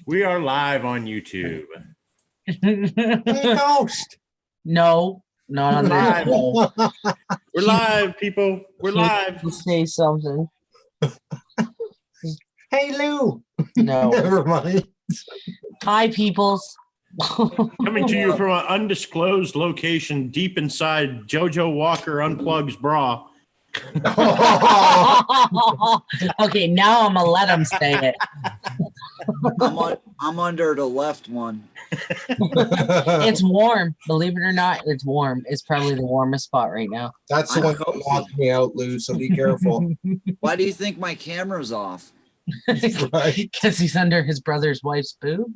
We are live on YouTube. Hey, Ghost. No, not on Live. this. We're live, people. We're live. Say something. Hey, Lou. No. Never mind. Hi, peoples. Coming to you from an undisclosed location deep inside JoJo Walker Unplugged's bra. Okay, now I'm gonna let him say it. I'm under the left one. It's warm. Believe it or not, it's warm. It's probably the warmest spot right now. That's the I'm one that cozy. knocked me out, Lou, so be careful. Why do you think my camera's off? Right? Because he's under his brother's wife's boob.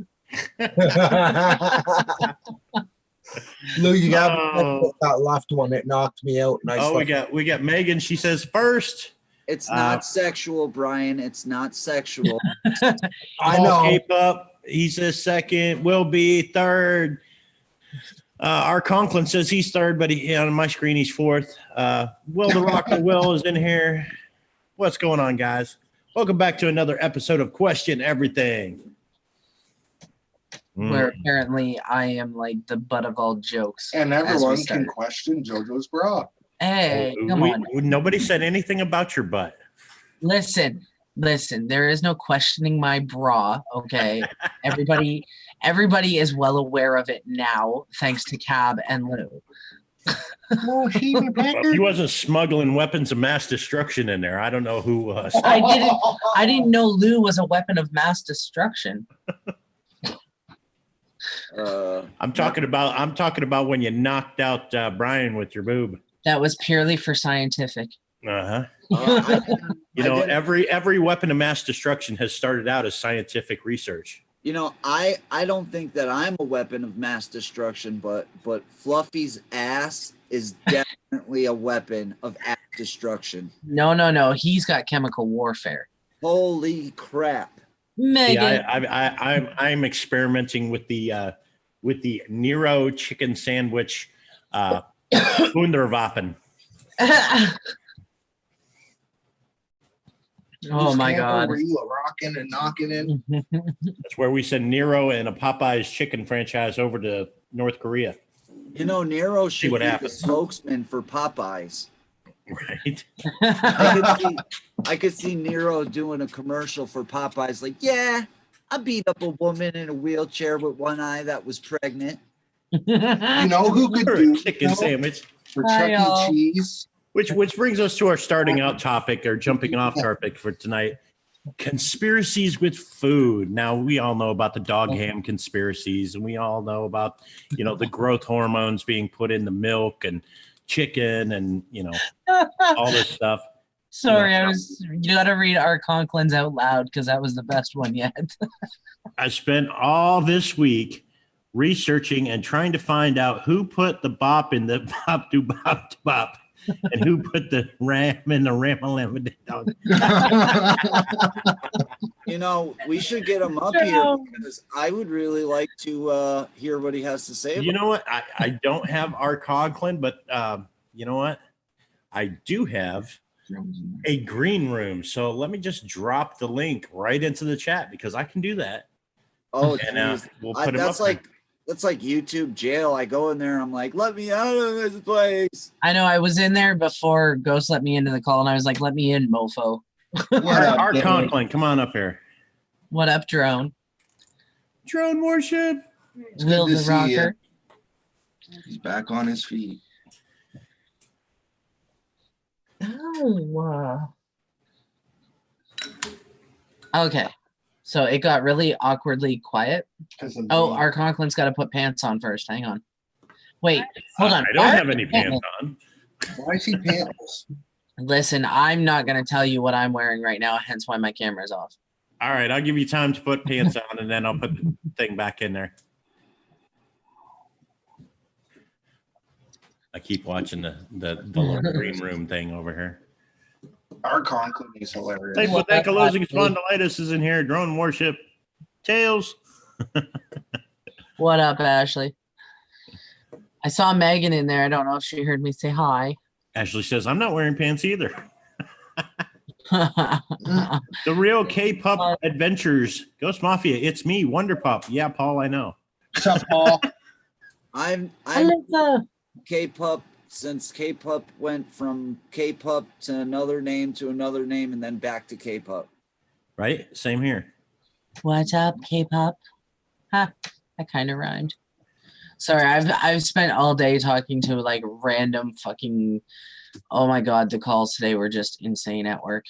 Lou, you got Oh. that left one. It knocked me out. And I Oh, slept. we got Megan. She says first. It's not sexual, Brian. It's not sexual. I Paul know. Cape up. He says second. Will be third. Our Conklin says he's third, but on my screen he's fourth. Will the Rocker Will is in here. What's going on, guys? Welcome back to another episode of Question Everything. Where apparently I am like the butt of all jokes. And as we everyone can start. question JoJo's bra. Hey, come on. Nobody said anything about your butt. Listen. There is no questioning my bra. Okay, everybody is well aware of it now, thanks to Cab and Lou. Oh, she be back. He wasn't smuggling weapons of mass destruction in there. I don't know who was. I didn't know Lou was a weapon of mass destruction. I'm talking about when you knocked out Brian with your boob. That was purely for scientific. Uh-huh. I Every weapon of mass destruction has started out as scientific research. I don't think that I'm a weapon of mass destruction, but Fluffy's ass is definitely a weapon of ass destruction. No. He's got chemical warfare. Holy crap! Megan. Yeah, I'm experimenting with the Nero chicken sandwich Wunderwaffen. Oh my God. Were you rocking and knocking it? That's where we send Nero and a Popeye's chicken franchise over to North Korea. Nero should what be the happens. spokesman for Popeyes. Right. I could see Nero doing a commercial for Popeyes, like, yeah, I beat up a woman in a wheelchair with one eye that was pregnant. You know who could For a do chicken sandwich. for Hi, Chuck y'all. E. Cheese? Which brings us to our starting out topic or jumping off topic for tonight. Conspiracies with food. Now, we all know about the dog ham conspiracies, and we all know about, the growth hormones being put in the milk and chicken and, all this stuff. Sorry, you gotta read our Conklins out loud because that was the best one yet. I spent all this week researching and trying to find out who put the bop in the bop do bop do bop and who put the ram in the ram dog. We should get him up here because I would really like to hear what he has to say. You know what? I don't have our Conklin, but you know what? I do have a green room. So let me just drop the link right into the chat because I can do that. Oh, And geez. we'll put him up. That's like YouTube jail. I go in there and I'm like, let me out of this place. I know I was in there before Ghost let me into the call, and I was like, "Let me in, mofo." Our Conklin, come on up here. What up, drone? Drone worship. It's Will good the to see rocker? you. He's back on his feet. Oh, okay. So it got really awkwardly quiet. Oh, our Conklin's got to put pants on first. Hang on. Wait, hold on. I don't have any pants on. Why is he pantless? Listen, I'm not going to tell you what I'm wearing right now, hence why my camera's off. All right, I'll give you time to put pants on, and then I'll put the thing back in there. I keep watching the little green room thing over here. Our Conklin is hilarious. Hey, ankylosing spondylitis is in here. Drone worship. Tails. What up, Ashley? I saw Megan in there. I don't know if she heard me say hi. Ashley says, I'm not wearing pants either. The real K-Pup Adventures. Ghost Mafia. It's me, Wonder Pup. Yeah, Paul, I know. What's up, Paul? I'm Alyssa. K-Pup since K-Pup went from K-Pup to another name, and then back to K-Pup. Right? Same here. What's up, K-pop? Ha, that kind of rhymed. Sorry, I've spent all day talking to like random fucking. Oh my god, the calls today were just insane at work.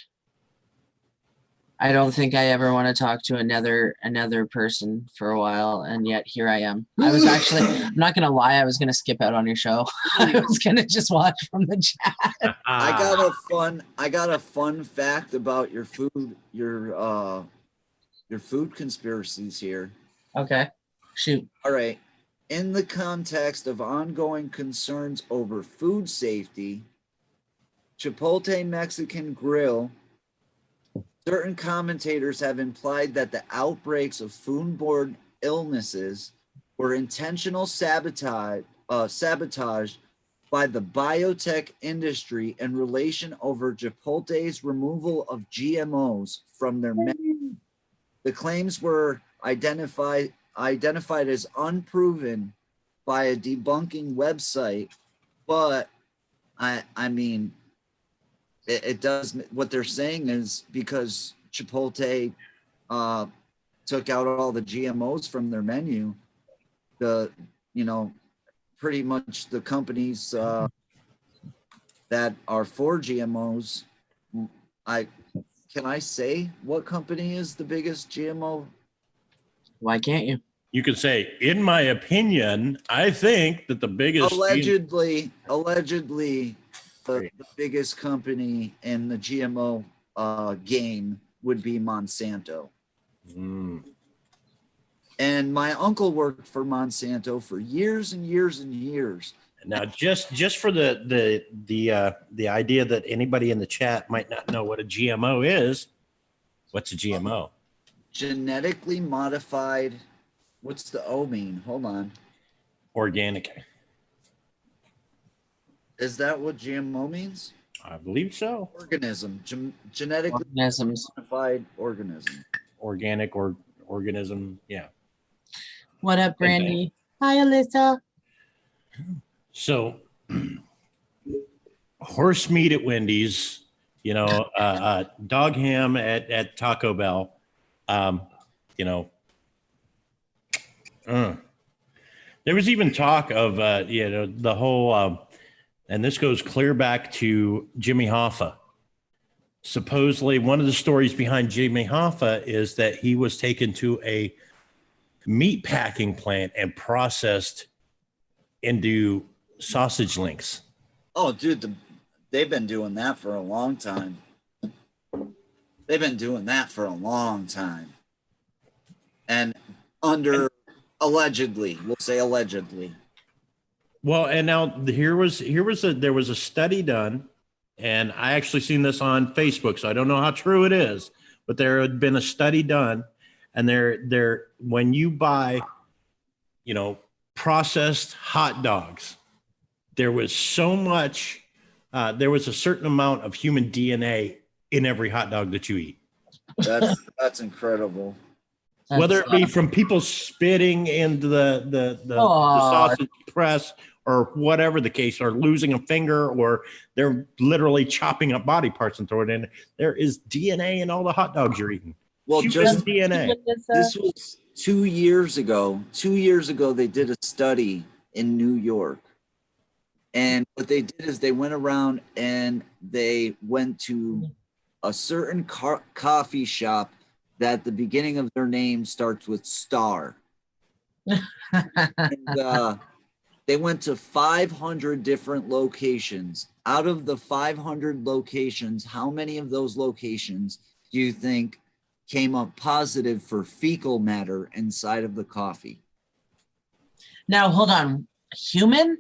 I don't think I ever want to talk to another person for a while, and yet here I am. I was actually, I'm not gonna lie, I was gonna skip out on your show. I was gonna just watch from the chat. I got a fun fact about your food conspiracies here. Okay, shoot. All right. In the context of ongoing concerns over food safety, Chipotle Mexican Grill, certain commentators have implied that the outbreaks of foodborne illnesses were intentional sabotage by the biotech industry in relation over Chipotle's removal of GMOs from their menu. The claims were identified as unproven by a debunking website, but I mean, it does. What they're saying is because Chipotle took out all the GMOs from their menu, pretty much the companies that are for GMOs. Can I say what company is the biggest GMO? Why can't you? You could say, in my opinion, I think that the biggest Allegedly, the biggest company in the GMO game would be Monsanto. And my uncle worked for Monsanto for years and years and years. Now, just for the idea that anybody in the chat might not know what a GMO is, what's a GMO? Genetically modified. What's the O mean? Hold on. Organic. Is that what GMO means? I believe so. Organism. Genetically Organisms. modified organism. Organic or organism. Yeah. What up, Brandy? Hi, Alyssa. So, horse meat at Wendy's, dog ham at Taco Bell, there was even talk of, the whole, and this goes clear back to Jimmy Hoffa. Supposedly, one of the stories behind Jimmy Hoffa is that he was taken to a meat packing plant and processed into sausage links. Oh, dude, they've been doing that for a long time. And allegedly, we'll say allegedly. Well, and now there was a study done, and I actually seen this on Facebook, so I don't know how true it is, but there had been a study done, and when you buy, processed hot dogs, there was a certain amount of human DNA in every hot dog that you eat. That's incredible. Whether it be from people spitting into the sausage press or whatever the case, or losing a finger, or they're literally chopping up body parts and throwing it in. There is DNA in all the hot dogs you're eating. Well, just DNA. This was 2 years ago. 2 years ago, they did a study in New York. And what they did is they went around and they went to a certain coffee shop that the beginning of their name starts with star. And, they went to 500 different locations. Out of the 500 locations, how many of those locations do you think came up positive for fecal matter inside of the coffee? Now, hold on. Human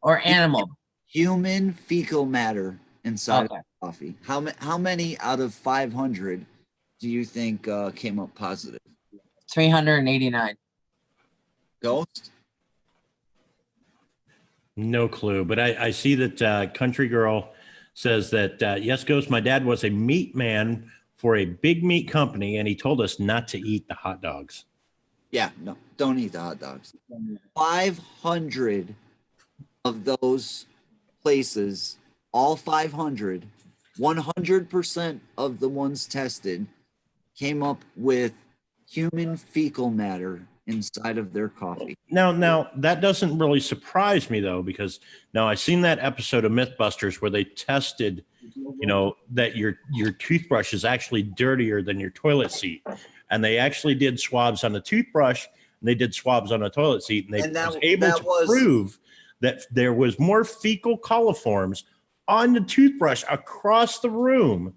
or animal? Human fecal matter inside of the coffee. How many out of 500 do you think came up positive? 389. Ghost? No clue, but I see that Country Girl says that, yes, Ghost, my dad was a meat man for a big meat company, and he told us not to eat the hot dogs. Yeah, no, don't eat the hot dogs. 500 of those places, all 500, 100% of the ones tested came up with human fecal matter inside of their coffee. Now that doesn't really surprise me though, because now I've seen that episode of Mythbusters where they tested, that your toothbrush is actually dirtier than your toilet seat, and they actually did swabs on the toothbrush and they did swabs on the toilet seat, and they was able to prove that there was more fecal coliforms on the toothbrush across the room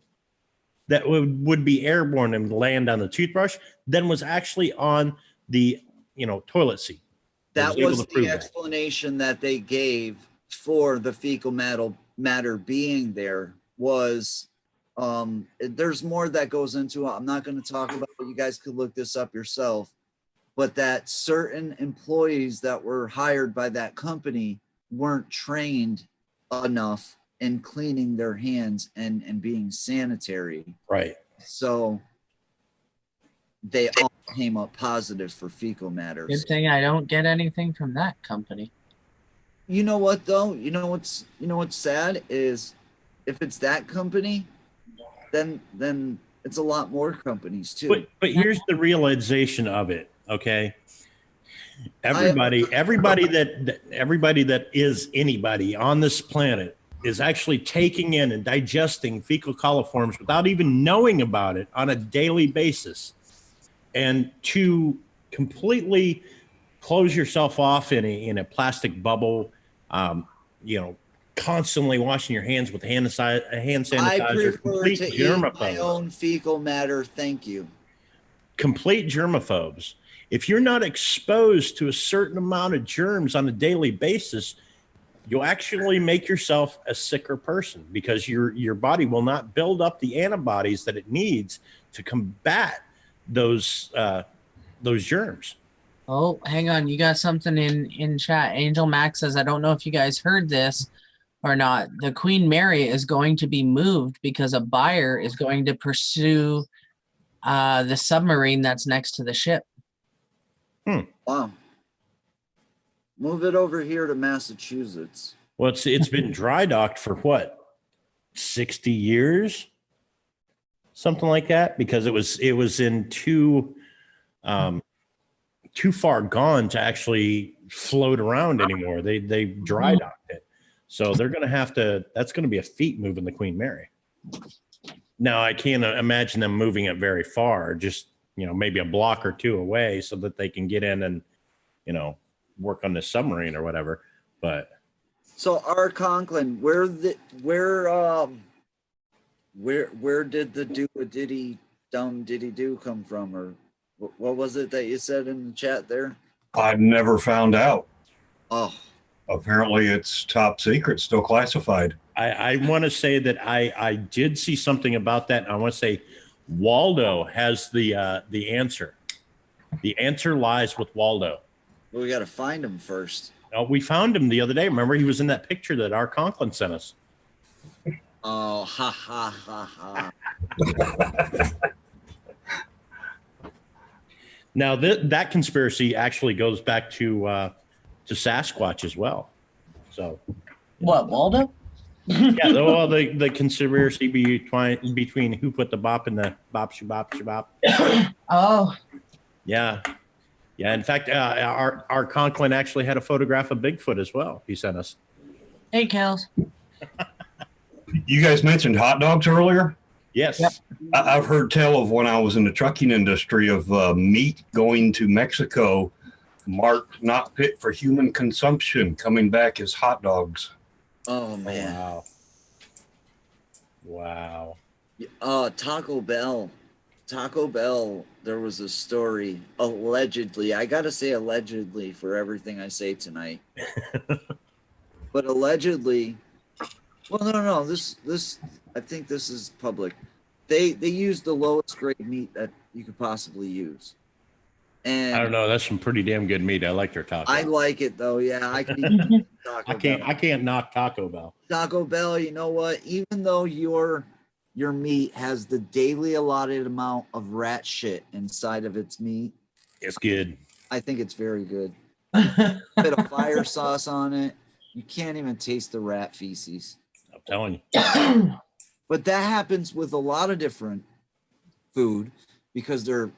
that would be airborne and land on the toothbrush than was actually on the toilet seat. That was the explanation that they gave for the fecal matter being there. Was there's more that goes into it. I'm not going to talk about it. You guys could look this up yourself. But that certain employees that were hired by that company weren't trained enough in cleaning their hands and being sanitary. Right. So they all came up positive for fecal matters. Good thing I don't get anything from that company. You know what though? You know what's sad is if it's that company, then it's a lot more companies too. But here's the realization of it. Okay. Everybody that is anybody on this planet is actually taking in and digesting fecal coliforms without even knowing about it on a daily basis. And to completely close yourself off in a plastic bubble, constantly washing your hands with hand sanitizer. I prefer to germaphobes. eat my own fecal matter. Thank you. Complete germaphobes. If you're not exposed to a certain amount of germs on a daily basis, you'll actually make yourself a sicker person because your body will not build up the antibodies that it needs to combat those germs. Oh, hang on. You got something in chat. Angel Max says, I don't know if you guys heard this or not. The Queen Mary is going to be moved because a buyer is going to pursue the submarine that's next to the ship. Wow. Move it over here to Massachusetts. Well, it's been dry docked for what, 60 years? Something like that, because it was in too far gone to actually float around anymore. They dry docked it. So they're going to have to, that's going to be a feat moving the Queen Mary. Now, I can't imagine them moving it very far, just, maybe a block or two away so that they can get in and, work on the submarine or whatever. But so our Conklin, where did the do come from, or what was it that you said in the chat there? I've never found out. Oh, apparently it's top secret, still classified. I want to say that I did see something about that. And I want to say Waldo has the answer. The answer lies with Waldo. Well, we got to find him first. Oh, we found him the other day. Remember, he was in that picture that our Conklin sent us. Oh, ha, ha, ha, ha. Now, that conspiracy actually goes back to Sasquatch as well. So, What, Waldo? yeah, well, the conspiracy between who put the bop in the bop shabop shabop. Oh, Yeah. In fact, our Conklin actually had a photograph of Bigfoot as well. He sent us. hey, Kels. You guys mentioned hot dogs earlier. Yes. Yep. I've heard tell of when I was in the trucking industry of meat going to Mexico marked not fit for human consumption coming back as hot dogs. Oh, man. Wow. Taco Bell, there was a story, allegedly. I got to say allegedly for everything I say tonight. But allegedly, well, no, this, I think this is public. They used the lowest grade meat that you could possibly use. And I don't know. That's some pretty damn good meat. I like their taco. I like it though. Yeah, I could eat Taco Bell. I can't knock Taco Bell. Taco Bell, you know what? Even though your meat has the daily allotted amount of rat shit inside of its meat, It's good. I think it's very good. Bit of fire sauce on it. You can't even taste the rat feces. I'm telling you. But that happens with a lot of different food because they're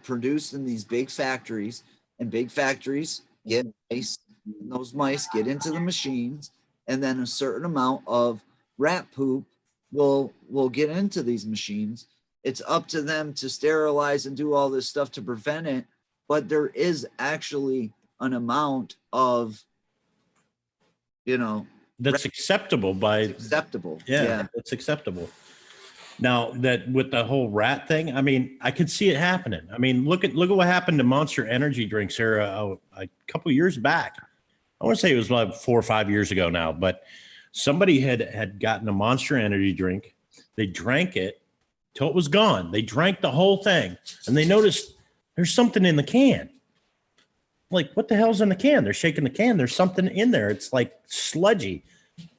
produced in these big factories, and big factories get mice, and those mice get into the machines, and then a certain amount of rat poop will get into these machines. It's up to them to sterilize and do all this stuff to prevent it, but there is actually an amount of, That's acceptable by acceptable. yeah, it's acceptable. Now that with the whole rat thing, I mean, I could see it happening. I mean, look at what happened to Monster energy drinks here a couple years back. I want to say it was like 4 or 5 years ago now, but somebody had gotten a Monster energy drink. They drank it till it was gone. They drank the whole thing, and they noticed there's something in the can. Like, what the hell's in the can? They're shaking the can. There's something in there. It's like sludgy.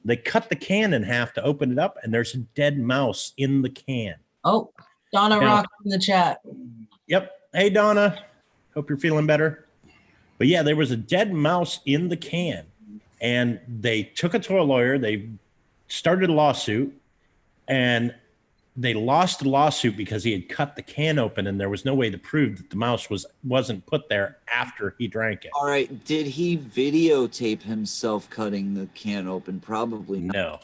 They cut the can in half to open it up, and there's a dead mouse in the can. Oh, Donna Now- Rock in the chat. Yep. Hey, Donna. Hope you're feeling better. But yeah, there was a dead mouse in the can, and they took it to a lawyer. They started a lawsuit, and they lost the lawsuit because he had cut the can open, and there was no way to prove that the mouse wasn't put there after he drank it. All right. Did he videotape himself cutting the can open? Probably not.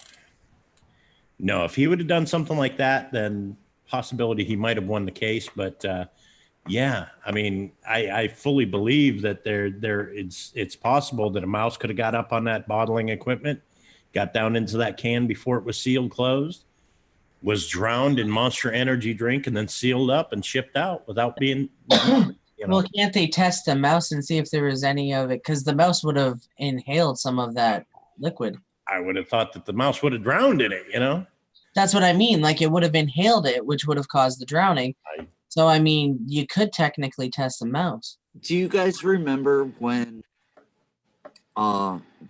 No. If he would have done something like that, then possibility he might have won the case. But yeah, I mean, I fully believe that it's possible that a mouse could have got up on that bottling equipment, got down into that can before it was sealed closed, was drowned in Monster energy drink, and then sealed up and shipped out without being, Well, can't they test the mouse and see if there was any of it? Because the mouse would have inhaled some of that liquid. I would have thought that the mouse would have drowned in it, That's what I mean. Like, it would have inhaled it, which would have caused the drowning. So, I mean, you could technically test the mouse. Do you guys remember when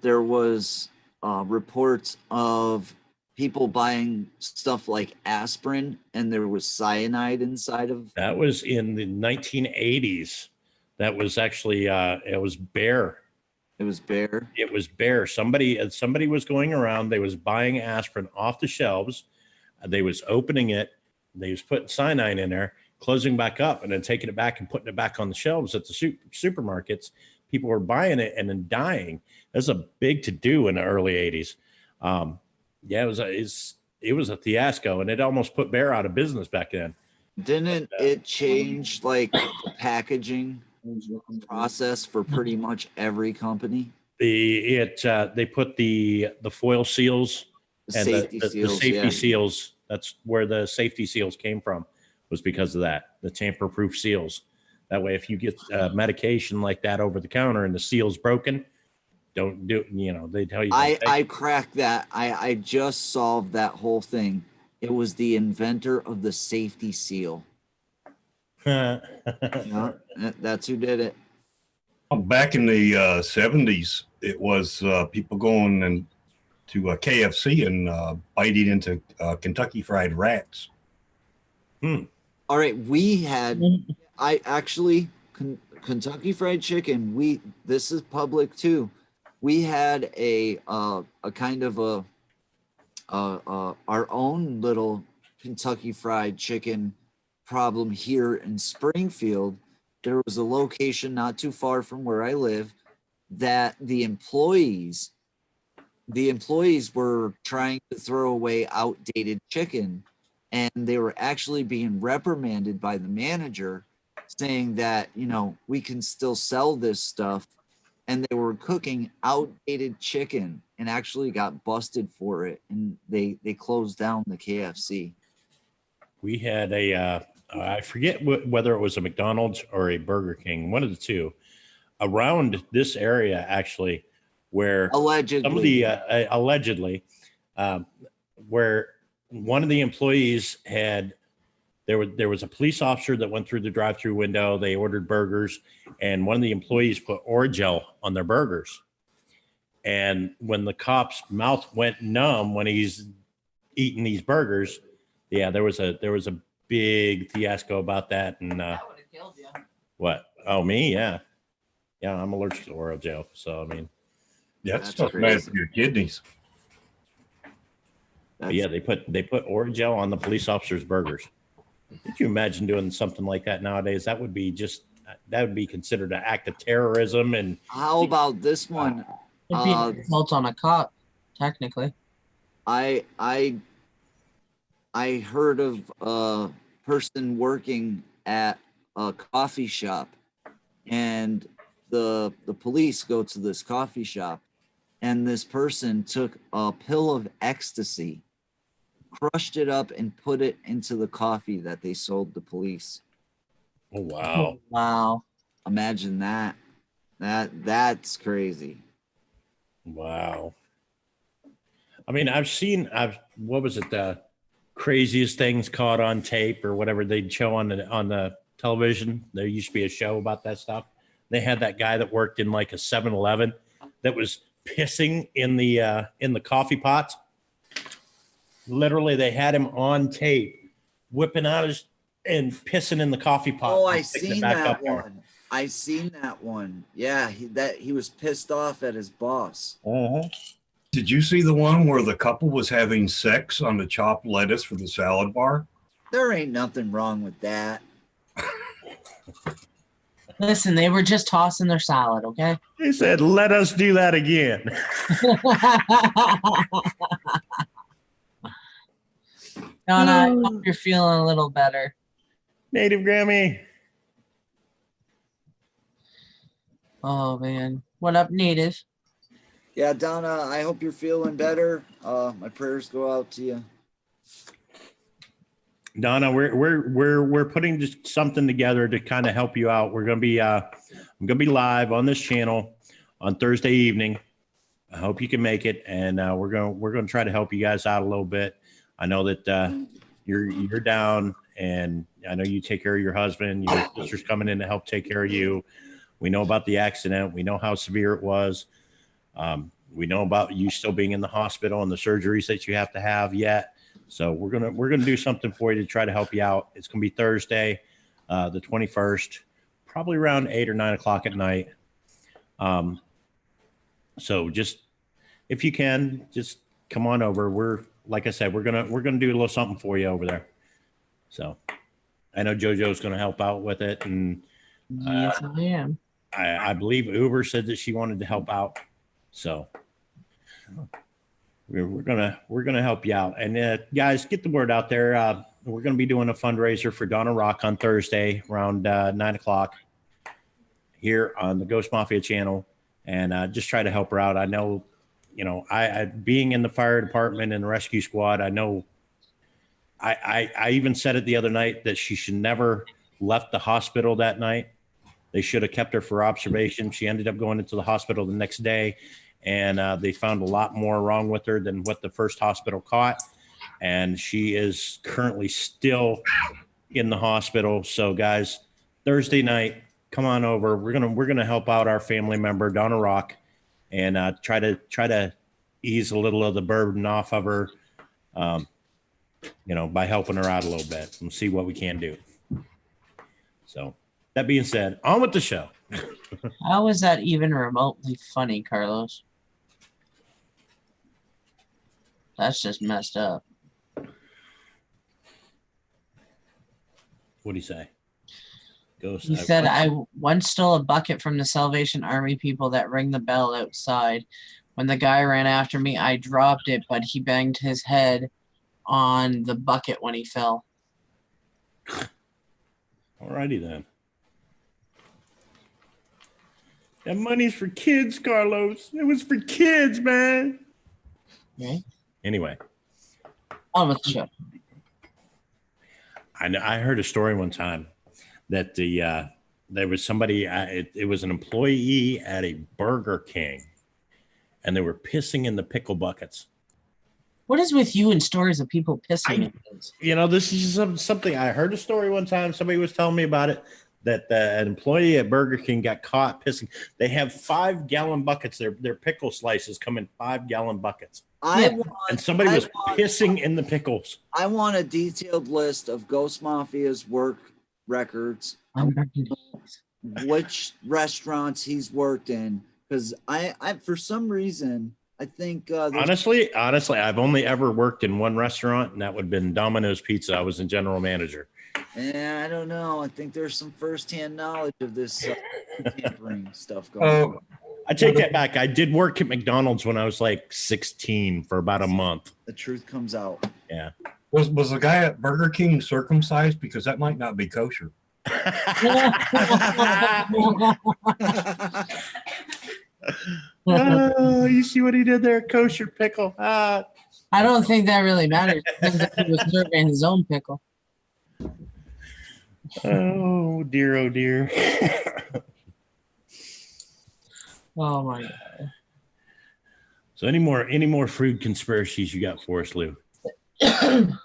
there was reports of people buying stuff like aspirin and there was cyanide inside of? That was in the 1980s. That was actually it was Bear. It was Bear. It was Bear. Somebody was going around. They was buying aspirin off the shelves. They was opening it. They was putting cyanide in there, closing back up, and then taking it back and putting it back on the shelves at the supermarkets. People were buying it and then dying. That's a big to do in the early 80s. Yeah, it was a fiasco, and it almost put Bear out of business back then. Didn't it change like the packaging process for pretty much every company? They put the foil seals and the safety seals. That's where the safety seals came from, was because of that, the tamper-proof seals. That way, if you get medication like that over the counter and the seal's broken, don't do it. They tell you. I cracked that. I just solved that whole thing. It was the inventor of the safety seal. Yeah, that's who did it. Back in the 70s, it was people going and to KFC and biting into Kentucky Fried Rats. All right, Kentucky Fried Chicken. This is public too. We had a kind of our own little Kentucky Fried Chicken problem here in Springfield. There was a location not too far from where I live that the employees were trying to throw away outdated chicken, and they were actually being reprimanded by the manager, saying that, we can still sell this stuff. And they were cooking outdated chicken and actually got busted for it. And they closed down the KFC. We had I forget whether it was a McDonald's or a Burger King, one of the two, around this area, actually, where allegedly, some of the allegedly, where one of the employees had there was a police officer that went through the drive-through window. They ordered burgers, and one of the employees put Orajel on their burgers. And when the cop's mouth went numb when he's eating these burgers, yeah, there was a big fiasco about that. And That would have killed you. what? Oh, me? Yeah, yeah. I'm allergic to Orajel, so I mean, That's That's stuff bad crazy. for your kidneys. but yeah, they put Orajel on the police officer's burgers. Could you imagine doing something like that nowadays? That would be considered an act of terrorism. And How about this one? It'd be an assault on a cop, technically. I heard of a person working at a coffee shop, and the police go to this coffee shop, and this person took a pill of ecstasy, crushed it up, and put it into the coffee that they sold the police. oh wow, Wow. Imagine that. That's crazy. wow. I mean, what was it? The craziest things caught on tape or whatever they'd show on the television. There used to be a show about that stuff. They had that guy that worked in like a 7-Eleven that was pissing in the coffee pots. Literally, they had him on tape, whipping out his and pissing in the coffee pot. Oh, and I sticking it seen back that up there. one. I seen that one. Yeah, he was pissed off at his boss. Did you see the one where the couple was having sex on the chopped lettuce for the salad bar? There ain't nothing wrong with that. Listen, they were just tossing their salad, okay? He said, "Let us do that again." Donna, I hope you're feeling a little better. Native Grammy. Oh, man. What up, Native? Yeah, Donna, I hope you're feeling better. My prayers go out to you. Donna, we're putting just something together to kind of help you out. We're gonna be I'm gonna be live on this channel on Thursday evening. I hope you can make it, and we're gonna try to help you guys out a little bit. I know that you're down, and I know you take care of your husband. Your sister's coming in to help take care of you. We know about the accident. We know how severe it was. We know about you still being in the hospital and the surgeries that you have to have yet. So we're gonna do something for you to try to help you out. It's gonna be Thursday, the 21st, probably around 8 or 9 o'clock at night. So just if you can, just come on over. Like I said, we're gonna do a little something for you over there. So I know JoJo's gonna help out with it, and Yes, I am. I believe Uber said that she wanted to help out. So we're gonna help you out. And guys, get the word out there. We're gonna be doing a fundraiser for Donna Rock on Thursday around 9 o'clock here on the Ghost Mafia channel, and just try to help her out. I know, I being in the fire department and the rescue squad, I know. I even said it the other night that she should never left the hospital that night. They should have kept her for observation. She ended up going into the hospital the next day, and they found a lot more wrong with her than what the first hospital caught. And she is currently still in the hospital. So guys, Thursday night, come on over. We're gonna help out our family member, Donna Rock, and try to ease a little of the burden off of her, by helping her out a little bit and see what we can do. So that being said, on with the show. How is that even remotely funny, Carlos? That's just messed up. What do you say? Ghost. He said, I once stole a bucket from the Salvation Army people that ring the bell outside. When the guy ran after me, I dropped it, but he banged his head on the bucket when he fell. Alrighty then. That money's for kids, Carlos. It was for kids, man. Okay. Anyway, On with the show. I heard a story one time that there was somebody. It was an employee at a Burger King, and they were pissing in the pickle buckets. What is with you and stories of people pissing in things? You know, this is something I heard a story one time. Somebody was telling me about it, that an employee at Burger King got caught pissing. They have 5-gallon buckets. Their pickle slices come in 5-gallon buckets. And somebody was pissing in the pickles. I want a detailed list of Ghost Mafia's work records, which restaurants he's worked in, because I for some reason I think honestly, I've only ever worked in one restaurant, and that would have been Domino's Pizza. I was a general manager. I don't know. I think there's some firsthand knowledge of this tampering stuff going on. I take that back. I did work at McDonald's when I was like 16 for about a month. The truth comes out. Yeah. Was the guy at Burger King circumcised? Because that might not be kosher. Oh, you see what he did there? Kosher pickle. I don't think that really matters. Depends if he was serving his own pickle. Oh dear, oh dear. Oh my god. So any more food conspiracies you got for us, Lou? I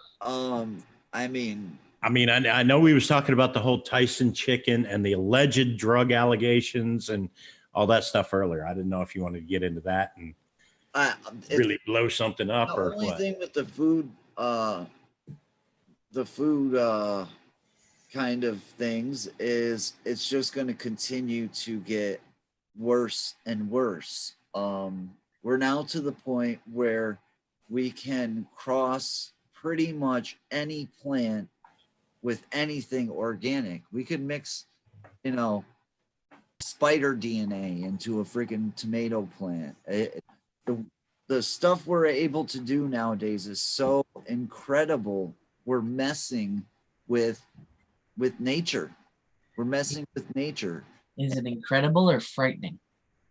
know we was talking about the whole Tyson chicken and the alleged drug allegations and all that stuff earlier. I didn't know if you wanted to get into that and really blow something up or the only what. thing with the food kind of things is it's just going to continue to get worse and worse. We're now to the point where we can cross pretty much any plant with anything organic. We could mix, spider DNA into a freaking tomato plant. The stuff we're able to do nowadays is so incredible. We're messing with nature. We're messing with nature. Is it incredible or frightening?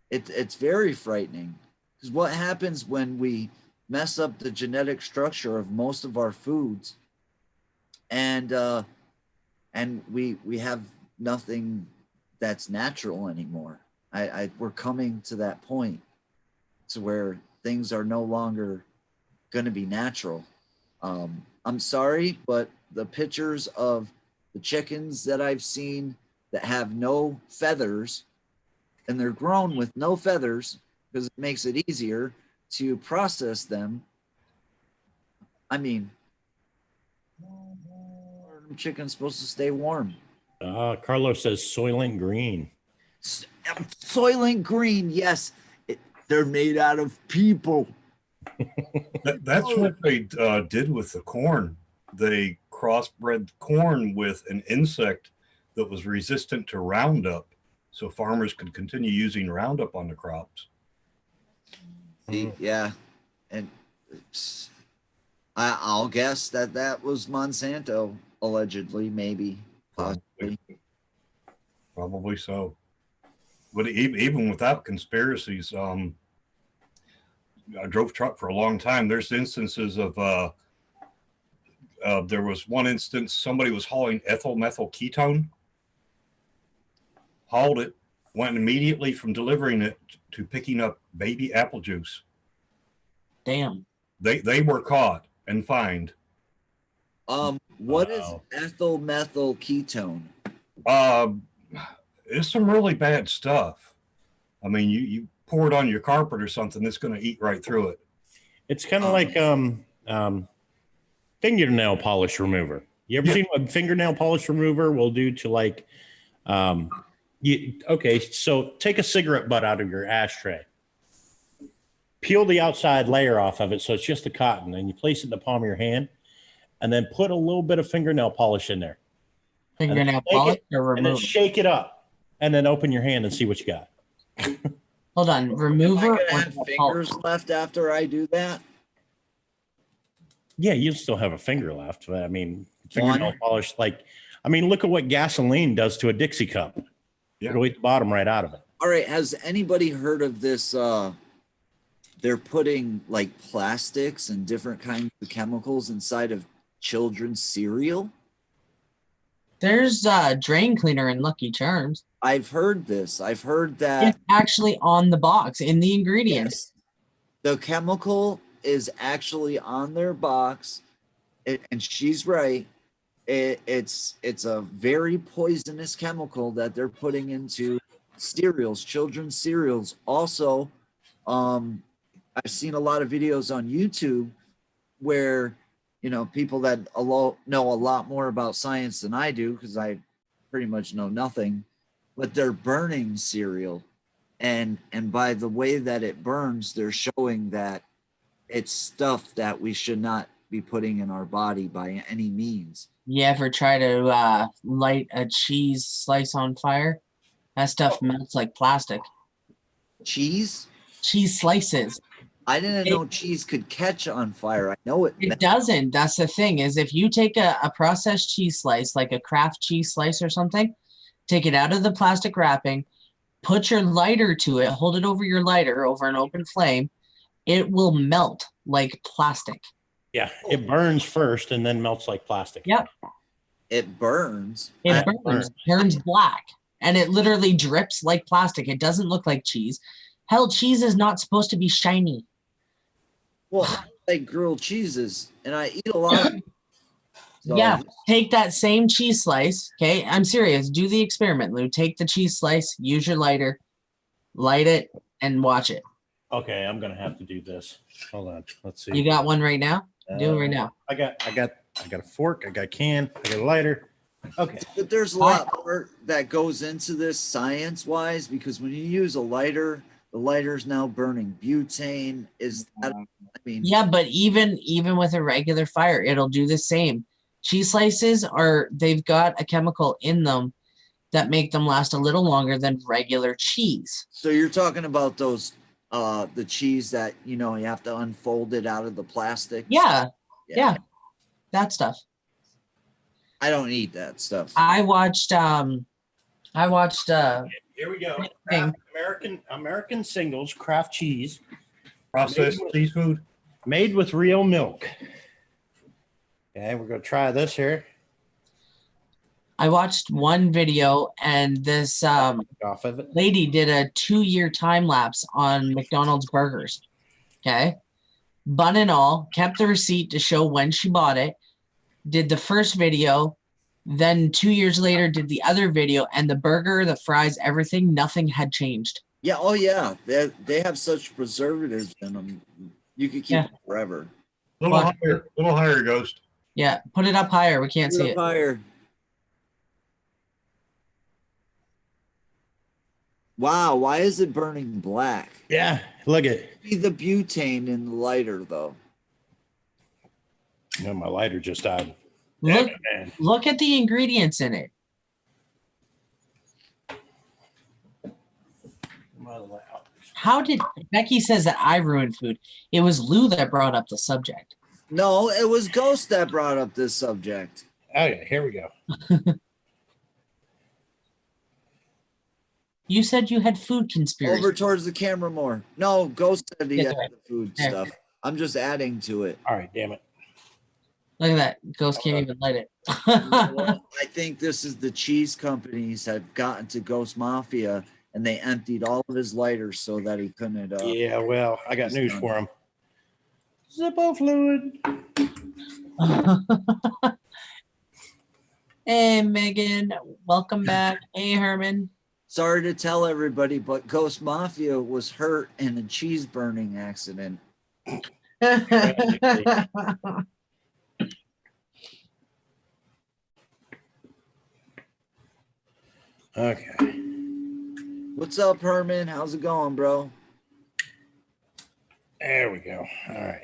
It's very frightening, because what happens when we mess up the genetic structure of most of our foods, and we have nothing that's natural anymore. We're coming to that point to where things are no longer going to be natural. I'm sorry, but the pictures of the chickens that I've seen that have no feathers, and they're grown with no feathers because it makes it easier to process them. I mean, chicken's supposed to stay warm. Carlos says Soylent Green. Soylent Green, yes. They're made out of people. That's what they did with the corn. They crossbred corn with an insect that was resistant to Roundup, so farmers could continue using Roundup on the crops. Yeah, and I'll guess that was Monsanto, allegedly, maybe, possibly. Probably so. But even without conspiracies, I drove truck for a long time. There's instances of there was one instance somebody was hauling ethyl methyl ketone, hauled it, went immediately from delivering it to picking up baby apple juice. Damn. They were caught and fined. What is ethyl methyl ketone? It's some really bad stuff. I mean, you pour it on your carpet or something, it's going to eat right through it. It's kind of like fingernail polish remover. You ever seen what fingernail polish remover will do to like so take a cigarette butt out of your ashtray, peel the outside layer off of it so it's just the cotton, and you place it in the palm of your hand, and then put a little bit of fingernail polish in there. Fingernail polish or remove? And then shake it up, and then open your hand and see what you got. Hold on, remover. Am I gonna have fingers left after I do that? Yeah, you still have a finger left. But I mean, fingernail polish, look at what gasoline does to a Dixie cup. Yeah. It'll eat the bottom right out of it. All right, has anybody heard of this? They're putting like plastics and different kinds of chemicals inside of children's cereal. There's drain cleaner in Lucky Charms. I've heard this. I've heard that It's actually on the box in the ingredients. the chemical is actually on their box, and she's right. It's a very poisonous chemical that they're putting into cereals, children's cereals. Also, I've seen a lot of videos on YouTube where, you know, people that know a lot more about science than I do, because I pretty much know nothing, but they're burning cereal. And by the way that it burns, they're showing that it's stuff that we should not be putting in our body by any means. You ever try to light a cheese slice on fire? That stuff melts like plastic. Cheese? Cheese slices. I didn't know cheese could catch on fire. I know It doesn't. That's the thing, is if you take a processed cheese slice, like a Kraft cheese slice or something, take it out of the plastic wrapping, put your lighter to it, hold it over your lighter over an open flame, it will melt like plastic. Yeah, it burns first and then melts like plastic. Yep. It burns. It burns, turns black, and it literally drips like plastic. It doesn't look like cheese. Hell, cheese is not supposed to be shiny. Well, I like grilled cheeses, and I eat a lot. So, Yeah, take that same cheese slice. Okay, I'm serious. Do the experiment, Lou. Take the cheese slice, use your lighter, light it, and watch it. Okay, I'm gonna have to do this. Hold on. Let's see. You got one right now? Do it right now. I got a fork. I got a can. I got a lighter. Okay. But there's a lot more that goes into this science-wise, because when you use a lighter, the lighter's now burning butane. Is that? I mean, Yeah, but even with a regular fire, it'll do the same. Cheese slices they've got a chemical in them that make them last a little longer than regular cheese. so you're talking about those, the cheese that, you know, you have to unfold it out of the plastic. Yeah, that stuff. I don't eat that stuff. I watched Here we go. thing. American Singles Kraft cheese Processed seafood. made with real milk. Okay, we're gonna try this here. I watched one video, and this Off of it. lady did a 2-year time lapse on McDonald's burgers. Okay, bun and all, kept the receipt to show when she bought it. Did the first video, then 2 years later did the other video, and the burger, the fries, everything, nothing had changed. Yeah. Oh, yeah. They have such preservatives in them. You could keep it forever. Little higher, Ghost. Yeah, put it up higher. We can't see it. Fire. Wow. Why is it burning black? Yeah, look at it. See the butane in the lighter, though. You know, my lighter just died. Look, Damn it, man. look at the ingredients in it. How did Becky says that I ruined food? It was Lou that brought up the subject. No, it was Ghost that brought up this subject. Okay, here we go. You said you had food conspiracy. Over towards the camera more. No, Ghost said he This had way. the food There. stuff. I'm just adding to it. All right, damn it. Look at that. Ghost can't even light it. I think this is the cheese companies have gotten to Ghost Mafia, and they emptied all of his lighters so that he couldn't. Yeah, well, I got news for him. Zippo fluid. Hey, Megan. Welcome back. Hey, Herman. Sorry to tell everybody, but Ghost Mafia was hurt in a cheese burning accident. Okay. What's up, Herman? How's it going, bro? There we go. All right.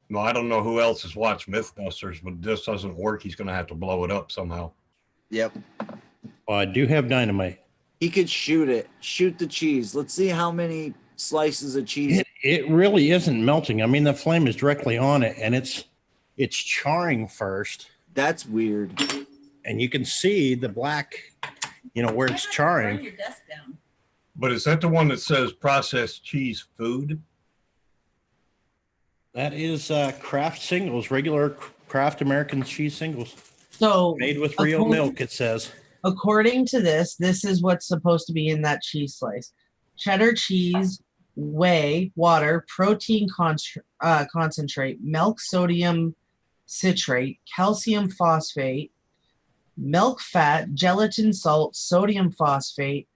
No, I don't know who else has watched Mythbusters, but this doesn't work. He's going to have to blow it up somehow. Yep. Well, I do have dynamite. He could shoot it. Shoot the cheese. Let's see how many slices of cheese. It really isn't melting. I mean, the flame is directly on it, and it's charring first, That's weird. and you can see the black, you know, where it's charring. Your desk down. But is that the one that says processed cheese food? That is Kraft singles, regular Kraft American cheese singles. So Made with real According- milk, it says. according to this is what's supposed to be in that cheese slice: cheddar cheese, whey, water, protein concentrate, milk sodium citrate, calcium phosphate, milk fat, gelatin salt, sodium phosphate,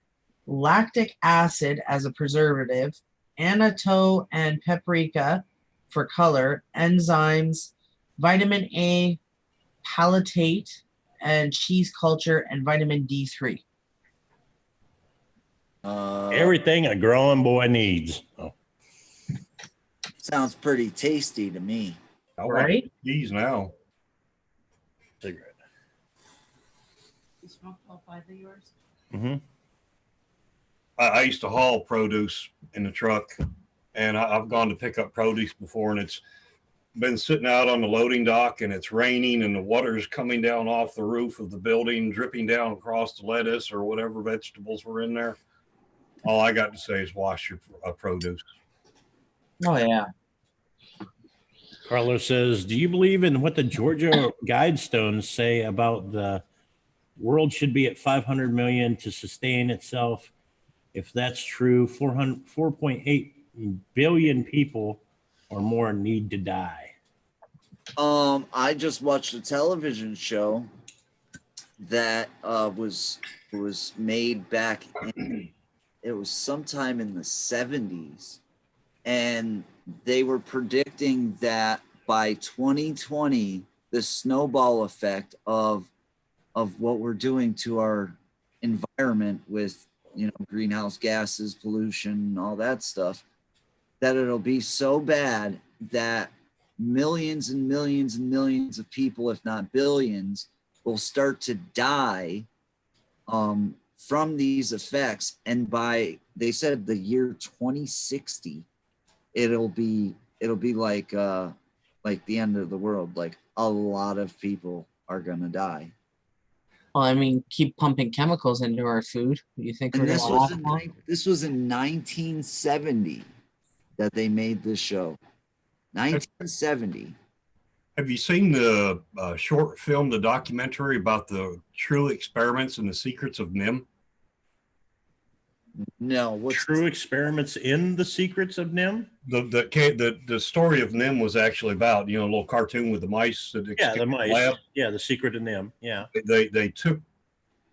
lactic acid as a preservative, annatto and paprika for color, enzymes, vitamin A, palatate, and cheese culture, and vitamin D3. Everything a growing boy needs. Oh, Sounds pretty tasty to me. I want Right? cheese now. cigarette. You smoked all 5 of yours? Mm-hmm. I used to haul produce in the truck, and I've gone to pick up produce before, and it's been sitting out on the loading dock, and it's raining, and the water's coming down off the roof of the building, dripping down across the lettuce or whatever vegetables were in there. All I got to say is wash your produce. Oh yeah. Carlos says, do you believe in what the Georgia Guidestones say about the world should be at 500 million to sustain itself? If that's true, 4.8 billion people or more need to die. I just watched a television show that was made back in, it was sometime in the 70s, and they were predicting that by 2020 the snowball effect of what we're doing to our environment with, you know, greenhouse gases, pollution, all that stuff, that it'll be so bad that millions and millions and millions of people, if not billions, will start to die from these effects. And by, they said, the year 2060, it'll be like the end of the world. Like, a lot of people are gonna die. Well, I mean, keep pumping chemicals into our food. You think And we're this gonna was last in, long? this was in 1970 that they made this show. 1970. Have you seen the short film, the documentary about the true experiments and the secrets of NIM? No, what's True experiments in the secrets of NIM? The story of NIM was actually about, you know, a little cartoon with the mice that Yeah, escaped the mice. lab. Yeah, the secret of NIM. Yeah. They took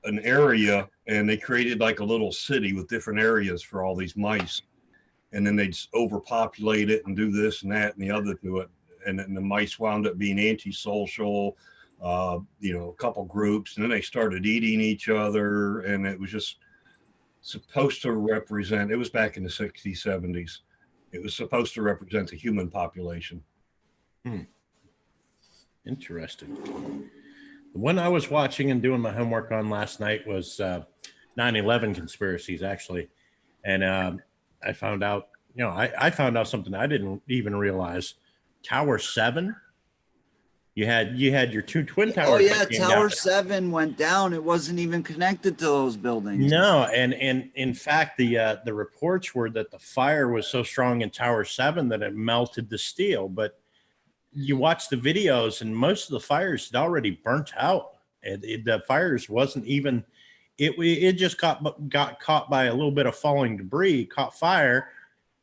an area and they created like a little city with different areas for all these mice, and then they'd overpopulate it and do this and that and the other to it, and then the mice wound up being antisocial, you know, a couple groups, and then they started eating each other, and it was just supposed to represent, it was back in the 60s, 70s, it was supposed to represent the human population. Interesting. The one I was watching and doing my homework on last night was 9/11 conspiracies, actually. And I found out, you know, I found out something I didn't even realize. Tower 7, you had your two twin towers. Oh yeah, that came Tower down. 7 went down. It wasn't even connected to those buildings. No, and in fact, the reports were that the fire was so strong in Tower 7 that it melted the steel. But you watch the videos, and most of the fires had already burnt out. The fires wasn't even. It just got caught by a little bit of falling debris, caught fire,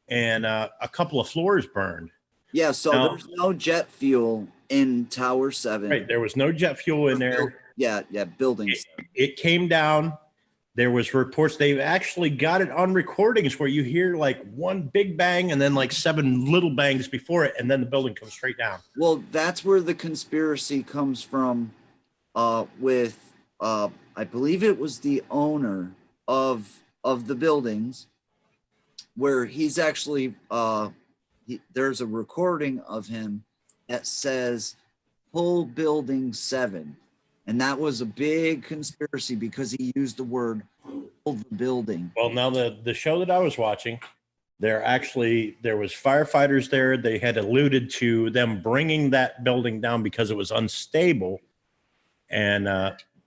and a couple of floors burned. Yeah, so No. there's no jet fuel in Tower 7. Right, there was no jet fuel in there. Yeah, buildings. It came down. There was reports. They've actually got it on recordings where you hear like one big bang and then like 7 little bangs before it, and then the building comes straight down. Well, that's where the conspiracy comes from with I believe it was the owner of the buildings, where he's actually there's a recording of him that says pull building 7. And that was a big conspiracy because he used the word pull the building. Well, now the show that I was watching, there was firefighters there. They had alluded to them bringing that building down because it was unstable. And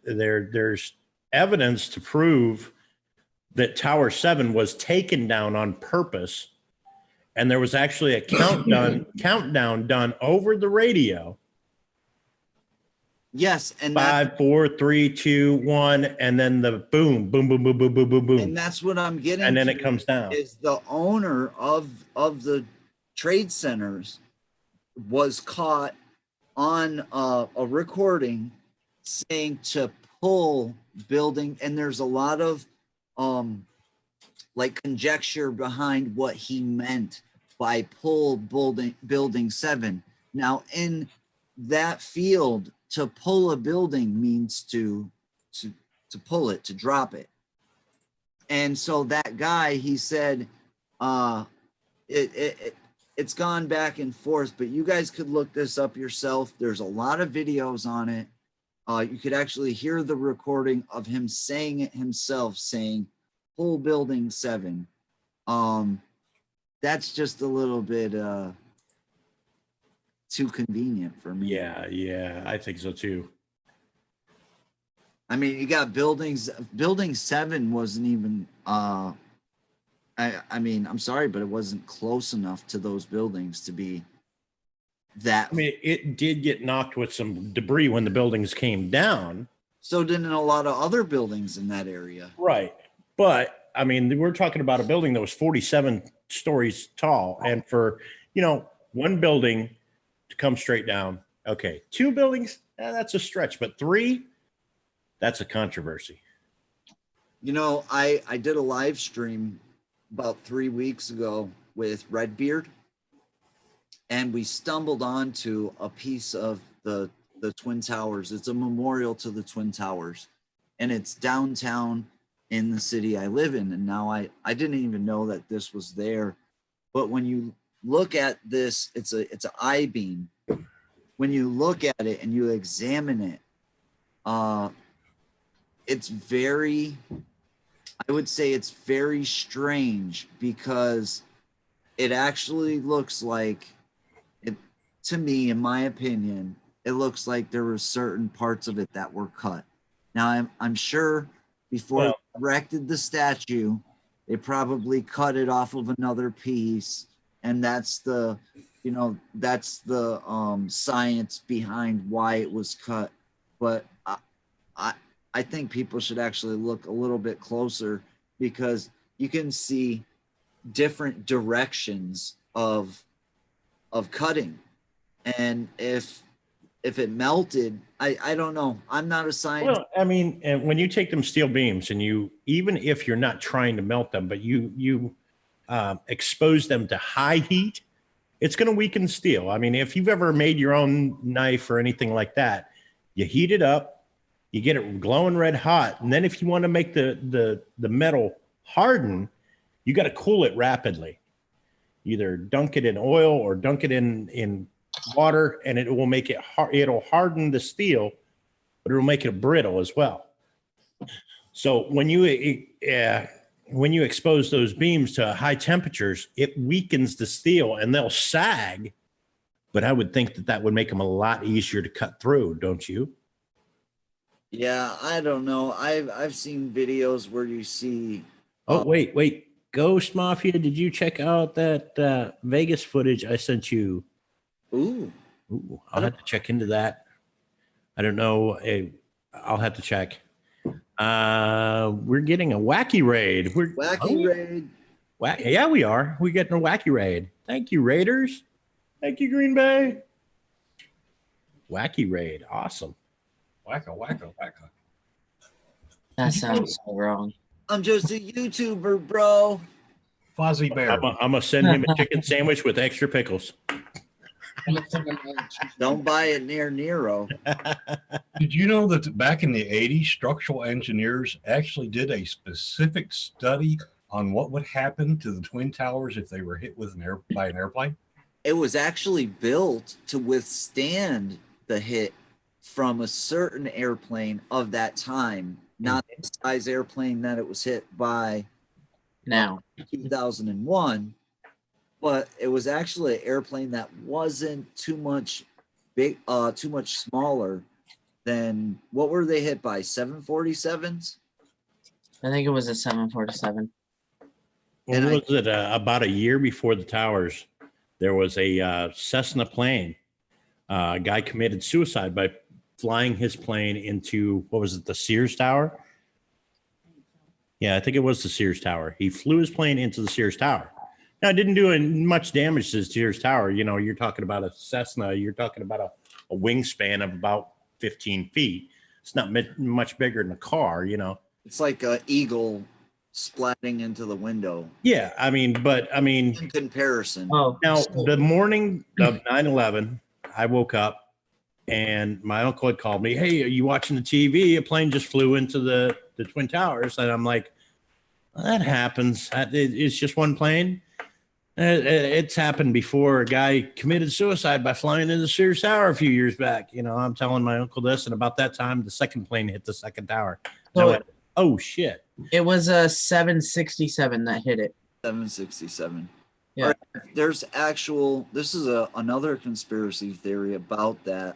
there's evidence to prove that Tower 7 was taken down on purpose. And there was actually a countdown done over the radio Yes, and that, 5, 4, 3, 2, 1, and then the boom, boom, boom, boom, boom, boom, boom, boom, and that's what I'm getting. and then to it comes down. is the owner of the trade centers was caught on a recording saying to pull building, and there's a lot of like conjecture behind what he meant by pull building 7. Now in that field, to pull a building means to pull it, to drop it. And so that guy, he said, it's gone back and forth, but you guys could look this up yourself. There's a lot of videos on it. You could actually hear the recording of him saying it himself, saying pull building 7. That's just a little bit too convenient for me. Yeah, I think so too. I mean, you got building 7 wasn't even I mean, I'm sorry, but it wasn't close enough to those buildings to be that. I mean, it did get knocked with some debris when the buildings came down. So didn't a lot of other buildings in that area. Right. But I mean, we're talking about a building that was 47 stories tall. And for, one building to come straight down. Okay. 2 buildings, that's a stretch, but 3, that's a controversy. I did a live stream about 3 weeks ago with Redbeard, and we stumbled onto a piece of the Twin Towers. It's a memorial to the Twin Towers, and it's downtown in the city I live in. And now I didn't even know that this was there. But when you look at this, it's an I-beam. When you look at it and you examine it, it's very, I would say it's very strange, because it actually looks like, to me, in my opinion, it looks like there were certain parts of it that were cut. Now, I'm sure before they erected the statue, they probably cut it off of another piece, and that's the science behind why it was cut. But I think people should actually look a little bit closer, because you can see different directions of cutting. And if it melted, I don't know. I'm not a scientist. Well, I mean, and when you take them steel beams and even if you're not trying to melt them, but you expose them to high heat, it's going to weaken steel. I mean, if you've ever made your own knife or anything like that, you heat it up, you get it glowing red hot, and then if you want to make the metal harden, you got to cool it rapidly. Either dunk it in oil or dunk it in water, and it will make it it'll harden the steel, but it'll make it brittle as well. So when you expose those beams to high temperatures, it weakens the steel and they'll sag. But I would think that would make them a lot easier to cut through, don't you? Yeah, I don't know. I've seen videos where you see. Oh, wait. Ghost Mafia, did you check out that Vegas footage I sent you? Ooh, I'll have to check into that. I don't know. I'll have to check. We're getting a wacky raid. raid. Yeah, we are. We're getting a wacky raid. Thank you, Raiders. Thank you, Green Bay. Wacky raid. Awesome. Wacka, wacka, wacka. That sounds so wrong. I'm just a YouTuber, bro. Fozzie Bear. I'm going to send him a chicken sandwich with extra pickles. Don't buy it near Nero. Did you know that back in the 80s, structural engineers actually did a specific study on what would happen to the Twin Towers if they were hit with by an airplane? It was actually built to withstand the hit from a certain airplane of that time, not the size airplane that it was hit by Now, 2001. But it was actually an airplane that wasn't too much smaller than, what were they hit by? 747s? I think it was a 747. When was it? About a year before the towers, there was a Cessna plane. A guy committed suicide by flying his plane into, what was it, the Sears Tower? Yeah, I think it was the Sears Tower. He flew his plane into the Sears Tower. Now, it didn't do much damage to the Sears Tower. You know, you're talking about a Cessna. You're talking about a wingspan of about 15 feet. It's not much bigger than a car, you know. It's like an eagle splatting into the window. Yeah, in comparison. Oh, now the morning of 9/11, I woke up and my uncle had called me. Hey, are you watching the TV? A plane just flew into the Twin Towers, and I'm like, well, that happens. It's just one plane. It's happened before. A guy committed suicide by flying into the Sears Tower a few years back. You know, I'm telling my uncle this, and about that time, the second plane hit the second tower. So I went, oh shit! it was a 767 that hit it. 767. Yeah. All right, there's actual. This is another conspiracy theory about that.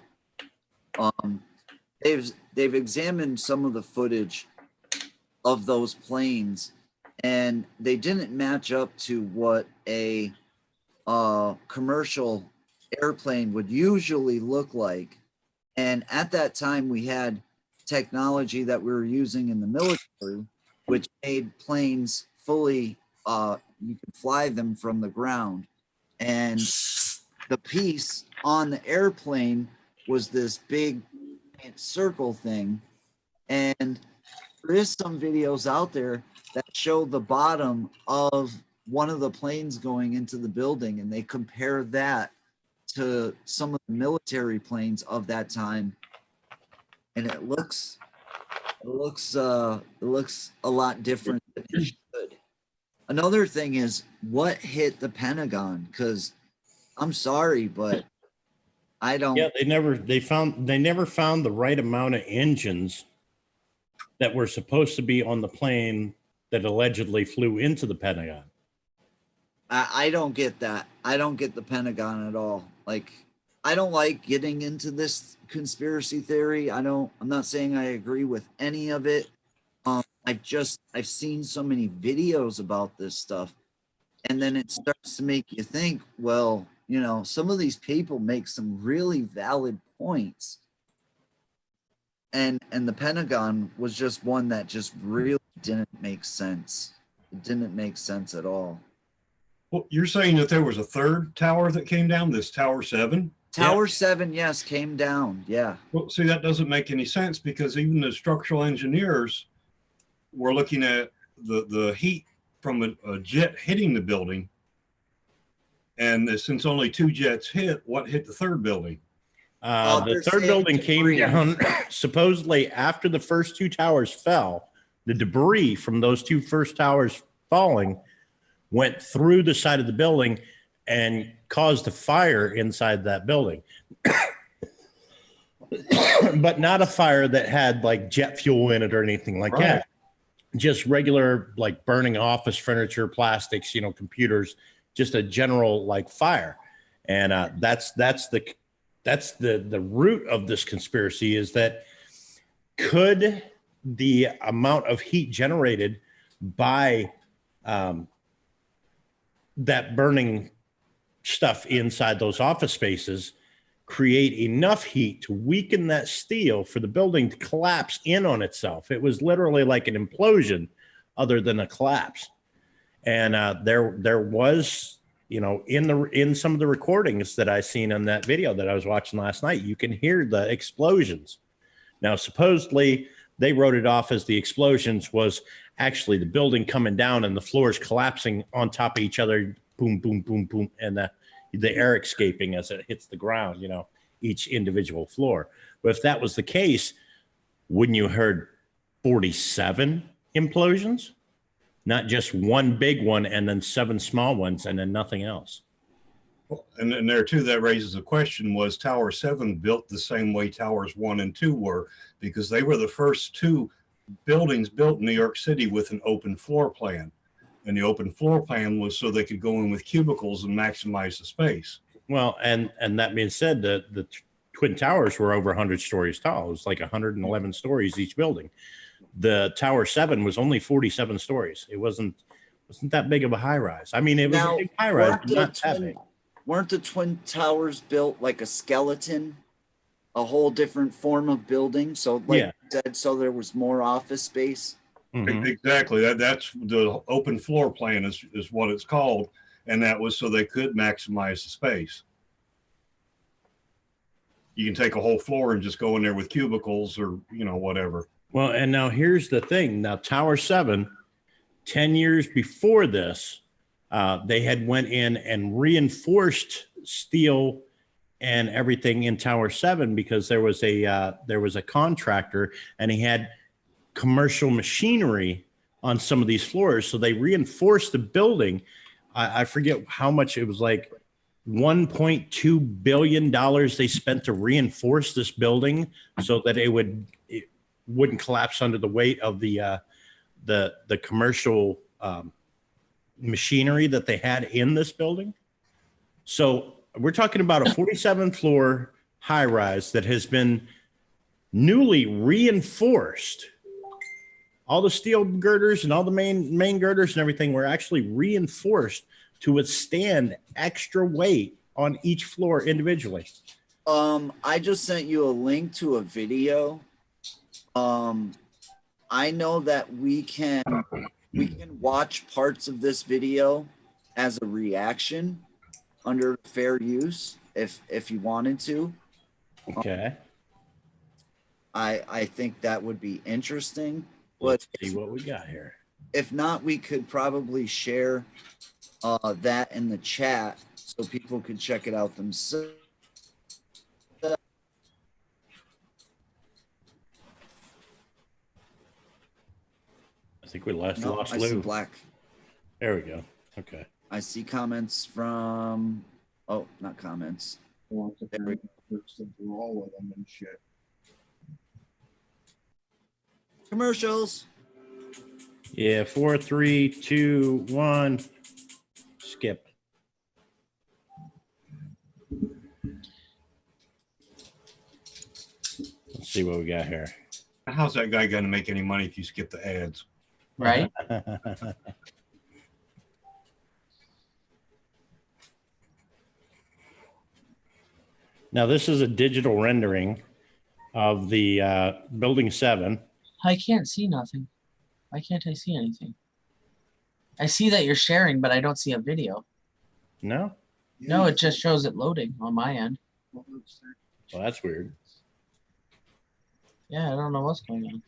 They've examined some of the footage of those planes, and they didn't match up to what a commercial airplane would usually look like. And at that time, we had technology that we were using in the military, which made planes fully, you could fly them from the ground. And the piece on the airplane was this big circle thing. And there is some videos out there that show the bottom of one of the planes going into the building, and they compare that to some of the military planes of that time, and it looks a lot different than it should. Another thing is what hit the Pentagon, because I'm sorry, but I don't. Yeah, they never found the right amount of engines that were supposed to be on the plane that allegedly flew into the Pentagon. I don't get that. I don't get the Pentagon at all. Like, I don't like getting into this conspiracy theory. I'm not saying I agree with any of it. I've seen so many videos about this stuff, and then it starts to make you think, well, you know, some of these people make some really valid points. And the Pentagon was just one that just really didn't make sense. It didn't make sense at all. Well, you're saying that there was a third tower that came down, this Tower 7? Tower 7, yes, came down. Yeah. Well, see, that doesn't make any sense, because even the structural engineers were looking at the heat from a jet hitting the building. And since only 2 jets hit, what hit the third building? The third building came down supposedly after the first 2 towers fell. The debris from those 2 first towers falling went through the side of the building and caused a fire inside that building. But not a fire that had like jet fuel in it or anything like that. Just regular, like burning office furniture, plastics, you know, computers, just a general like fire. And that's the root of this conspiracy, is that could the amount of heat generated by that burning stuff inside those office spaces create enough heat to weaken that steel for the building to collapse in on itself? It was literally like an implosion other than a collapse. And there was, you know, in some of the recordings that I seen on that video that I was watching last night, you can hear the explosions. Now, supposedly they wrote it off as the explosions was actually the building coming down and the floors collapsing on top of each other, boom, boom, boom, boom, and the air escaping as it hits the ground, you know, each individual floor. But if that was the case, wouldn't you heard 47 implosions? Not just one big one and then 7 small ones and then nothing else. And there too, that raises a question: was Tower 7 built the same way Towers 1 and 2 were? Because they were the first 2 buildings built in New York City with an open floor plan. And the open floor plan was so they could go in with cubicles and maximize the space. Well, and that being said, the Twin Towers were over 100 stories tall. It was like 111 stories each building. The Tower 7 was only 47 stories. It wasn't that big of a high rise. I mean, it was a big high rise, but not that big. Weren't the Twin Towers built like a skeleton? a whole different form of building. So like Yeah. you said, so there was more office space. Mhm. Exactly. That's the open floor plan is what it's called, and that was so they could maximize the space. You can take a whole floor and just go in there with cubicles or whatever. Well, and now here's the thing. Now, Tower 7, 10 years before this, they had went in and reinforced steel and everything in Tower 7 because there was a contractor and he had commercial machinery on some of these floors. So they reinforced the building. I forget how much it was, like $1.2 billion they spent to reinforce this building so that it wouldn't collapse under the weight of the commercial machinery that they had in this building. So we're talking about a 47 floor high rise that has been newly reinforced. All the steel girders and all the main girders and everything were actually reinforced to withstand extra weight on each floor individually. I just sent you a link to a video. I know that we can watch parts of this video as a reaction under fair use if you wanted to. Okay. I think that would be interesting. Let's But see what we got here. if not, we could probably share that in the chat so people could check it out themselves. I think we lost I see Lou. black. There we go. Okay. I see comments from, oh, not comments. Want to roll with them and shit. Commercials. Yeah, 4, 3, 2, 1. Skip. Let's see what we got here. How's that guy going to make any money if you skip the ads? Right? Now, this is a digital rendering of the building 7. I can't see nothing. Why can't I see anything? I see that you're sharing, but I don't see a video. No? No, it just shows it loading on my end. Well, that's weird. Yeah, I don't know what's going on.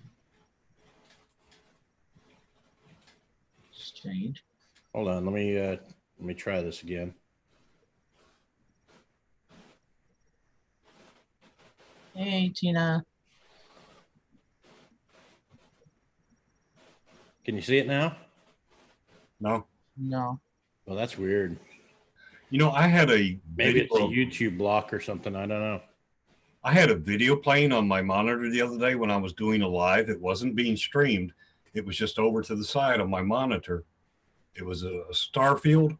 Strange. Hold on, let me try this again. Hey, Tina. Can you see it now? No. No. Well, that's weird. I had a Maybe it's a video, YouTube block or something. I don't know. I had a video playing on my monitor the other day when I was doing a live. It wasn't being streamed. It was just over to the side of my monitor. It was a star field.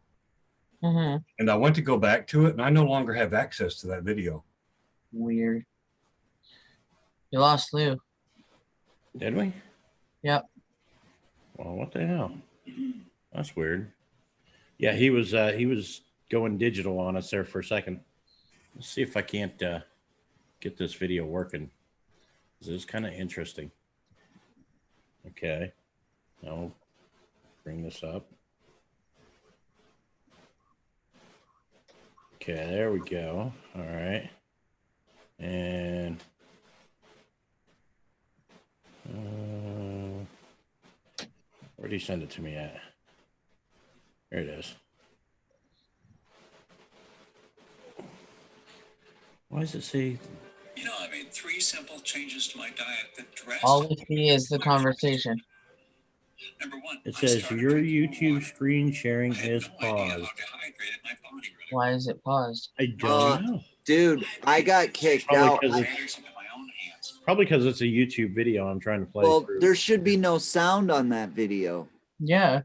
Mm-hmm. And I went to go back to it, and I no longer have access to that video. Weird. You lost Lou. Did we? Yep. Well, what the hell? That's weird. Yeah, he was going digital on us there for a second. Let's see if I can't get this video working. This is kind of interesting. Okay. I'll bring this up. Okay, there we go. All right. And where did you send it to me at? There it is. Why does it say? I made 3 simple changes to my diet that drastically. All we see is the conversation. Number 1, It says your YouTube screen sharing is paused. Why is it paused? I don't know. Dude, I got kicked out. Probably because it's a YouTube video I'm trying to play. Well, through. there should be no sound on that video. Yeah.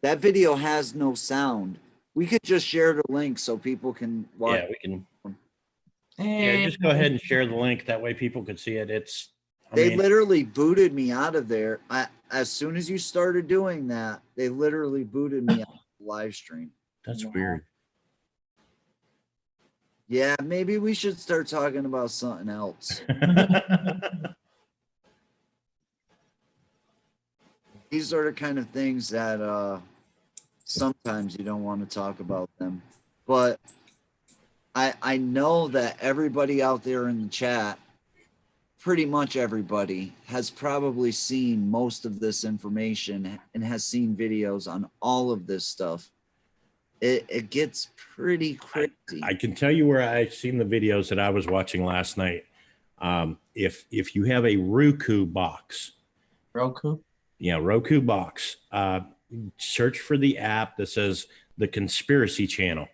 That video has no sound. We could just share the link so people can watch. Yeah, we can. Hey. Yeah, just go ahead and share the link. That way people could see it. They literally booted me out of there. As soon as you started doing that, they literally booted me out of the live stream. That's weird. Yeah, maybe we should start talking about something else. These are the kind of things that sometimes you don't want to talk about them. But I know that everybody out there in the chat, pretty much everybody, has probably seen most of this information and has seen videos on all of this stuff. It gets pretty crazy. I can tell you where I've seen the videos that I was watching last night. If you have a Roku box, Roku. Roku box, search for the app that says the Conspiracy Channel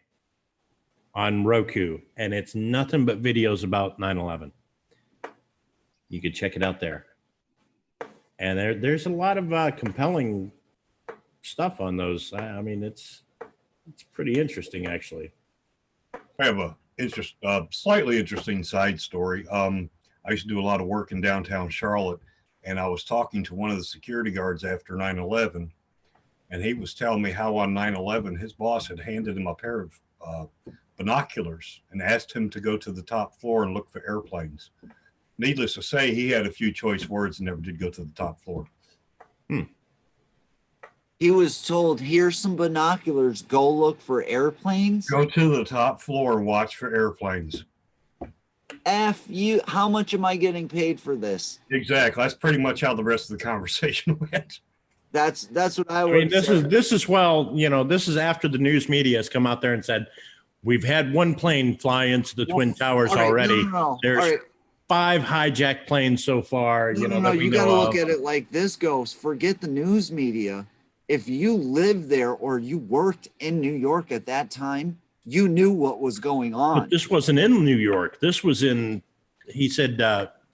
on Roku, and it's nothing but videos about 9/11. You could check it out there, and there's a lot of compelling stuff on those. I mean, it's pretty interesting, actually. I have a slightly interesting side story. I used to do a lot of work in downtown Charlotte, and I was talking to one of the security guards after 9/11, and he was telling me how on 9/11 his boss had handed him a pair of binoculars and asked him to go to the top floor and look for airplanes. Needless to say, he had a few choice words and never did go to the top floor. He was told, here's some binoculars, go look for airplanes. Go to the top floor and watch for airplanes. F you, how much am I getting paid for this? Exactly. That's pretty much how the rest of the conversation went. That's what I I would mean, say. this is after the news media has come out there and said, we've had one plane fly into the Twin Towers All right, already. no. There's All right. 5 hijacked planes so far. No, That we you know got to look of. at it like this goes. Forget the news media. If you lived there or you worked in New York at that time, you knew what was going on. But this wasn't in New York. This was in, he said,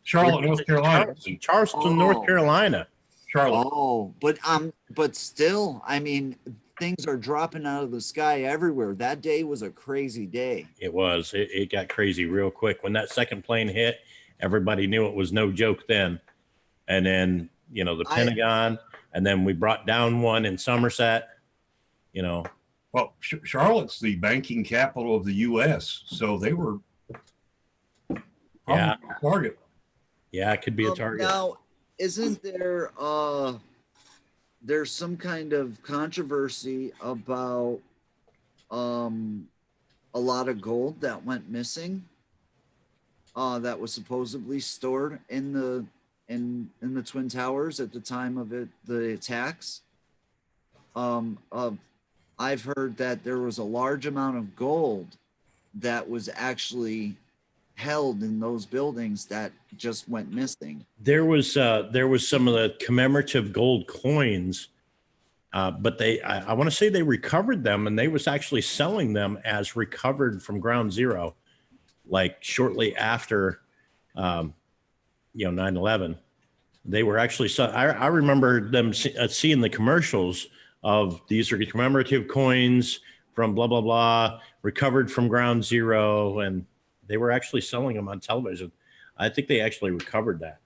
Charlotte, North Carolina. Charleston, North Oh. Carolina. Charlotte. Oh, but still, I mean, things are dropping out of the sky everywhere. That day was a crazy day. It was. It got crazy real quick. When that second plane hit, everybody knew it was no joke then. And then, the Pentagon, and then we brought down one in Somerset, Well, Charlotte's the banking capital of the U.S., so they were Yeah. a target. Yeah, it could be a target. Now, isn't there there's some kind of controversy about a lot of gold that went missing that was supposedly stored in the Twin Towers at the time of the attacks. I've heard that there was a large amount of gold that was actually held in those buildings that just went missing. There was some of the commemorative gold coins, but I want to say they recovered them, and they was actually selling them as recovered from ground zero, like shortly after 9/11. They were actually, I remember them seeing the commercials of these are commemorative coins from blah, blah, blah, recovered from ground zero. And they were actually selling them on television. I think they actually recovered that.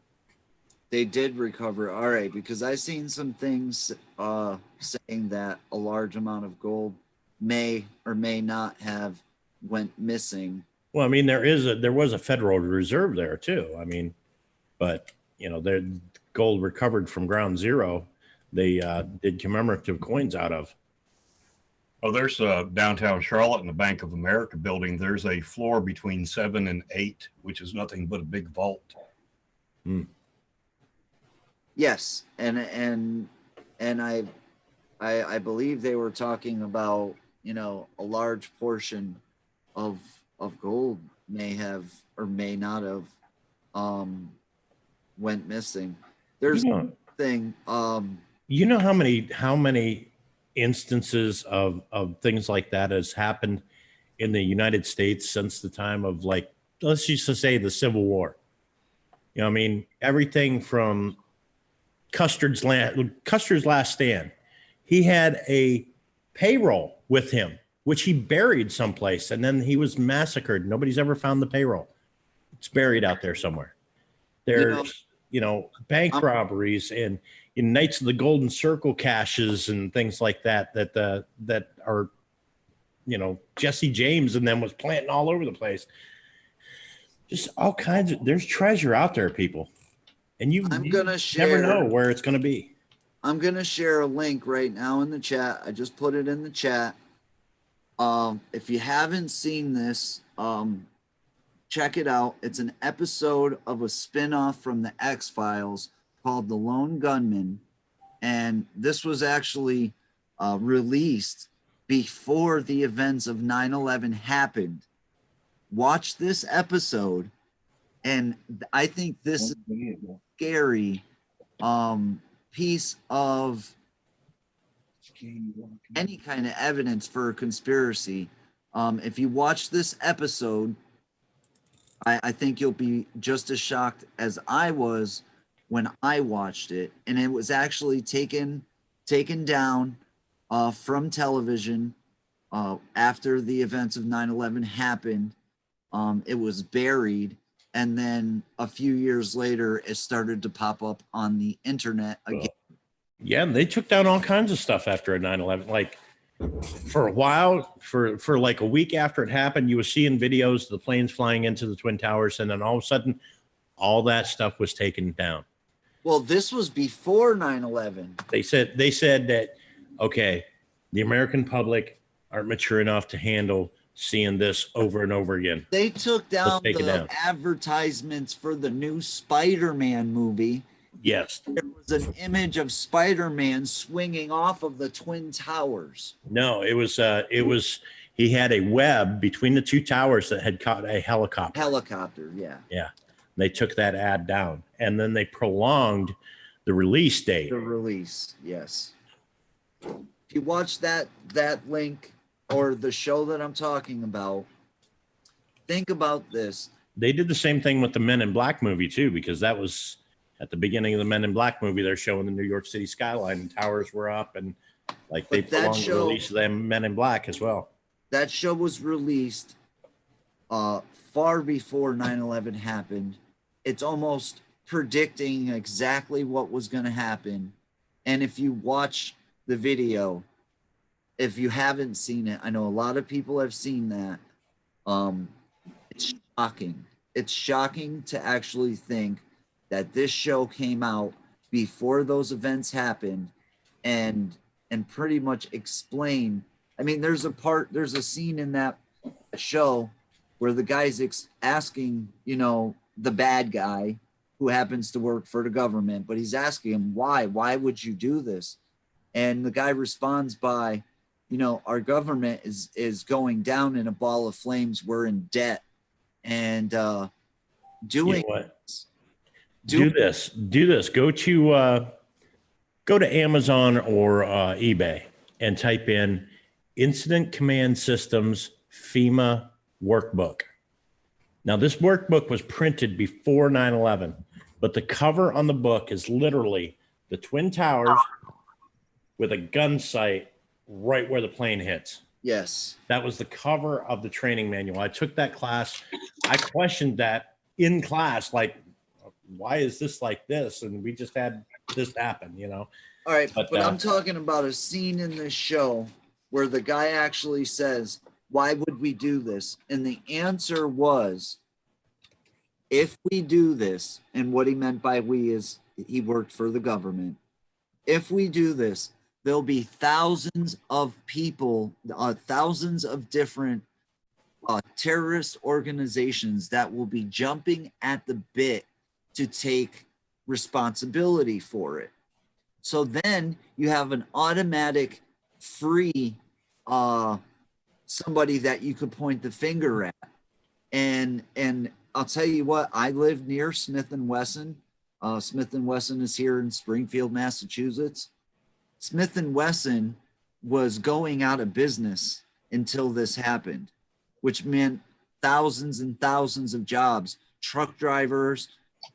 They did recover. All right, because I've seen some things saying that a large amount of gold may or may not have went missing. Well, I mean, there was a Federal Reserve there too. I mean, but their gold recovered from ground zero, they did commemorative coins out of. Oh, there's downtown Charlotte in the Bank of America building. There's a floor between 7 and 8, which is nothing but a big vault. Yes, and I believe they were talking about a large portion of gold may have or may not have went missing. There's one thing. You know how many instances of things like that has happened in the United States since the time of, like, let's just say the Civil War. I mean, everything from Custer's Last Stand. He had a payroll with him, which he buried someplace, and then he was massacred. Nobody's ever found the payroll. It's buried out there somewhere. There's, bank robberies and Knights of the Golden Circle caches and things like that are Jesse James and them was planting all over the place. Just all kinds of, there's treasure out there, people. And you never know where it's going to be. I'm going to share a link right now in the chat. I just put it in the chat. If you haven't seen this, check it out. It's an episode of a spinoff from the X-Files called The Lone Gunman. And this was actually released before the events of 9/11 happened. Watch this episode, and I think this is a scary piece of any kind of evidence for a conspiracy. If you watch this episode, I think you'll be just as shocked as I was when I watched it. And it was actually taken down from television after the events of 9/11 happened. It was buried, and then a few years later, it started to pop up on the internet again. Yeah, they took down all kinds of stuff after 9/11. Like for a while, for like a week after it happened, you were seeing videos of the planes flying into the Twin Towers, and then all of a sudden, all that stuff was taken down. Well, this was before 9/11. They said that, okay, the American public aren't mature enough to handle seeing this over and over again. They took down the advertisements for the new Spider-Man movie. Yes. There was an image of Spider-Man swinging off of the Twin Towers. No, it was he had a web between the two towers that had caught a helicopter. Yeah. Yeah. They took that ad down, and then they prolonged the release date. The release, yes. If you watch that link or the show that I'm talking about, think about this. They did the same thing with the Men in Black movie too, because that was at the beginning of the Men in Black movie. They're showing the New York City skyline and towers were up, and like they prolonged the release of them Men in Black as well. That show was released far before 9/11 happened. It's almost predicting exactly what was going to happen. And if you watch the video, if you haven't seen it, I know a lot of people have seen that. It's shocking. It's shocking to actually think that this show came out before those events happened and pretty much explain. I mean, there's a scene in that show where the guy's asking, the bad guy who happens to work for the government, but he's asking him, why would you do this? And the guy responds by, our government is going down in a ball of flames. We're in debt. And do this. Go to Amazon or eBay and type in Incident Command Systems FEMA workbook. Now, this workbook was printed before 9/11, but the cover on the book is literally the Twin Towers with a gun sight right where the plane hits. Yes. That was the cover of the training manual. I took that class. I questioned that in class, like, why is this like this? And we just had this happen, All right, but I'm talking about a scene in this show where the guy actually says, why would we do this? And the answer was, if we do this, and what he meant by we is he worked for the government. If we do this, there'll be thousands of people, thousands of different terrorist organizations that will be jumping at the bit to take responsibility for it. So then you have an automatic free somebody that you could point the finger at. And I'll tell you what, I live near Smith & Wesson. Smith & Wesson is here in Springfield, Massachusetts. Smith & Wesson was going out of business until this happened, which meant thousands and thousands of jobs, truck drivers,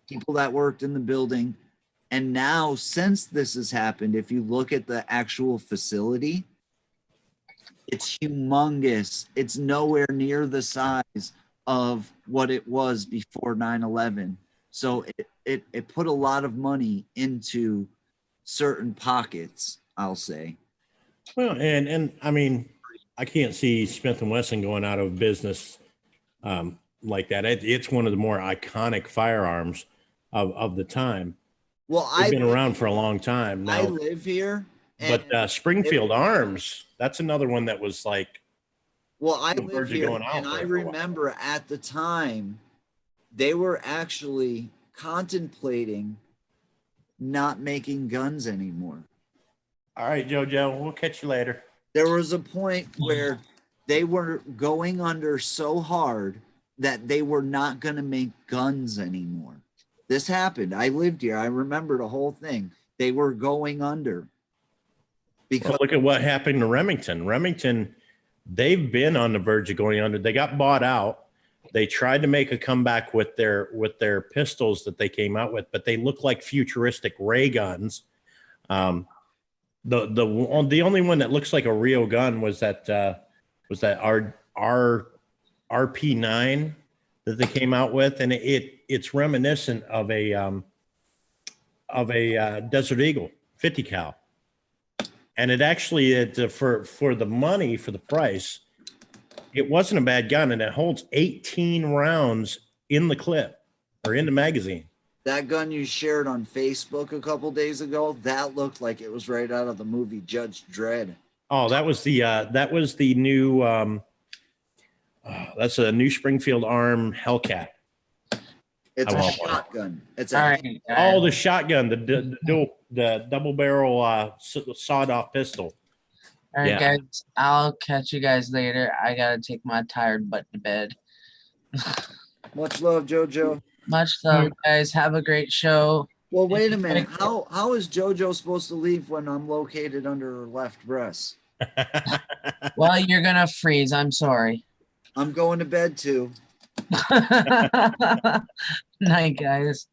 people that worked in the building. And now, since this has happened, if you look at the actual facility, it's humongous. It's nowhere near the size of what it was before 9/11. So it put a lot of money into certain pockets, I'll say. Well, and I mean, I can't see Smith and Wesson going out of business like that. It's one of the more iconic firearms of the time. Well, They've been around for a long time I now. live here. But Springfield Arms, that's another one that was like, well, I the live birds are here, going out and there I for a while. remember at the time they were actually contemplating not making guns anymore. all right, JoJo, we'll catch you later. There was a point where they were going under so hard that they were not going to make guns anymore. This happened. I lived here. I remember the whole thing. They were going under. Because Well, look at what happened to Remington. Remington, they've been on the verge of going under. They got bought out. They tried to make a comeback with their pistols that they came out with, but they look like futuristic ray guns. The only one that looks like a real gun was that RP9 that they came out with, and it's reminiscent of a Desert Eagle 50 cal. And it actually, for the money, for the price, it wasn't a bad gun, and it holds 18 rounds in the clip or in the magazine. that gun you shared on Facebook a couple days ago, that looked like it was right out of the movie Judge Dredd. Oh, that was the new that's a new Springfield Arm Hellcat. It's I a want one. shotgun. It's All a right. Oh, the shotgun, the double barrel sawed off pistol. All right, yeah. guys. I'll catch you guys later. I gotta take my tired butt to bed. much love, JoJo. Much love, guys. Have a great show. Well, wait a minute. How is JoJo supposed to leave when I'm located under her left breast? Well, you're gonna freeze. I'm sorry. I'm going to bed too. Night, guys.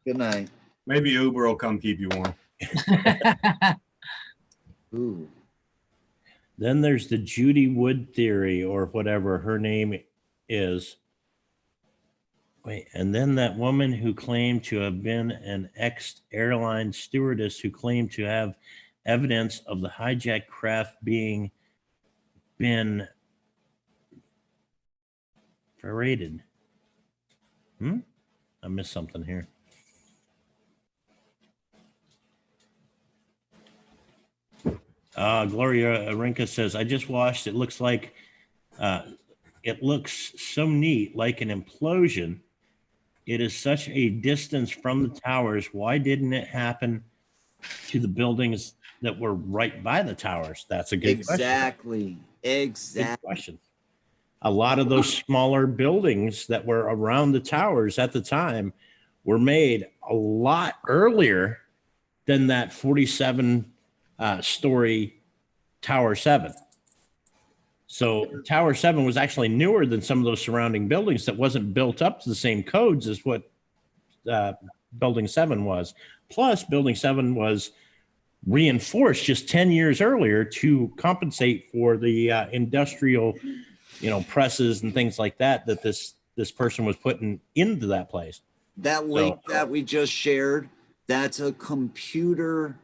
Good night. Maybe Uber will come keep you warm. Ooh. Then there's the Judy Wood theory, or whatever her name is. Wait, and then that woman who claimed to have been an ex-airline stewardess who claimed to have evidence of the hijacked craft being been paraded. I missed something here. Gloria Arinka says, I just watched. It looks like it looks so neat, like an implosion. It is such a distance from the towers. Why didn't it happen to the buildings that were right by the towers? That's a good Exactly. Good Exactly. question. A lot of those smaller buildings that were around the towers at the time were made a lot earlier than that 47 story Tower 7. So Tower 7 was actually newer than some of those surrounding buildings that wasn't built up to the same codes as what Building 7 was. Plus, Building 7 was reinforced just 10 years earlier to compensate for the industrial, presses and things like that this person was putting into that place. That link that we just shared, that's a computer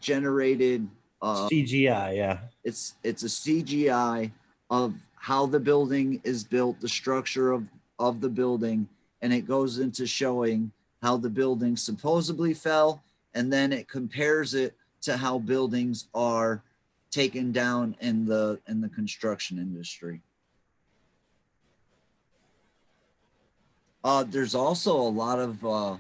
generated CGI, yeah. it's a CGI of how the building is built, the structure of the building, and it goes into showing how the building supposedly fell, and then it compares it to how buildings are taken down in the construction industry. There's also a lot of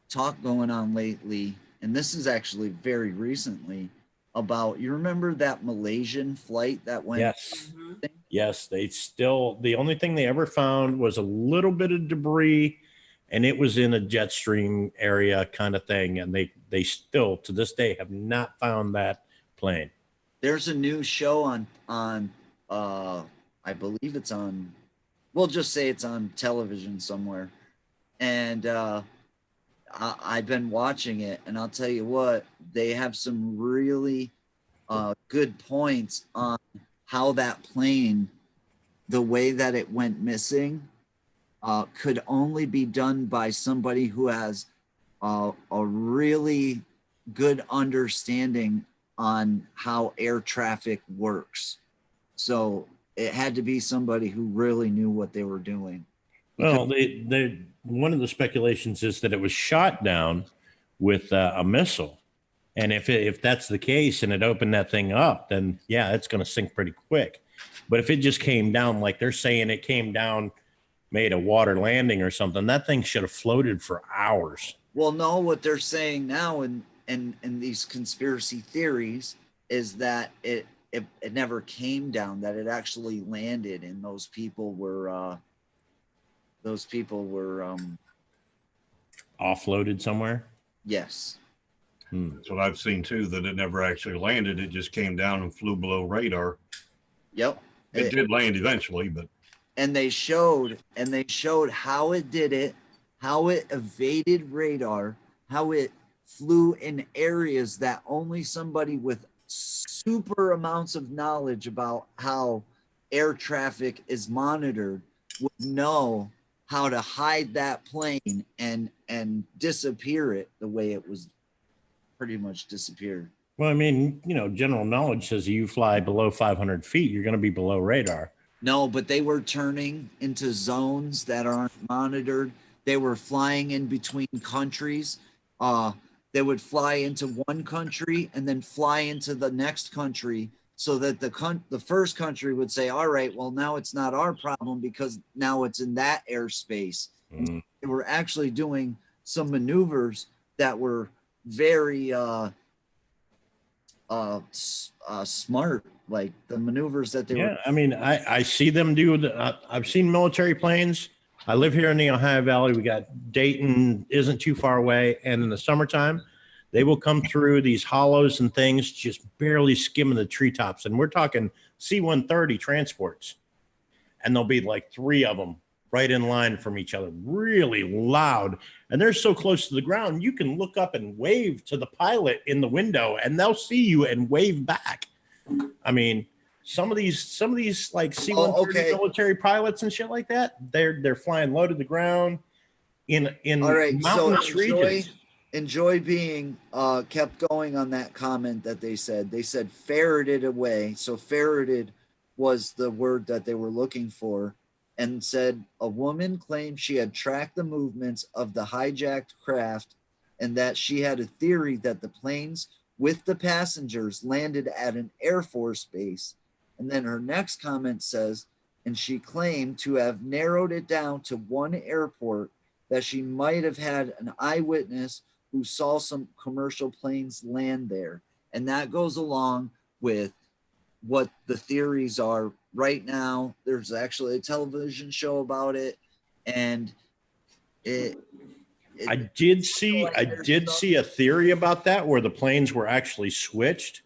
talk going on lately, and this is actually very recently, about, you remember that Malaysian flight that went? Yes. Yes, the only thing they ever found was a little bit of debris, and it was in a jet stream area kind of thing, and they still to this day have not found that plane. There's a new show on I believe it's on, we'll just say it's on television somewhere, and I've been watching it, and I'll tell you what, they have some really good points on how that plane, the way that it went missing, could only be done by somebody who has a really good understanding on how air traffic works. So it had to be somebody who really knew what they were doing. Well, they one of the speculations is that it was shot down with a missile, and if that's the case and it opened that thing up, then yeah, it's going to sink pretty quick. But if it just came down like they're saying it came down, made a water landing or something, that thing should have floated for hours. Well, no, what they're saying now in these conspiracy theories is that it never came down, that it actually landed, and those people were Offloaded somewhere. yes. That's what I've seen too, that it never actually landed. It just came down and flew below radar. Yep. It did land eventually, but And they showed how it did it, how it evaded radar, how it flew in areas that only somebody with super amounts of knowledge about how air traffic is monitored would know how to hide that plane and disappear it the way it was pretty much disappeared. Well, I mean, general knowledge says you fly below 500 feet, you're going to be below radar. No, but they were turning into zones that aren't monitored. They were flying in between countries. They would fly into one country and then fly into the next country, so that the first country would say, all right, well, now it's not our problem because now it's in that airspace. Mm. They were actually doing some maneuvers that were very smart, like the maneuvers that they were. I mean, I see them do. I've seen military planes. I live here in the Ohio Valley. We got Dayton isn't too far away, and in the summertime, they will come through these hollows and things, just barely skimming the treetops. And we're talking C-130 transports, and there'll be like 3 of them right in line from each other, really loud. And they're so close to the ground, you can look up and wave to the pilot in the window, and they'll see you and wave back. I mean, some of these like C-130 military pilots and shit like that, they're flying low to the ground in All right, mountainous so regions. enjoy being kept going on that comment that they said ferreted away. So ferreted was the word that they were looking for, and said a woman claimed she had tracked the movements of the hijacked craft and that she had a theory that the planes with the passengers landed at an Air Force base. And then her next comment says, and she claimed to have narrowed it down to one airport, that she might have had an eyewitness who saw some commercial planes land there. And that goes along with what the theories are right now. There's actually a television show about it, and I did see a theory about that, where the planes were actually switched,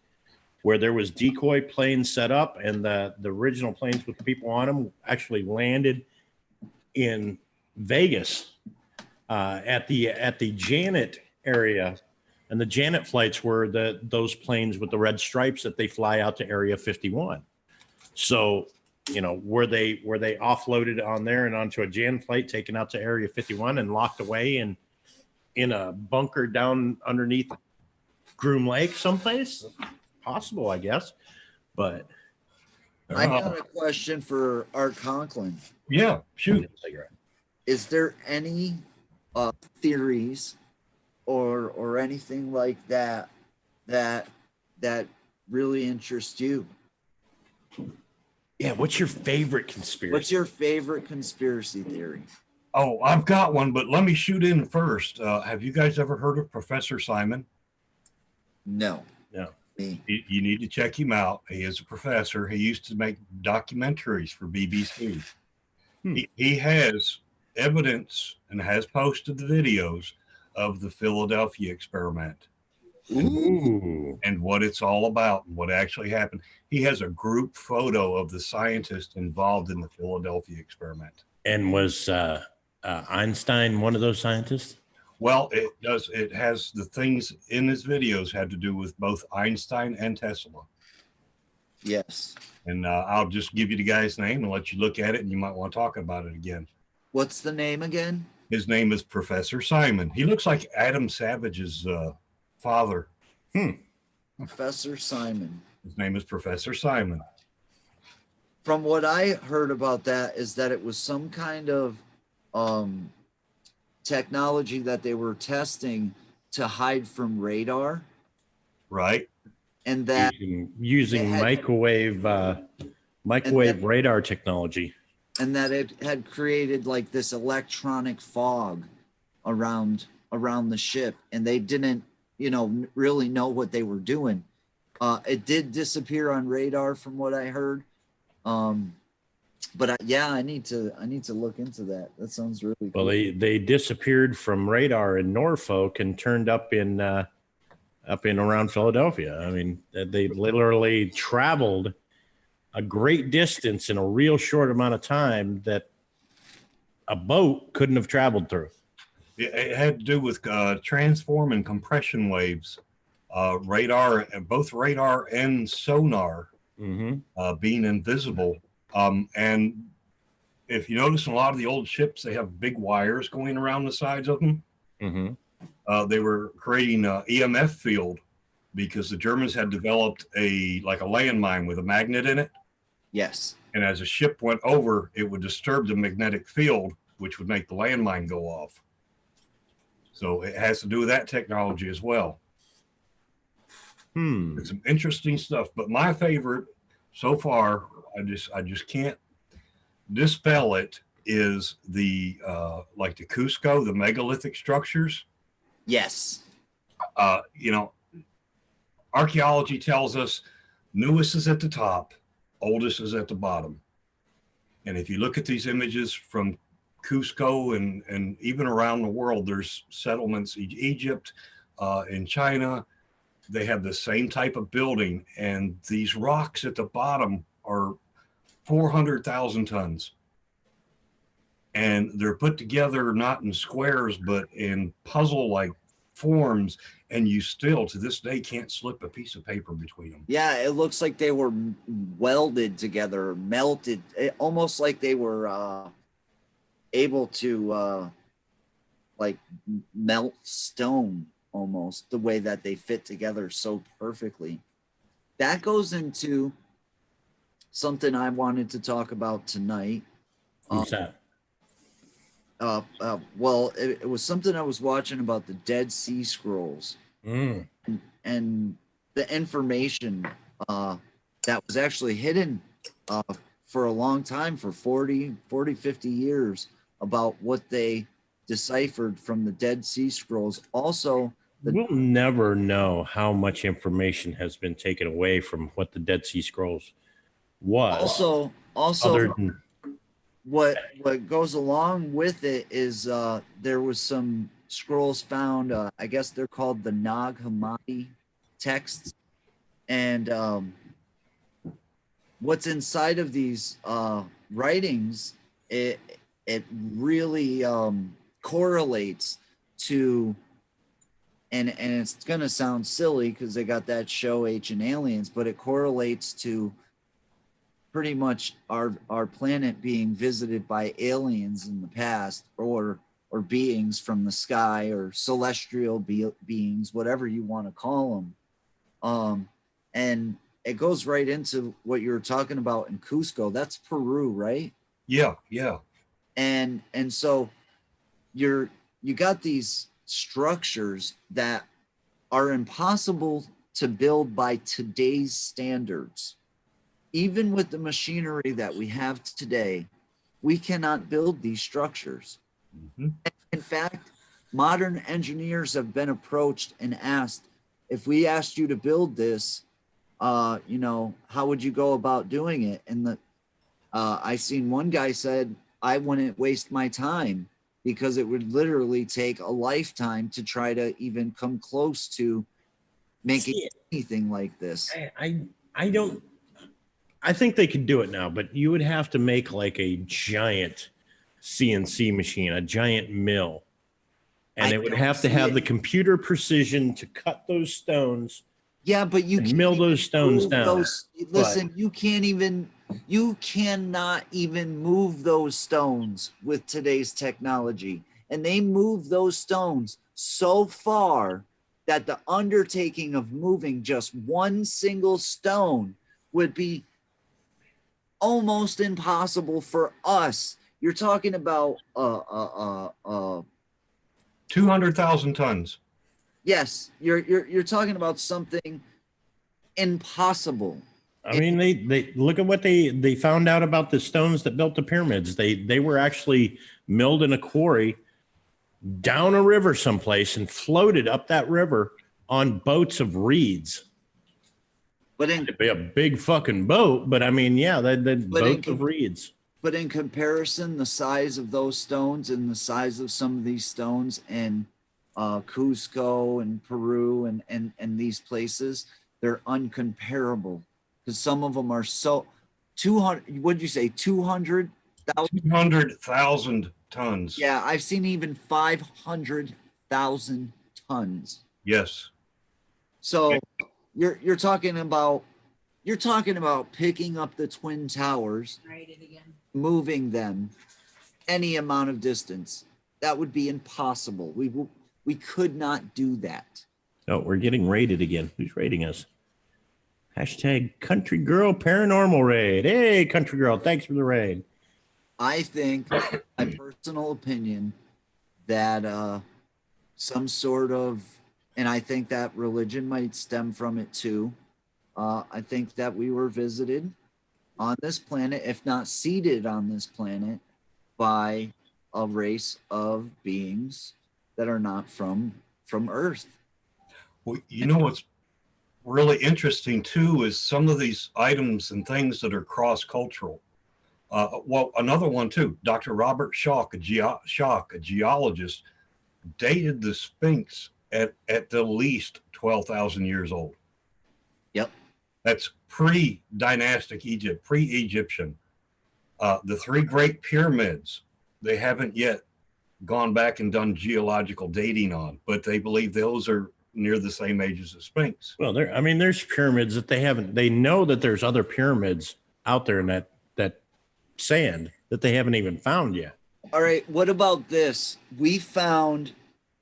where there was decoy planes set up, and the original planes with people on them actually landed in Vegas at the Janet area. And the Janet flights were those planes with the red stripes that they fly out to Area 51. So, were they offloaded on there and onto a Jan flight taken out to Area 51 and locked away in a bunker down underneath Groom Lake someplace? Possible, I guess. But I got a question for Art Conklin. yeah, shoot. Is there any theories or anything like that really interests you? Yeah, what's your favorite conspiracy? What's your favorite conspiracy theory? Oh, I've got one, but let me shoot in first. Have you guys ever heard of Professor Simon? No. No. Me. You need to check him out. He is a professor. He used to make documentaries for BBC. He has evidence and has posted the videos of the Philadelphia experiment. Ooh. And what it's all about and what actually happened. He has a group photo of the scientists involved in the Philadelphia experiment. And was Einstein one of those scientists? Well, it does. It has the things in his videos had to do with both Einstein and Tesla. Yes. And I'll just give you the guy's name and let you look at it, and you might want to talk about it again. What's the name again? His name is Professor Simon. He looks like Adam Savage's father. Professor Simon. His name is Professor Simon. from what I heard about that is that it was some kind of technology that they were testing to hide from radar, Right. and that using it had- microwave radar technology. and that it had created like this electronic fog around the ship, and they didn't, really know what they were doing. It did disappear on radar from what I heard. But I need to look into that. That sounds really cool. Well, they disappeared from radar in Norfolk and turned up in around Philadelphia. I mean, they literally traveled a great distance in a real short amount of time that a boat couldn't have traveled through. It had to do with transform and compression waves, radar, both radar and sonar being invisible. And if you notice, in a lot of the old ships, they have big wires going around the sides of them. They were creating an EMF field because the Germans had developed a landmine with a magnet in it. Yes. And as a ship went over, it would disturb the magnetic field, which would make the landmine go off. So it has to do with that technology as well. It's some interesting stuff. But my favorite so far, I just can't dispel it, is the like the Cusco, the megalithic structures. Yes. Archaeology tells us newest is at the top, oldest is at the bottom. And if you look at these images from Cusco and even around the world, there's settlements, Egypt, in China, they have the same type of building. And these rocks at the bottom are 400,000 tons. And they're put together not in squares, but in puzzle-like forms. And you still, to this day, can't slip a piece of paper between them. Yeah, it looks like they were welded together, melted, almost like they were able to melt stone, almost the way that they fit together so perfectly. That goes into something I wanted to talk about tonight. Who's that? Well, it was something I was watching about the Dead Sea Scrolls and the information that was actually hidden for a long time, for 40, 50 years, about what they deciphered from the Dead Sea Scrolls. Also, we'll never know how much information has been taken away from what the Dead Sea Scrolls was. Also, what goes along with it is there was some scrolls found. I guess they're called the Nag Hammadi texts, and what's inside of these writings, it really correlates to, and it's gonna sound silly because they got that show Ancient Aliens, but it correlates to pretty much our planet being visited by aliens in the past, or beings from the sky, or celestial beings, whatever you want to call them. And it goes right into what you were talking about in Cusco. That's Peru, right? Yeah. And so you got these structures that are impossible to build by today's standards. Even with the machinery that we have today, we cannot build these structures. In fact, modern engineers have been approached and asked, if we asked you to build this, how would you go about doing it? And I seen one guy said, I wouldn't waste my time, because it would literally take a lifetime to try to even come close to making anything like this. I think they could do it now, but you would have to make like a giant CNC machine, a giant mill. And it would have to have the computer precision to cut those stones. Yeah, but you can mill those stones down. Listen, you cannot even move those stones with today's technology. And they move those stones so far that the undertaking of moving just one single stone would be almost impossible for us. You're talking about 200,000 tons. yes, you're talking about something impossible. I mean, they look at what they found out about the stones that built the pyramids. They were actually milled in a quarry down a river someplace and floated up that river on boats of reeds. But It'd be a big fucking boat, but I mean, yeah, the boats of reeds. But in comparison, the size of those stones and the size of some of these stones in Cusco and Peru and these places, they're uncomparable because some of them are so 200. What'd you say? 200,000? 200,000 tons. Yeah, I've seen even 500,000 tons. Yes. So you're talking about picking up the Twin Towers, moving them any amount of distance. That would be impossible. We could not do that. Oh, we're getting raided again. Who's raiding us? Hashtag Country Girl Paranormal Raid. Hey, Country Girl, thanks for the raid. I think, my personal opinion, that some sort of, and I think that religion might stem from it too. I think that we were visited on this planet, if not seated on this planet, by a race of beings that are not from Earth. Well, you know what's really interesting too is some of these items and things that are cross-cultural. Well, another one too, Dr. Robert Schock, a geologist, dated the Sphinx at the least 12,000 years old. Yep. That's pre-dynastic Egypt, pre-Egyptian. The three great pyramids, they haven't yet gone back and done geological dating on, but they believe those are near the same age as the Sphinx. Well, there's pyramids that they know that there's other pyramids out there in that sand that they haven't even found yet. All right, what about this? We found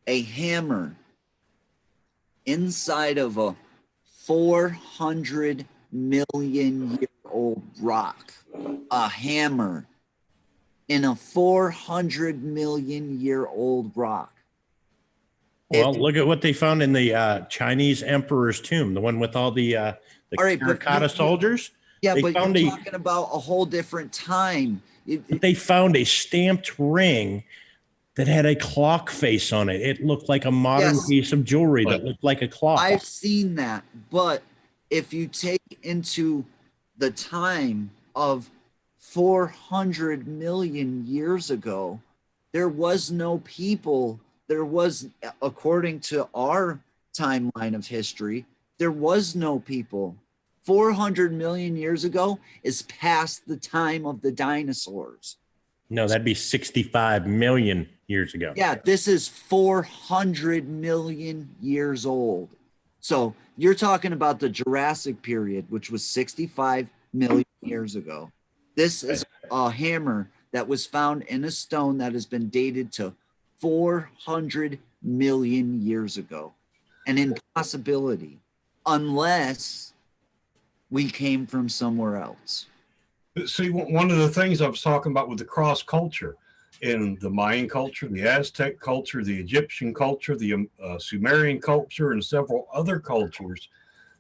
a hammer inside of a 400 million year old rock. A hammer in a 400 million year old rock. Well, look at what they found in the Chinese emperor's tomb, the one with all the All right, but terracotta soldiers. Yeah, They but found you're talking about a whole different time. They found a stamped ring that had a clock face on it. It looked like a modern Yes. piece of jewelry that looked like a clock. I've seen that, but if you take into the time of 400 million years ago, there was no people. There was, according to our timeline of history, there was no people. 400 million years ago is past the time of the dinosaurs. No, that'd be 65 million years ago. Yeah, this is 400 million years old. So you're talking about the Jurassic period, which was 65 million years ago. This is a hammer that was found in a stone that has been dated to 400 million years ago. An impossibility, unless we came from somewhere else. See, one of the things I was talking about with the cross culture in the Mayan culture, the Aztec culture, the Egyptian culture, the Sumerian culture, and several other cultures,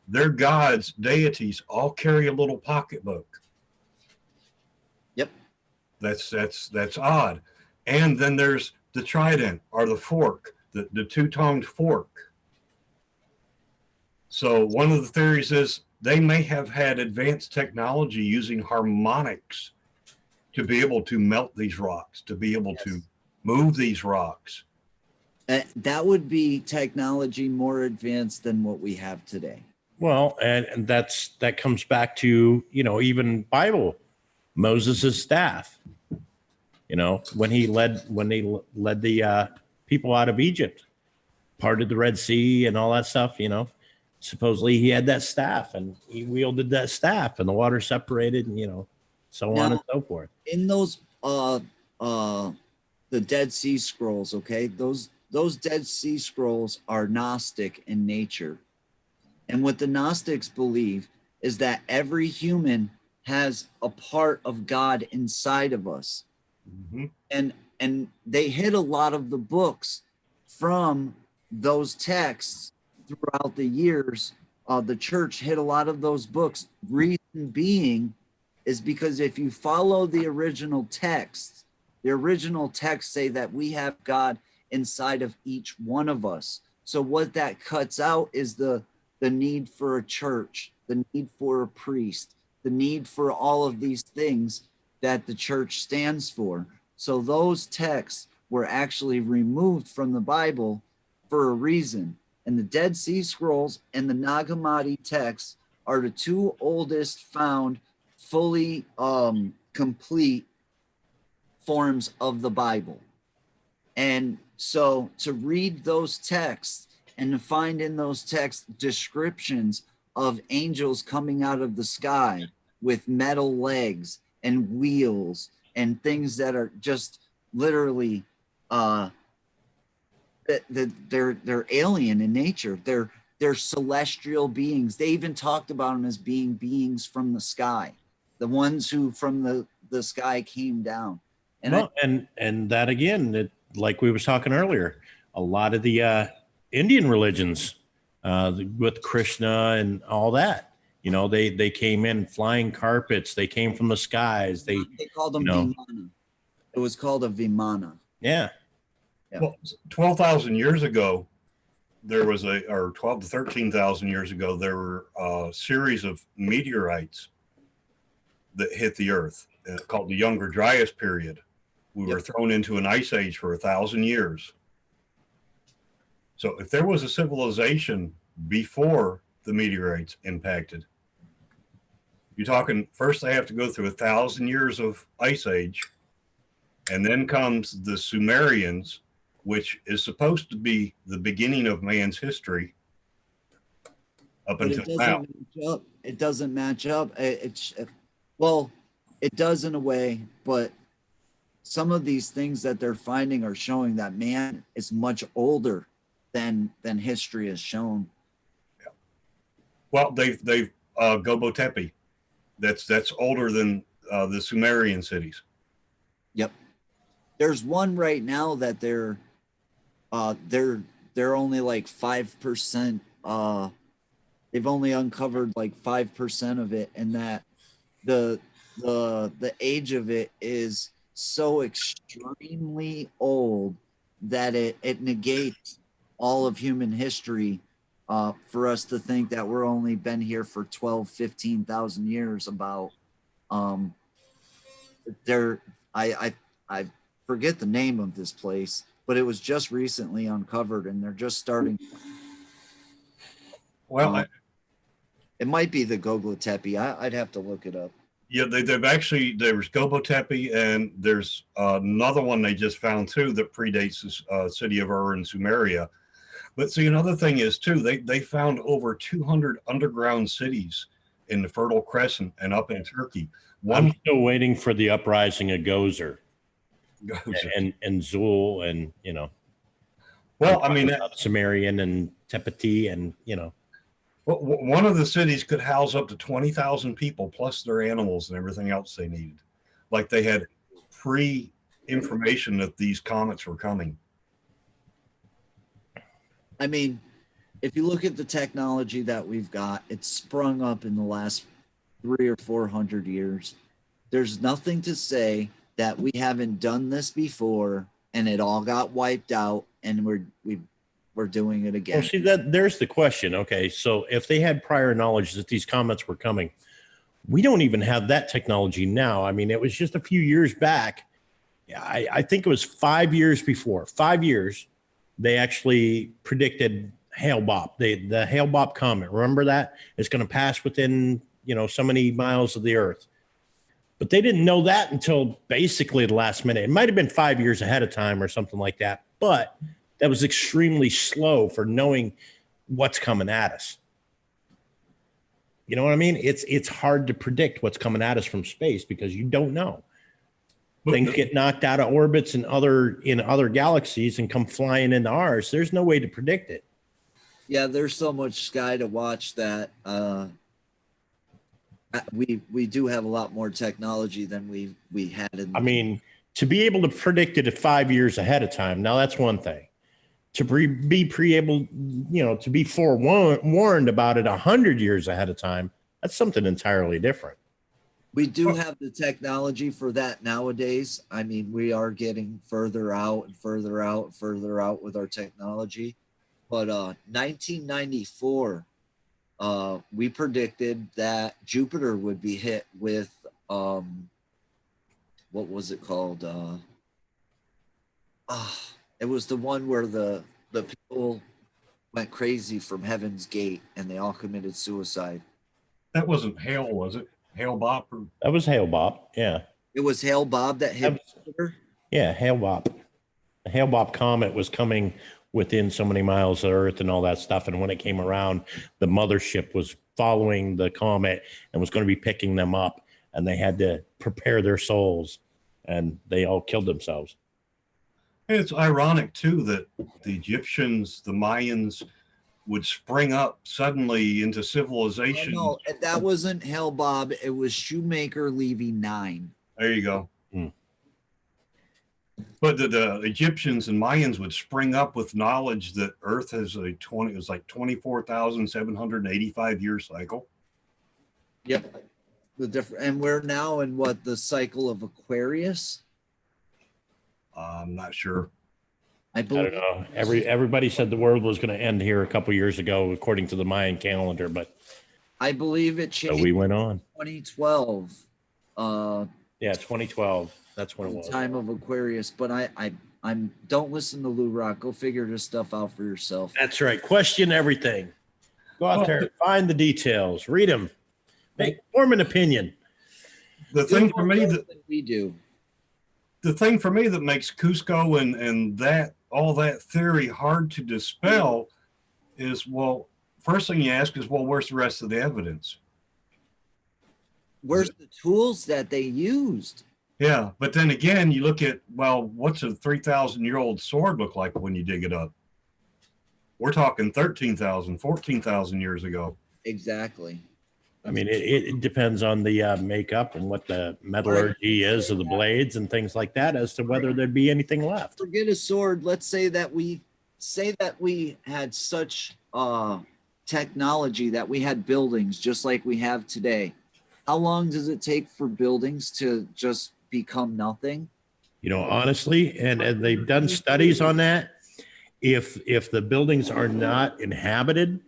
their gods, deities, all carry a little pocketbook. Yep. That's odd. And then there's the trident or the fork, the two-tongued fork. So one of the theories is they may have had advanced technology using harmonics to be able to melt these rocks, to be able to move these rocks. That would be technology more advanced than what we have today. Well, and that comes back to, even Bible, Moses' staff, when they led the people out of Egypt, parted the Red Sea and all that stuff, supposedly he had that staff and he wielded that staff and the water separated and, so on and so forth. In those, the Dead Sea Scrolls, okay, those Dead Sea Scrolls are Gnostic in nature. And what the Gnostics believe is that every human has a part of God inside of us. Mhm. And they hid a lot of the books from those texts throughout the years. The church hid a lot of those books. Reason being is because if you follow the original texts say that we have God inside of each one of us. So what that cuts out is the need for a church, the need for a priest, the need for all of these things that the church stands for. So those texts were actually removed from the Bible for a reason. And the Dead Sea Scrolls and the Nag Hammadi texts are the two oldest found fully complete forms of the Bible. And so to read those texts and to find in those texts descriptions of angels coming out of the sky with metal legs and wheels and things that are just literally they're alien in nature. They're celestial beings. They even talked about them as being beings from the sky, the ones who from the sky came down. And Well, and that again, like we was talking earlier, a lot of the Indian religions with Krishna and all that, they came in flying carpets. They came from the skies. They called them Vimana. It was called a Vimana. Yeah. Yeah. Well, 12,000 years ago, or 12 to 13,000 years ago, there were a series of meteorites that hit the Earth called the Younger Dryas period. We were thrown into an ice age for 1,000 years. So if there was a civilization before the meteorites impacted, you're talking first they have to go through 1,000 years of ice age, and then comes the Sumerians, which is supposed to be the beginning of man's history up But until now. It doesn't match up. Well, it does in a way, but some of these things that they're finding are showing that man is much older than history has shown. Yeah. Well, they've Gobo Tepe, that's older than the Sumerian cities. Yep. There's one right now that they're only like 5%. They've only uncovered like 5% of it, and that the age of it is so extremely old that it negates all of human history for us to think that we're only been here for 15,000 years. About I forget the name of this place, but it was just recently uncovered, and they're just starting. Well, it might be the Gogla Tepe. I'd have to look it up. yeah, they've actually, there's Gobo Tepe, and there's another one they just found too that predates the city of Ur in Sumeria. But see, another thing is too, they found over 200 underground cities in the Fertile Crescent and up in Turkey. I'm still waiting for the uprising of Gozer and Zul and Well, I mean, Sumerian and Tepeti and well, one of the cities could house up to 20,000 people plus their animals and everything else they needed. Like they had pre-information that these comets were coming. I mean, if you look at the technology that we've got, it's sprung up in the last 300 or 400 years. There's nothing to say that we haven't done this before and it all got wiped out and we're doing it again. Well, see, there's the question. Okay, so if they had prior knowledge that these comets were coming, we don't even have that technology now. I mean, it was just a few years back. I think it was 5 years before. 5 years, they actually predicted Hale-Bopp, the Hale-Bopp comet. Remember that? It's going to pass within, so many miles of the Earth. But they didn't know that until basically the last minute. It might have been 5 years ahead of time or something like that. But that was extremely slow for knowing what's coming at us. You know what I mean? It's hard to predict what's coming at us from space because you don't know. Things get knocked out of orbits in other galaxies and come flying into ours. There's no way to predict it. Yeah, there's so much sky to watch that I We do have a lot more technology than we had in. I mean, to be able to predict it at 5 years ahead of time, now that's one thing. To be able, to be forewarned about it 100 years ahead of time, that's something entirely different. We do have the technology for that nowadays. I mean, we are getting further out and further out, further out with our technology. But 1994, we predicted that Jupiter would be hit with what was it called? It was the one where the people went crazy from Heaven's Gate and they all committed suicide. That wasn't Hale, was it? Hale Bopp? Or... That was Hale Bopp. Yeah. It was Hale Bob that hit Jupiter? Yeah, Hale Bopp. The Hale Bopp comet was coming within so many miles of Earth and all that stuff. And when it came around, the mothership was following the comet and was going to be picking them up. And they had to prepare their souls. And they all killed themselves. It's ironic, too, that the Egyptians, the Mayans, would spring up suddenly into civilization. No, that wasn't Hale Bob. It was Shoemaker Levy 9. There you go. But the Egyptians and Mayans would spring up with knowledge that Earth has it was like 24,785 year cycle. Yep. And we're now in what, the cycle of Aquarius? I'm not sure. I don't know. Everybody said the world was going to end here a couple years ago, according to the Mayan calendar, but I believe it changed. So we went on. 2012. Yeah, 2012. That's when it was. Time of Aquarius, but I'm don't listen to Lou Rock. Go figure this stuff out for yourself. That's right. Question everything. Go out there, find the details, read them, form an opinion. The thing for me that we do. The thing for me that makes Cusco and that all that theory hard to dispel is, well, first thing you ask is, well, where's the rest of the evidence? Where's the tools that they used? Yeah, but then again, you look at, well, what's a 3,000-year-old sword look like when you dig it up? We're talking 13,000, 14,000 years ago. Exactly. I mean, it depends on the makeup and what the metallurgy is of the blades and things like that as to whether there'd be anything left. Forget a sword. Let's say that we had such technology that we had buildings just like we have today. How long does it take for buildings to just become nothing? Honestly, and they've done studies on that. If the buildings are not inhabited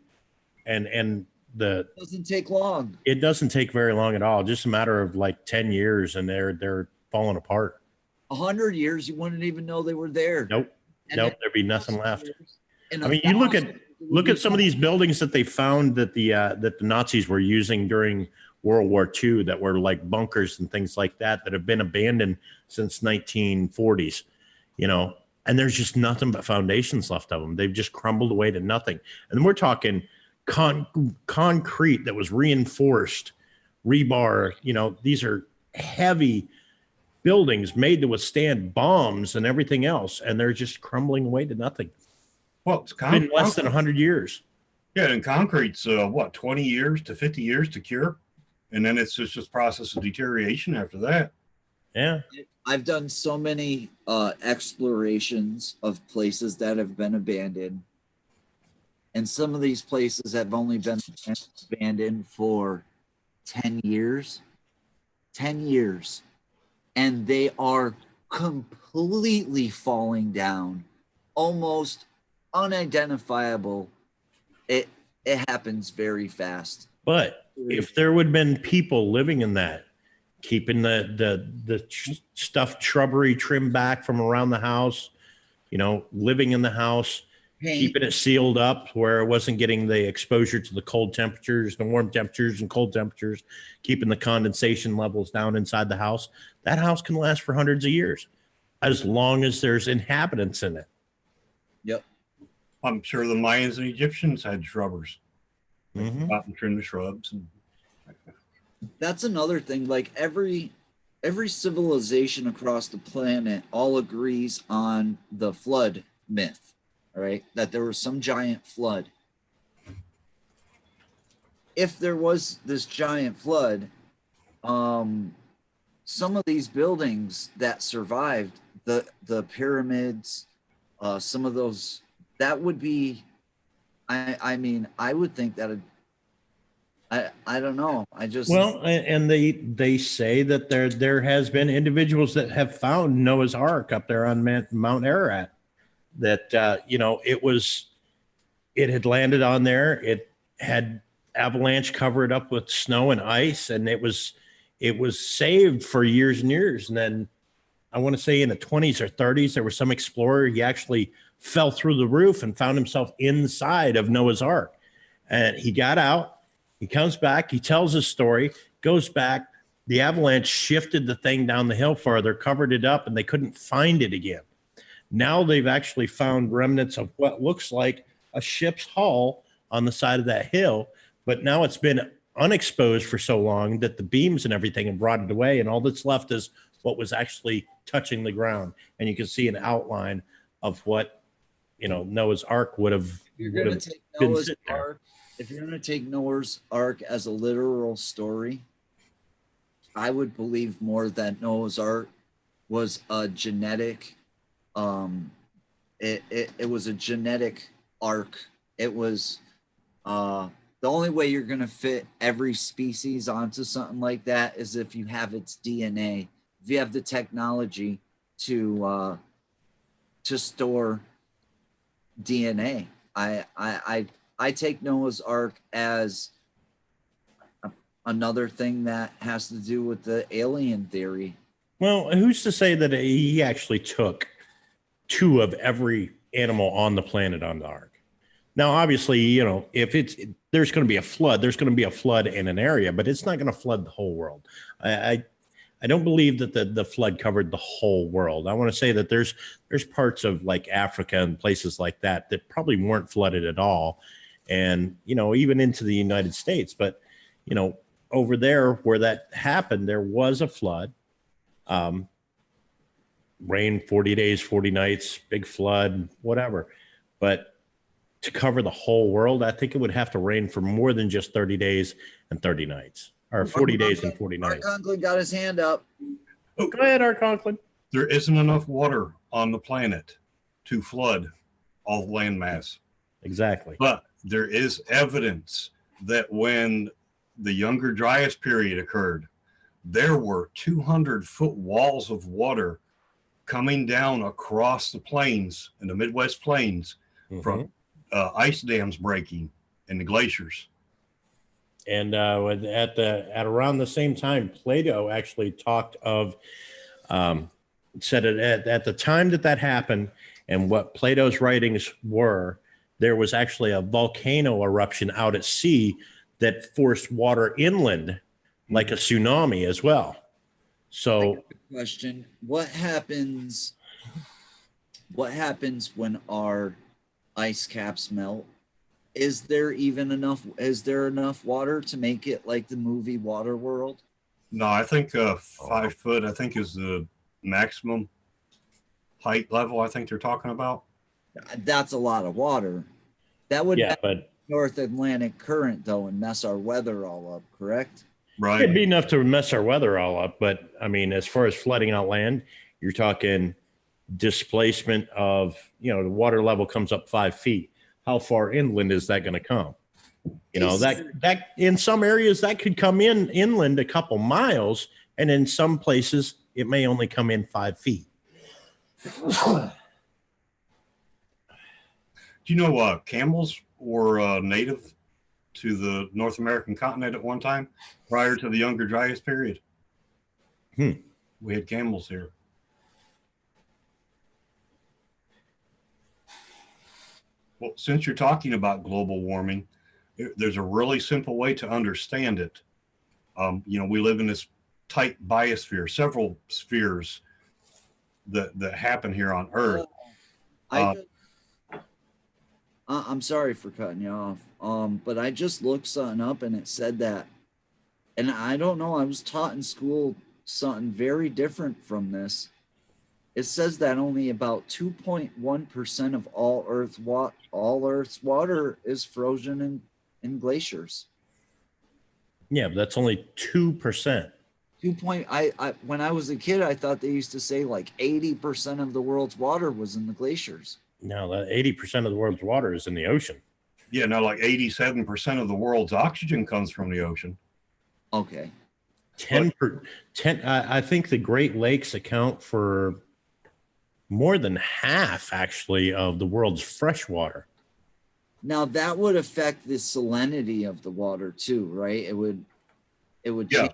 and it doesn't take long. It doesn't take very long at all. Just a matter of like 10 years and they're falling apart. 100 years, you wouldn't even know they were there. Nope. Nope. There'd be nothing left. I mean, you look at some of these buildings that they found that the Nazis were using during World War II that were like bunkers and things like that have been abandoned since 1940s, and there's just nothing but foundations left of them. They've just crumbled away to nothing. And we're talking concrete that was reinforced, rebar, these are heavy buildings made to withstand bombs and everything else. And they're just crumbling away to nothing. Well, it's been less than 100 years. Yeah. And concrete's 20 years to 50 years to cure. And then it's just a process of deterioration after that. Yeah. I've done so many explorations of places that have been abandoned. And some of these places have only been abandoned for 10 years. 10 years. And they are completely falling down, almost unidentifiable. It happens very fast. But if there would have been people living in that, keeping the stuffed shrubbery trimmed back from around the house, living in the house, keeping it sealed up where it wasn't getting the exposure to the cold temperatures, the warm temperatures and cold temperatures, keeping the condensation levels down inside the house, that house can last for hundreds of years, as long as there's inhabitants in it. Yep. I'm sure the Mayans and Egyptians had shrubbers. Mm-hmm. Out and trim the shrubs. And... That's another thing. Like every civilization across the planet all agrees on the flood myth. Right, that there was some giant flood. If there was this giant flood, some of these buildings that survived, the pyramids, some of those, that would be, I mean, I would think that I don't know. I just, Well, and they say that there has been individuals that have found Noah's Ark up there on Mount Ararat. That it had landed on there. It had avalanche covered up with snow and ice, and it was saved for years and years. And then I want to say in the 20s or 30s, there was some explorer. He actually fell through the roof and found himself inside of Noah's Ark. And he got out. He comes back. He tells his story. Goes back. The avalanche shifted the thing down the hill farther, covered it up, and they couldn't find it again. Now they've actually found remnants of what looks like a ship's hull on the side of that hill, but now it's been unexposed for so long that the beams and everything have rotted away, and all that's left is what was actually touching the ground. And you can see an outline of what, Noah's Ark would have. you're going to take been Noah's sitting there. Ark, if you're going to take Noah's Ark as a literal story, I would believe more that Noah's Ark was a genetic, it was a genetic ark. It was the only way you're going to fit every species onto something like that is if you have its DNA, if you have the technology to store DNA. I take Noah's Ark as another thing that has to do with the alien theory. Well, who's to say that he actually took 2 of every animal on the planet on the Ark? Now, obviously, if there's going to be a flood, there's going to be a flood in an area, but it's not going to flood the whole world. I don't believe that the flood covered the whole world. I want to say that there's parts of like Africa and places like that probably weren't flooded at all. And, even into the United States, but, over there where that happened, there was a flood. Rain 40 days, 40 nights, big flood, whatever. But to cover the whole world, I think it would have to rain for more than just 30 days and 30 nights, or 40 days and 40 Art nights. Conklin got his hand up. Go ahead, Art Conklin. There isn't enough water on the planet to flood all the landmass. Exactly. But there is evidence that when the Younger Dryas period occurred, there were 200-foot walls of water coming down across the plains in the Midwest plains from ice dams breaking and the glaciers. And at around the same time, Plato actually talked of, said it at the time that happened, and what Plato's writings were, there was actually a volcano eruption out at sea that forced water inland, like a tsunami as well. So, Question: What happens when our ice caps melt? Is there enough water to make it like the movie Waterworld? No, I think 5 foot, I think, is the maximum height level I think they're talking about. That's a lot of water. That would yeah, mess but North Atlantic current though and mess our weather all up, correct? Right. it'd be enough to mess our weather all up. But I mean, as far as flooding out land, you're talking displacement of, the water level comes up 5 feet. How far inland is that going to come? That in some areas that could come inland a couple miles, and in some places it may only come in 5 feet. Do you know camels were native to the North American continent at one time prior to the Younger Dryas period? We had camels here. Well, since you're talking about global warming, there's a really simple way to understand it. We live in this tight biosphere, several spheres that happen here on Earth. I'm sorry for cutting you off. But I just looked something up and it said that, and I don't know, I was taught in school something very different from this. It says that only about 2.1% of all Earth's water is frozen in glaciers. Yeah, but that's only 2%. When I was a kid, I thought they used to say like 80% of the world's water was in the glaciers. No, that 80% of the world's water is in the ocean. Yeah, no, like 87% of the world's oxygen comes from the ocean. Okay. 10. I think the Great Lakes account for more than half, actually, of the world's fresh water. Now that would affect the salinity of the water too, right? It would Yeah, change.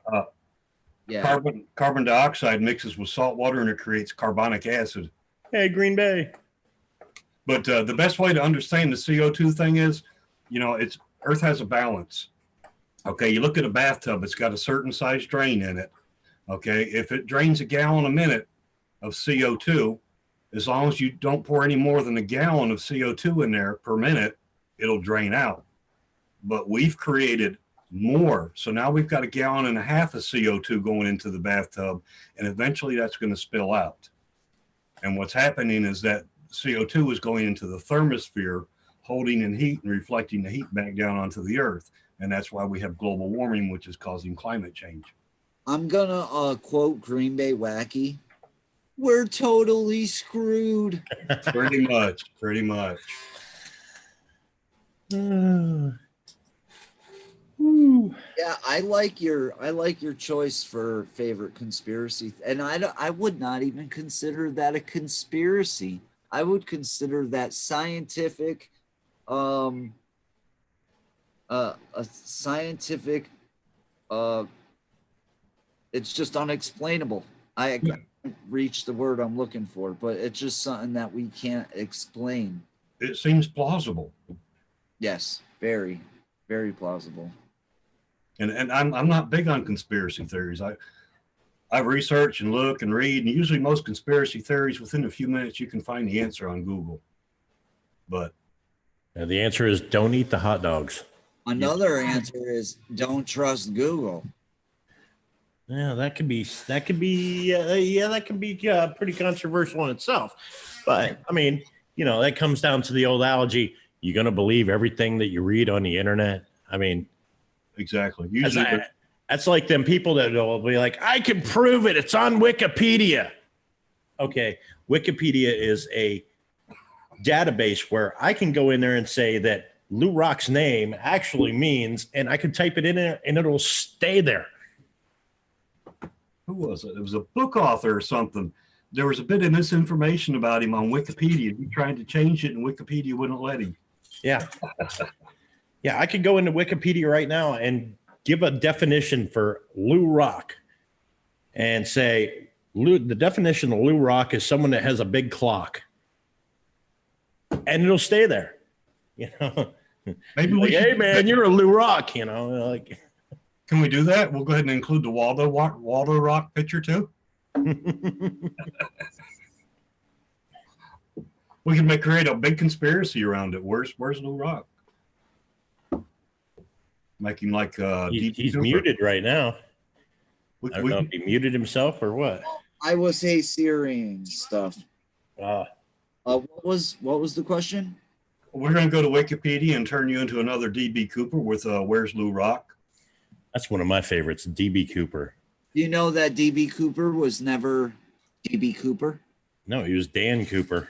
Yeah. carbon dioxide mixes with salt water and it creates carbonic acid. Hey, Green Bay. But the best way to understand the CO2 thing is, it's Earth has a balance. Okay, you look at a bathtub, it's got a certain size drain in it. Okay, if it drains a gallon a minute of CO2, as long as you don't pour any more than a gallon of CO2 in there per minute, it'll drain out. But we've created more. So now we've got a gallon and a half of CO2 going into the bathtub, and eventually that's going to spill out. And what's happening is that CO2 is going into the thermosphere, holding in heat and reflecting the heat back down onto the earth. And that's why we have global warming, which is causing climate change. I'm gonna quote Green Bay Wacky. We're totally screwed. Pretty much. Yeah, I like your choice for favorite conspiracy, and I would not even consider that a conspiracy. I would consider that scientific, a scientific. It's just unexplainable. I can't reach the word I'm looking for, but it's just something that we can't explain. It seems plausible. Yes, very, very plausible. And I'm not big on conspiracy theories. I research and look and read, and usually most conspiracy theories, within a few minutes, you can find the answer on Google. But The answer is don't eat the hot dogs. Another answer is don't trust Google. Yeah, that could be pretty controversial in itself. But I mean, that comes down to the old analogy. You're going to believe everything that you read on the internet. I mean, exactly. Usually, that's like them people that will be like, I can prove it. It's on Wikipedia. Okay. Wikipedia is a database where I can go in there and say that Lou Rock's name actually means, and I can type it in there and it'll stay there. who was it? It was a book author or something. There was a bit of misinformation about him on Wikipedia. He tried to change it and Wikipedia wouldn't let him. Yeah. Yeah, I could go into Wikipedia right now and give a definition for Lou Rock and say, the definition of Lou Rock is someone that has a big clock. And it'll stay there. Maybe like, hey man, you're a Lou Rock, like. Can we do that? We'll go ahead and include the Waldo Rock picture too. We can create a big conspiracy around it. Where's Lou Rock? Make him like he's muted right now. I don't know if he muted himself or what. I was Syrian stuff. What was the question? We're going to go to Wikipedia and turn you into another DB Cooper with Where's Lou Rock? That's one of my favorites, DB Cooper. You know that DB Cooper was never DB Cooper? No, he was Dan Cooper.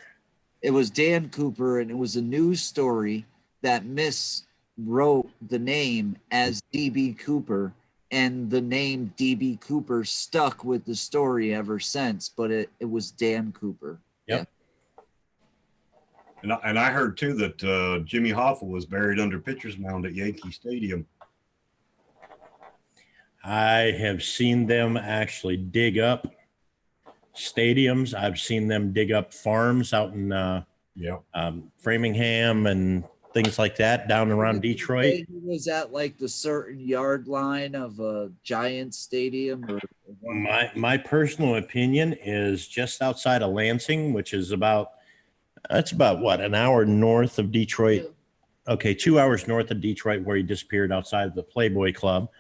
It was Dan Cooper, and it was a news story that miswrote the name as DB Cooper, and the name DB Cooper stuck with the story ever since, but it was Dan Cooper. Yep. Yeah. And I heard too that Jimmy Hoffa was buried under pitcher's mound at Yankee Stadium. I have seen them actually dig up stadiums. I've seen them dig up farms out in Framingham and things like that down around Detroit. He was at like the certain yard line of a Giants stadium. My personal opinion is just outside of Lansing, which is about what, an hour north of Detroit. Okay, 2 hours north of Detroit, where he disappeared outside of the Playboy Club.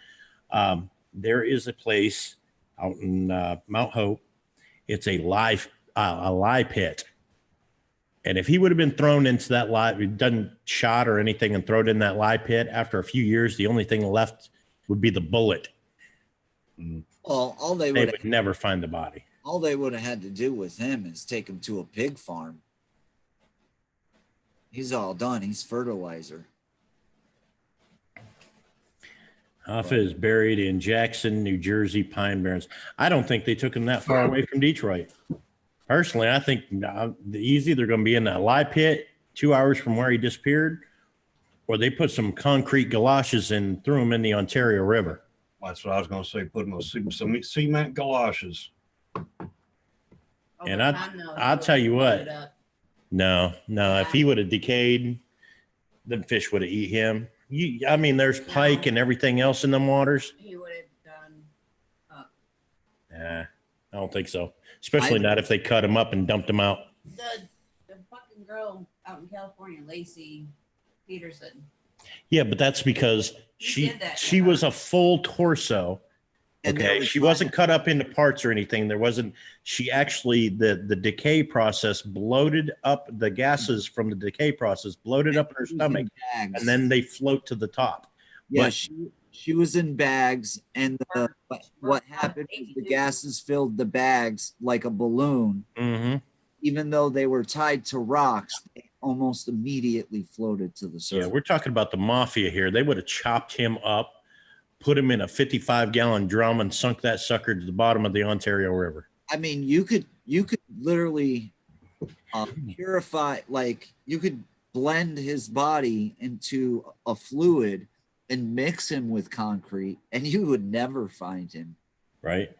There is a place out in Mount Hope. It's a live pit. And if he would have been thrown into that live, done shot or anything and thrown in that live pit, after a few years, the only thing left would be the bullet. Well, They would never find the body. all they would have had to do with him is take him to a pig farm. He's all done. He's fertilizer. Hoffa is buried in Jackson, New Jersey, Pine Barrens. I don't think they took him that far away from Detroit. Personally, I think he's either going to be in that lye pit 2 hours from where he disappeared, or they put some concrete galoshes and threw him in the Ontario River. That's what I was going to say. Put some cement galoshes. And I'll tell you what. No. If he would have decayed, the fish would have eat him. I mean, there's pike and everything else in them waters. He would have done. Nah, I don't think so. Especially not if they cut him up and dumped him out. The fucking girl out in California, Lacey Peterson. Yeah, but that's because she was a full torso. Okay, she wasn't cut up into parts or anything. There wasn't. She actually the decay process bloated up the gases from the decay process, bloated up in her stomach, and then they float to the top. Yeah, But- she was in bags, and what happened was the gases filled the bags like a balloon. Mhm. Even though they were tied to rocks, they almost immediately floated to the Yeah, surface. we're talking about the mafia here. They would have chopped him up, put him in a 55-gallon drum, and sunk that sucker to the bottom of the Ontario River. I mean, you could literally purify, like you could blend his body into a fluid and mix him with concrete, and you would never find him. Right?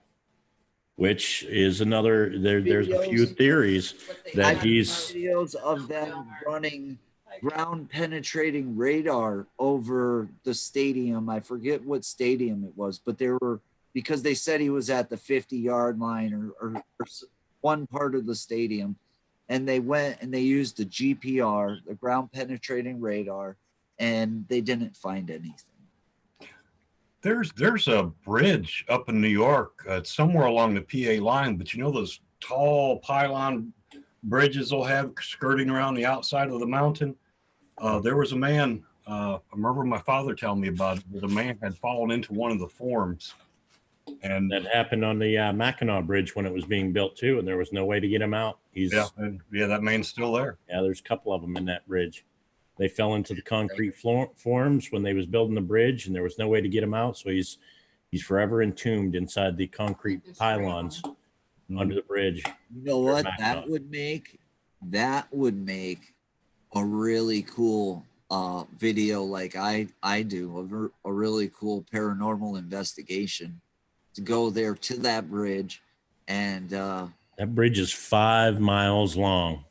Which is another. There's a few theories that I've seen he's. videos of them running ground penetrating radar over the stadium. I forget what stadium it was, but there were, because they said he was at the 50-yard line or one part of the stadium, and they went and they used the GPR, the ground penetrating radar, and they didn't find anything. There's a bridge up in New York. It's somewhere along the PA line, but you know those tall pylon bridges they'll have skirting around the outside of the mountain? There was a man, I remember my father telling me about it, the man had fallen into one of the forms. And That happened on the Mackinac Bridge when it was being built too, and there was no way to get him out. that man's still there. Yeah, there's a couple of them in that bridge. They fell into the concrete forms when they was building the bridge, and there was no way to get him out. So he's forever entombed inside the concrete pylons under the bridge. You know what? Back That up. would make a really cool video like I do, a really cool paranormal investigation, to go there to that bridge. And That bridge is 5 miles long.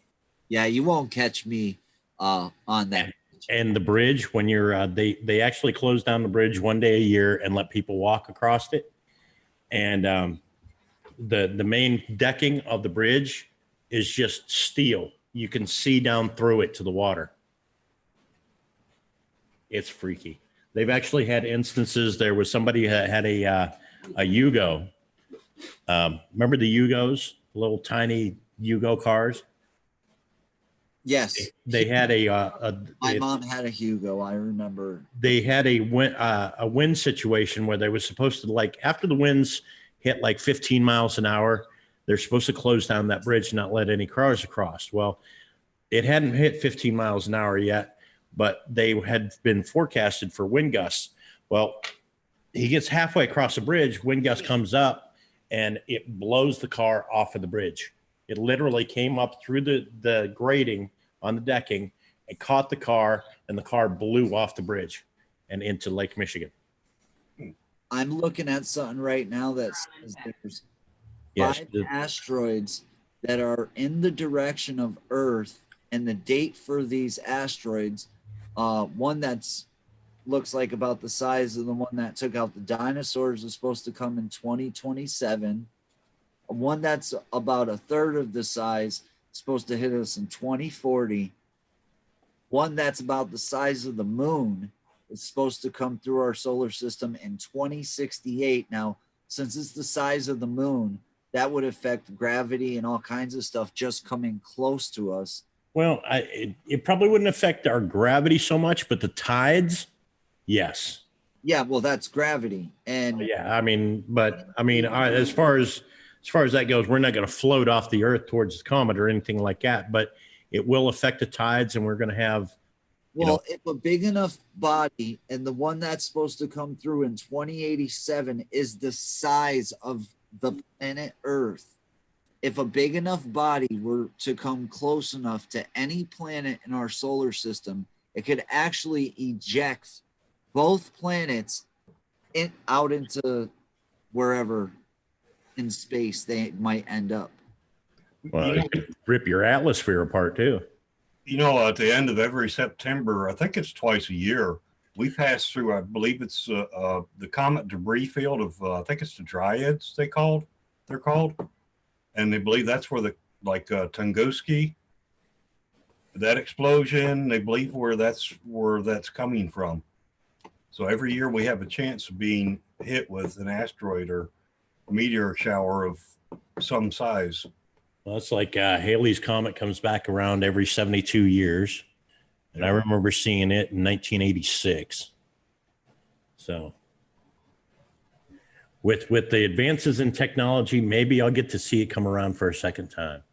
yeah, you won't catch me on that. And the bridge, when you're they actually close down the bridge one day a year and let people walk across it. And the main decking of the bridge is just steel. You can see down through it to the water. It's freaky. They've actually had instances. There was somebody that had a Yugo. Remember the Yugos, little tiny Yugo cars? Yes, They had my mom had a Hugo. I remember. they had a wind situation where they were supposed to, like, after the winds hit like 15 miles an hour, they're supposed to close down that bridge and not let any cars across. Well, it hadn't hit 15 miles an hour yet, but they had been forecasted for wind gusts. Well, he gets halfway across the bridge, wind gust comes up, and it blows the car off of the bridge. It literally came up through the grating on the decking and caught the car, and the car blew off the bridge and into Lake Michigan. I'm looking at something right now that says there's Yes, 5 asteroids that are in the direction of Earth, and the date for these asteroids, one that's looks like about the size of the one that took out the dinosaurs, is supposed to come in 2027. One that's about a third of the size is supposed to hit us in 2040. One that's about the size of the moon is supposed to come through our solar system in 2068. Now, since it's the size of the moon, that would affect gravity and all kinds of stuff just coming close to us. Well, it probably wouldn't affect our gravity so much, but the tides, yes. Yeah, well, that's gravity. And Yeah, I mean, but I mean, as far as that goes, we're not going to float off the Earth towards the comet or anything like that. But it will affect the tides, and we're going to have, well, if a big enough body, and the one that's supposed to come through in 2087 is the size of the planet Earth. If a big enough body were to come close enough to any planet in our solar system, it could actually eject both planets out into wherever in space they might end up. well, it could rip your atmosphere apart too. At the end of every September, I think it's twice a year, we pass through, I believe it's the comet debris field of, I think it's the Dryads they're called. And they believe that's where Tunguski, that explosion, they believe where that's coming from. So every year we have a chance of being hit with an asteroid or meteor shower of some size. Well, it's like Halley's Comet comes back around every 72 years. And I remember seeing it in 1986. So with the advances in technology, maybe I'll get to see it come around for a second time.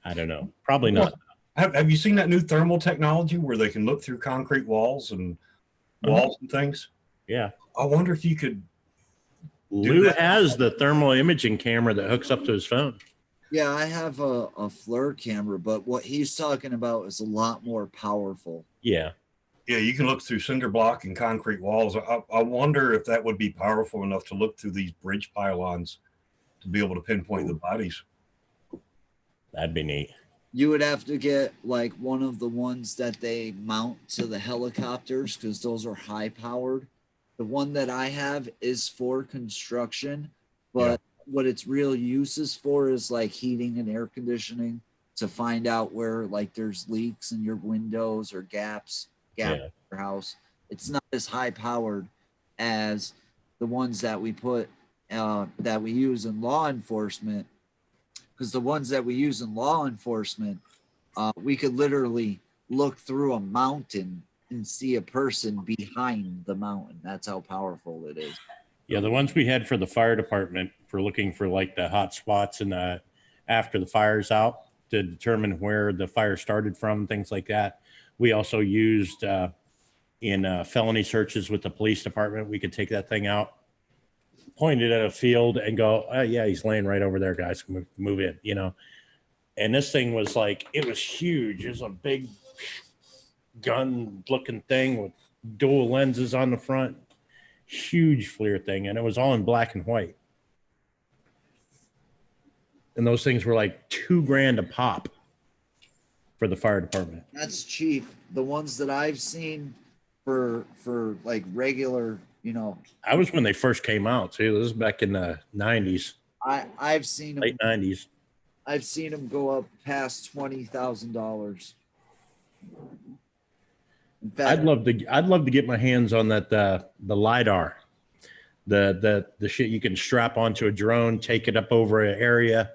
I don't know. Probably not. Have you seen that new thermal technology where they can look through concrete walls and things? Yeah. I wonder if you could. Lou has the thermal imaging camera that hooks up to his phone. Yeah, I have a FLIR camera, but what he's talking about is a lot more powerful. Yeah. Yeah, you can look through cinder block and concrete walls. I wonder if that would be powerful enough to look through these bridge pylons to be able to pinpoint the bodies. That'd be neat. You would have to get like one of the ones that they mount to the helicopters because those are high powered. The one that I have is for construction, but what its real use is for is like heating and air conditioning to find out where like there's leaks in your windows or gaps in your house. It's not as high powered as the ones that we use in law enforcement, because the ones that we use in law enforcement, we could literally look through a mountain and see a person behind the mountain. That's how powerful it is. Yeah, the ones we had for the fire department for looking for like the hot spots and after the fire's out to determine where the fire started from, things like that. We also used in felony searches with the police department. We could take that thing out, point it at a field, and go, "Oh yeah, he's laying right over there, guys. Move in," And this thing was like, it was huge. It was a big gun-looking thing with dual lenses on the front. Huge FLIR thing, and it was all in black and white. And those things were like $2,000 a pop for the fire department. That's cheap. The ones that I've seen for like regular, I was when they first came out too. This was back in the 90s. I've seen them, late 90s. I've seen them go up past $20,000. I'd love to get my hands on that the LiDAR, the shit you can strap onto a drone, take it up over an area,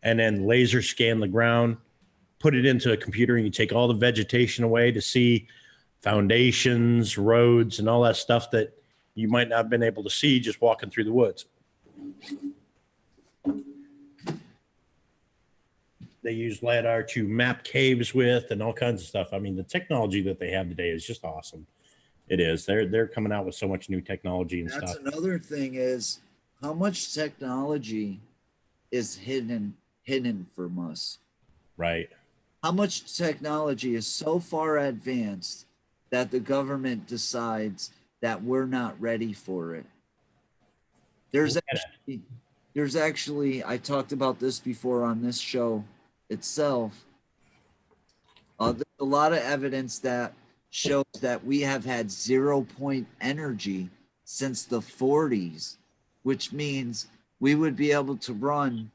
and then laser scan the ground, put it into a computer, and you take all the vegetation away to see foundations, roads, and all that stuff that you might not have been able to see just walking through the woods. They use LiDAR to map caves with and all kinds of stuff. I mean, the technology that they have today is just awesome. It is. They're coming out with so much new technology and stuff. That's another thing is how much technology is hidden from us. Right. How much technology is so far advanced that the government decides that we're not ready for it. There's actually, I talked about this before on this show itself. There's a lot of evidence that shows that we have had 0-point energy since the 40s, which means we would be able to run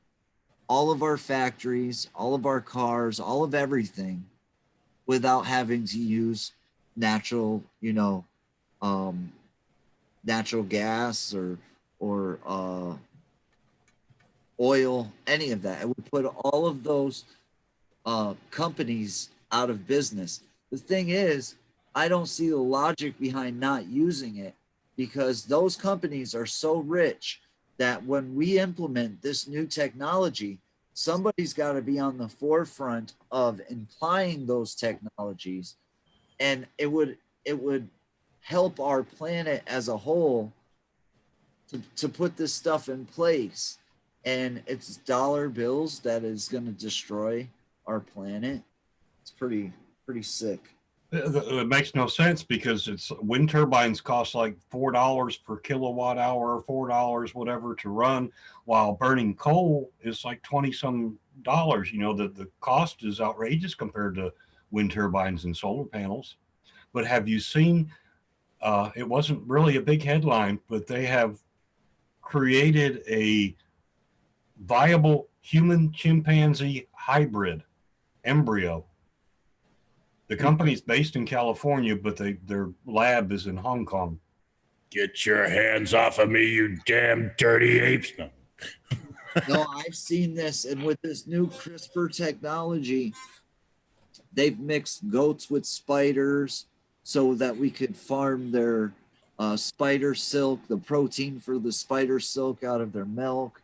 all of our factories, all of our cars, all of everything without having to use natural gas or oil, any of that. It would put all of those companies out of business. The thing is, I don't see the logic behind not using it, because those companies are so rich that when we implement this new technology, somebody's got to be on the forefront of implying those technologies, and it would help our planet as a whole to put this stuff in place. And it's dollar bills that is going to destroy our planet. It's pretty sick. It makes no sense because it's wind turbines cost like $4 per kilowatt hour, $4 whatever to run, while burning coal is like 20 some dollars. You know, the cost is outrageous compared to wind turbines and solar panels. But have you seen, it wasn't really a big headline, but they have created a viable human chimpanzee hybrid embryo. The company's based in California, but their lab is in Hong Kong. Get your hands off of me, you damn dirty apes. No. No, I've seen this, and with this new CRISPR technology, they've mixed goats with spiders so that we could farm their spider silk, the protein for the spider silk out of their milk.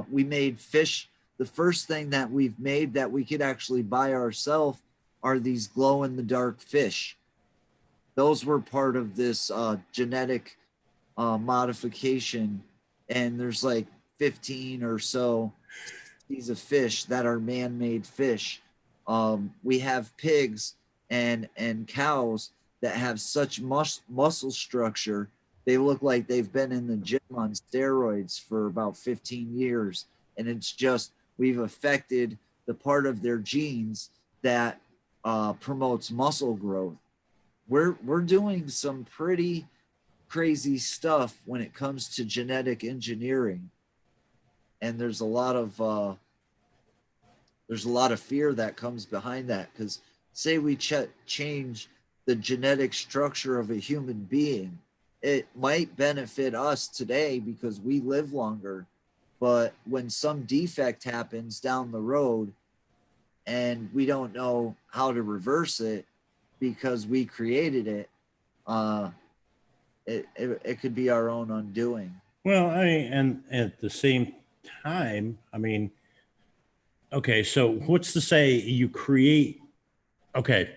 We made fish. The first thing that we've made that we could actually buy ourselves are these glow in the dark fish. Those were part of this genetic modification, and there's like 15 or so species of fish that are man-made fish. We have pigs and cows that have such muscle structure, they look like they've been in the gym on steroids for about 15 years. And it's just, we've affected the part of their genes that promotes muscle growth. We're doing some pretty crazy stuff when it comes to genetic engineering. And there's a lot of fear that comes behind that, because say we change the genetic structure of a human being, it might benefit us today because we live longer, but when some defect happens down the road and we don't know how to reverse it because we created it, it could be our own undoing. Well, I mean, and at the same time, I mean, okay, so what's to say you create, okay,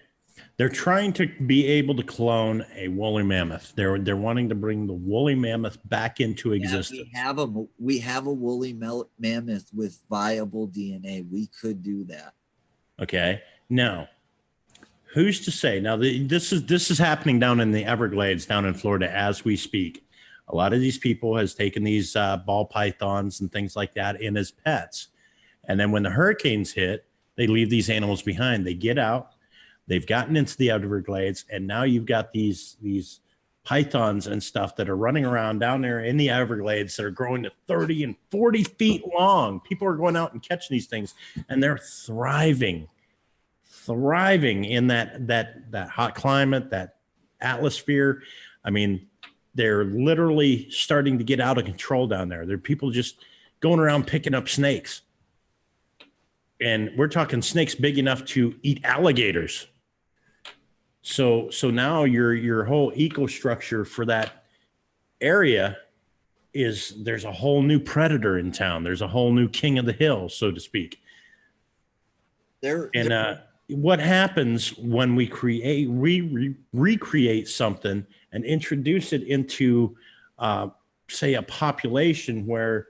they're trying to be able to clone a woolly mammoth. They're wanting to bring the woolly mammoth back into existence. We have a woolly mammoth with viable DNA. We could do that. Okay. Now, who's to say? Now, this is happening down in the Everglades, down in Florida, as we speak. A lot of these people has taken these ball pythons and things like that in as pets, and then when the hurricanes hit, they leave these animals behind. They get out. They've gotten into the Everglades, and now you've got these pythons and stuff that are running around down there in the Everglades that are growing to 30 and 40 feet long. People are going out and catching these things, and they're thriving in that hot climate, that atmosphere. I mean, they're literally starting to get out of control down there. There are people just going around picking up snakes. And we're talking snakes big enough to eat alligators. So now your whole ecostructure for that area is, there's a whole new predator in town. There's a whole new king of the hill, so to speak. What happens when we recreate something and introduce it into, say, a population where,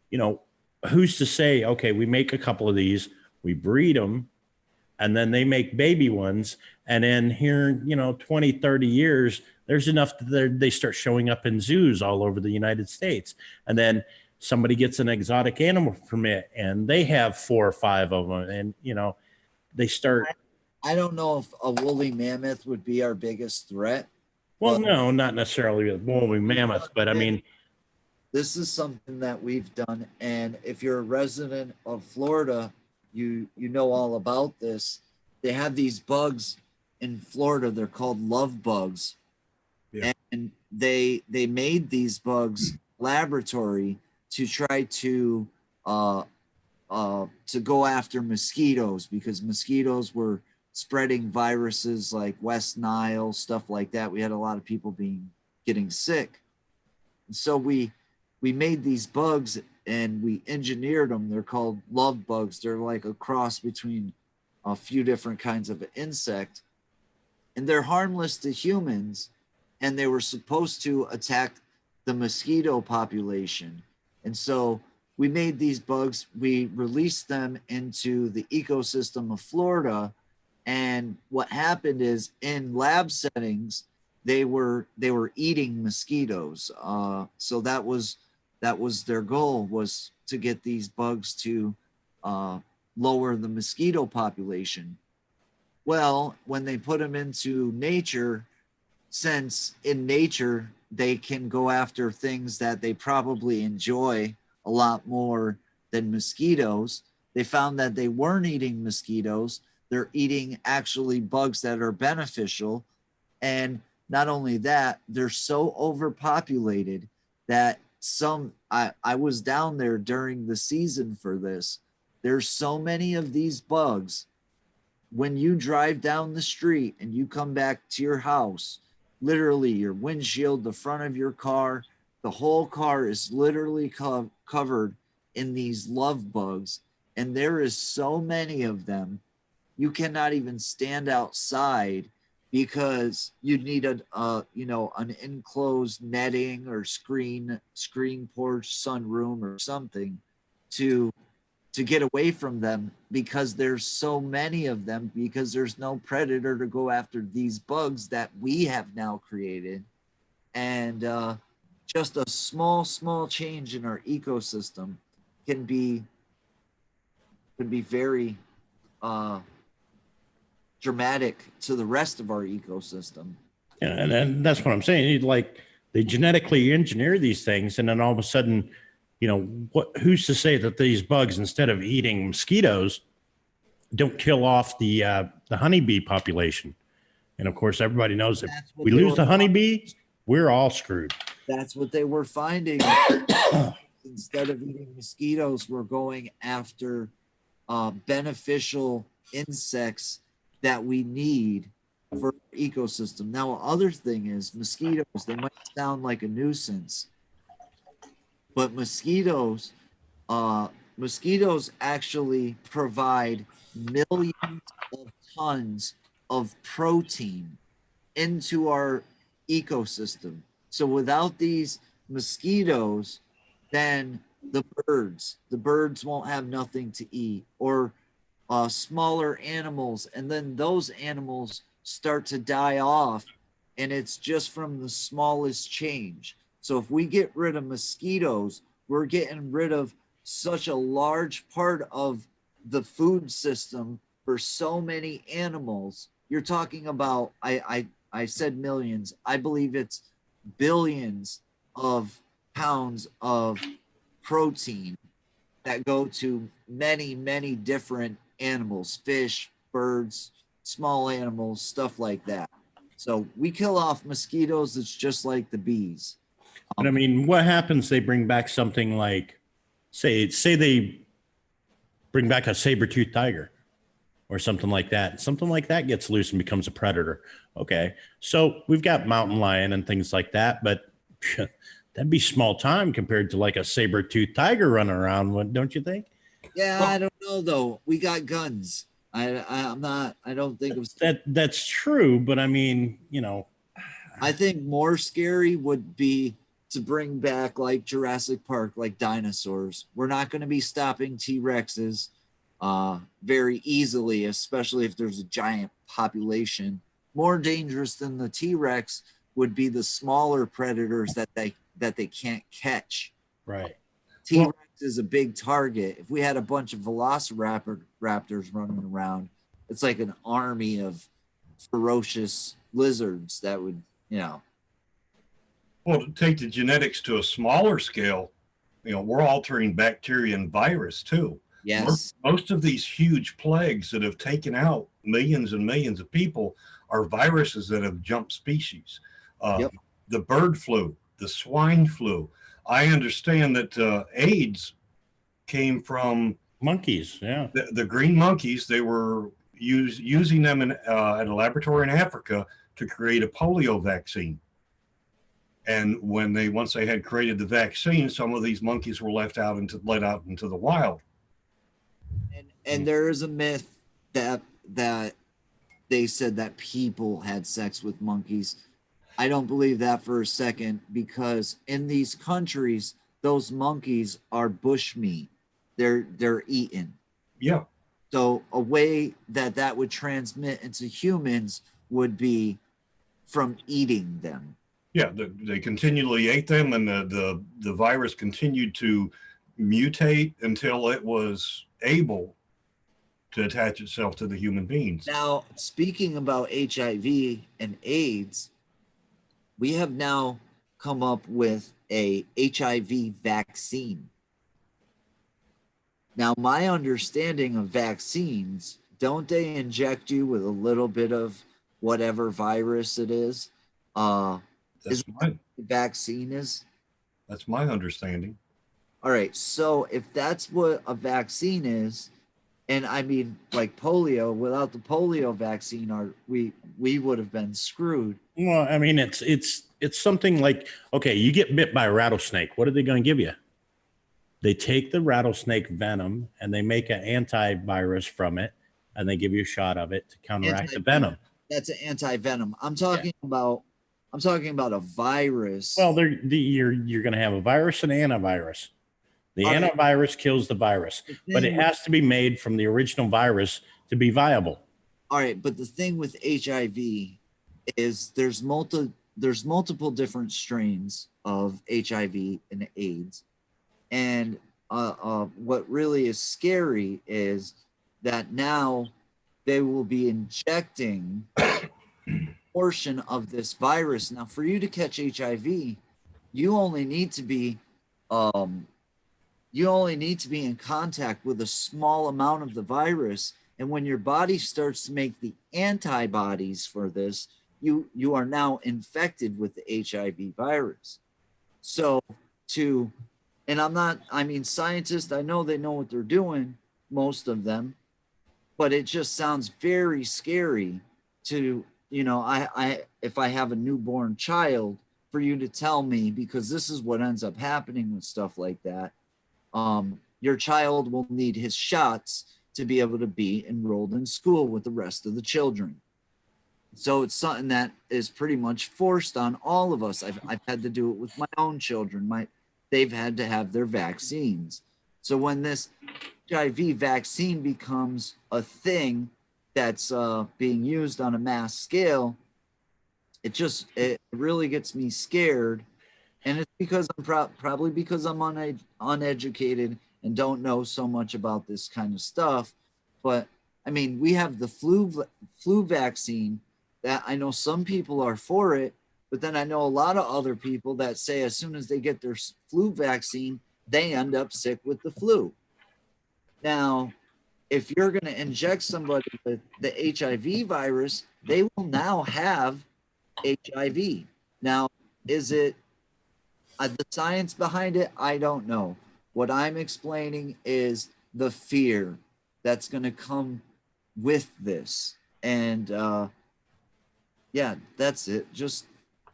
you know, who's to say, okay, we make a couple of these, we breed them, and then they make baby ones. And then here, 20, 30 years, there's enough that they start showing up in zoos all over the United States. And then somebody gets an exotic animal permit and they have 4 or 5 of them. And, they start. I don't know if a woolly mammoth would be our biggest threat. Well, no, not necessarily a woolly mammoth, but I mean, this is something that we've done. And if you're a resident of Florida, you know all about this. They have these bugs in Florida. They're called love bugs. Yeah. And they made these bugs laboratory to try to go after mosquitoes, because mosquitoes were spreading viruses like West Nile, stuff like that. We had a lot of people getting sick. And so we made these bugs and we engineered them. They're called love bugs. They're like a cross between a few different kinds of insect, and they're harmless to humans, and they were supposed to attack the mosquito population. And so we made these bugs, we released them into the ecosystem of Florida, and what happened is in lab settings they were eating mosquitoes. So that was their goal, was to get these bugs to lower the mosquito population. Well, when they put them into nature, since in nature they can go after things that they probably enjoy a lot more than mosquitoes, they found that they weren't eating mosquitoes. They're eating actually bugs that are beneficial. And not only that, they're so overpopulated that I was down there during the season for this. There's so many of these bugs. When you drive down the street and you come back to your house, literally your windshield, the front of your car, the whole car is literally covered in these love bugs. And there is so many of them, you cannot even stand outside because you need an enclosed netting or screen porch, sunroom or something to get away from them, because there's so many of them, because there's no predator to go after these bugs that we have now created. And just a small change in our ecosystem can be very dramatic to the rest of our ecosystem. Yeah, and that's what I'm saying. Like, they genetically engineer these things, and then all of a sudden, who's to say that these bugs, instead of eating mosquitoes, don't kill off the honeybee population? And of course, everybody knows that we lose the honeybee, we're all screwed. That's what they were finding. Instead of eating mosquitoes, we're going after beneficial insects that we need for our ecosystem. Now, other thing is mosquitoes. They might sound like a nuisance, but mosquitoes actually provide millions of tons of protein into our ecosystem. So without these mosquitoes, then the birds won't have nothing to eat, or smaller animals, and then those animals start to die off, and it's just from the smallest change. So if we get rid of mosquitoes, we're getting rid of such a large part of the food system for so many animals. You're talking about, I said millions, I believe it's billions of pounds of protein that go to many different animals, fish, birds, small animals, stuff like that. So we kill off mosquitoes, it's just like the bees. But I mean, what happens? They bring back something like, say they bring back a saber-toothed tiger or something like that. Something like that gets loose and becomes a predator. Okay, so we've got mountain lion and things like that, but that'd be small time compared to like a saber-toothed tiger running around, don't you think? Yeah, I don't know though. We got guns. I don't think it was that's true, but I mean, I think more scary would be to bring back like Jurassic Park, like dinosaurs. We're not going to be stopping T-Rexes very easily, especially if there's a giant population. More dangerous than the T-Rex would be the smaller predators that they can't catch. Right. T-Rex is a big target. If we had a bunch of velociraptors running around, it's like an army of ferocious lizards that would, Well, to take the genetics to a smaller scale, we're altering bacteria and virus too. Yes. Most of these huge plagues that have taken out millions and millions of people are viruses that have jumped species. Yep. The bird flu, the swine flu. I understand that AIDS came from monkeys. Yeah. The green monkeys. They were, using them at a laboratory in Africa to create a polio vaccine. And once they had created the vaccine, some of these monkeys were let out into the wild. And there is a myth that they said that people had sex with monkeys. I don't believe that for a second, because in these countries, those monkeys are bushmeat. They're eaten. Yeah. So a way that would transmit into humans would be from eating them. Yeah, they continually ate them, and the virus continued to mutate until it was able to attach itself to the human beings. Now, speaking about HIV and AIDS, we have now come up with a HIV vaccine. Now, my understanding of vaccines, don't they inject you with a little bit of whatever virus it is? That's the vaccine is? That's my understanding. All right. So if that's what a vaccine is, and I mean, like polio, without the polio vaccine, we would have been screwed. Well, I mean, it's something like, okay, you get bit by a rattlesnake. What are they going to give you? They take the rattlesnake venom and they make an antivirus from it, and they give you a shot of it to counteract the venom. That's an anti-venom. I'm talking about a virus. Well, you're going to have a virus and antivirus. The All right. antivirus kills the virus, but it has to be made from the original virus to be viable. All right, but the thing with HIV is there's multiple different strains of HIV and AIDS, and what really is scary is that now they will be injecting a portion of this virus. Now, for you to catch HIV, you only need to be in contact with a small amount of the virus. And when your body starts to make the antibodies for this, you are now infected with the HIV virus. So scientists, I know they know what they're doing, most of them, but it just sounds very scary to, if I have a newborn child, for you to tell me, because this is what ends up happening with stuff like that. Your child will need his shots to be able to be enrolled in school with the rest of the children. So it's something that is pretty much forced on all of us. I've had to do it with my own children. They've had to have their vaccines. So when this HIV vaccine becomes a thing that's being used on a mass scale, it really gets me scared. And it's because I'm probably because I'm uneducated and don't know so much about this kind of stuff. But I mean, we have the flu vaccine that I know some people are for it, but then I know a lot of other people that say as soon as they get their flu vaccine, they end up sick with the flu. Now, if you're going to inject somebody with the HIV virus, they will now have HIV. Now, is it the science behind it? I don't know. What I'm explaining is the fear that's going to come with this. And yeah, that's it. Just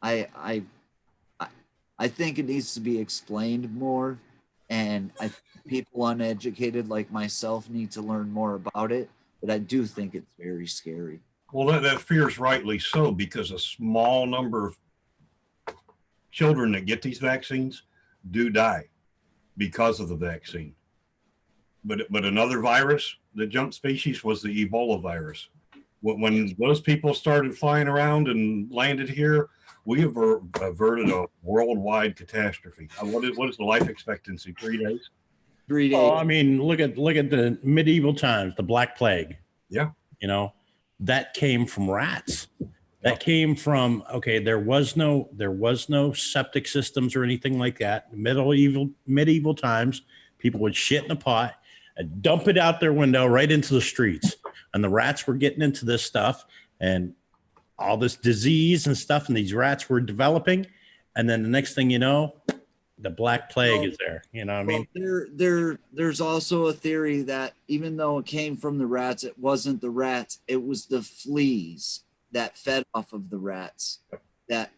I think it needs to be explained more, and people uneducated like myself need to learn more about it. But I do think it's very scary. Well, that fear is rightly so, because a small number of children that get these vaccines do die because of the vaccine. But another virus, the jump species, was the Ebola virus. When those people started flying around and landed here, we averted a worldwide catastrophe. What is the life expectancy? 3 days? 3 days. Oh, I mean, look at the medieval times, the Black Plague. Yeah. That came from rats. That came from, okay, there was no septic systems or anything like that. Medieval times, people would shit in a pot and dump it out their window right into the streets. And the rats were getting into this stuff and all this disease and stuff, and these rats were developing. And then the next thing you know, the Black Plague is there. You know what I mean? There's also a theory that even though it came from the rats, it wasn't the rats. It was the fleas that fed off of the rats that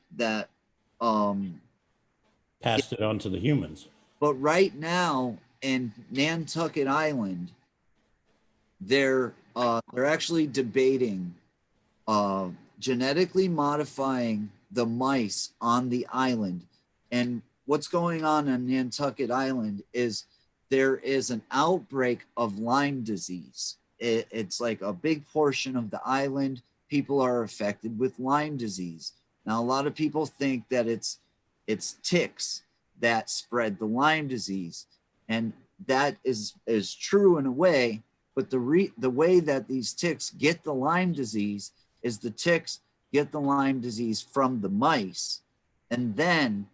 Passed it on to the humans. But right now in Nantucket Island, they're actually debating genetically modifying the mice on the island. And what's going on Nantucket Island is there is an outbreak of Lyme disease. It's like a big portion of the island. People are affected with Lyme disease. Now, a lot of people think that it's ticks that spread the Lyme disease, and that is true in a way. But the way that these ticks get the Lyme disease is the ticks get the Lyme disease from the mice, and then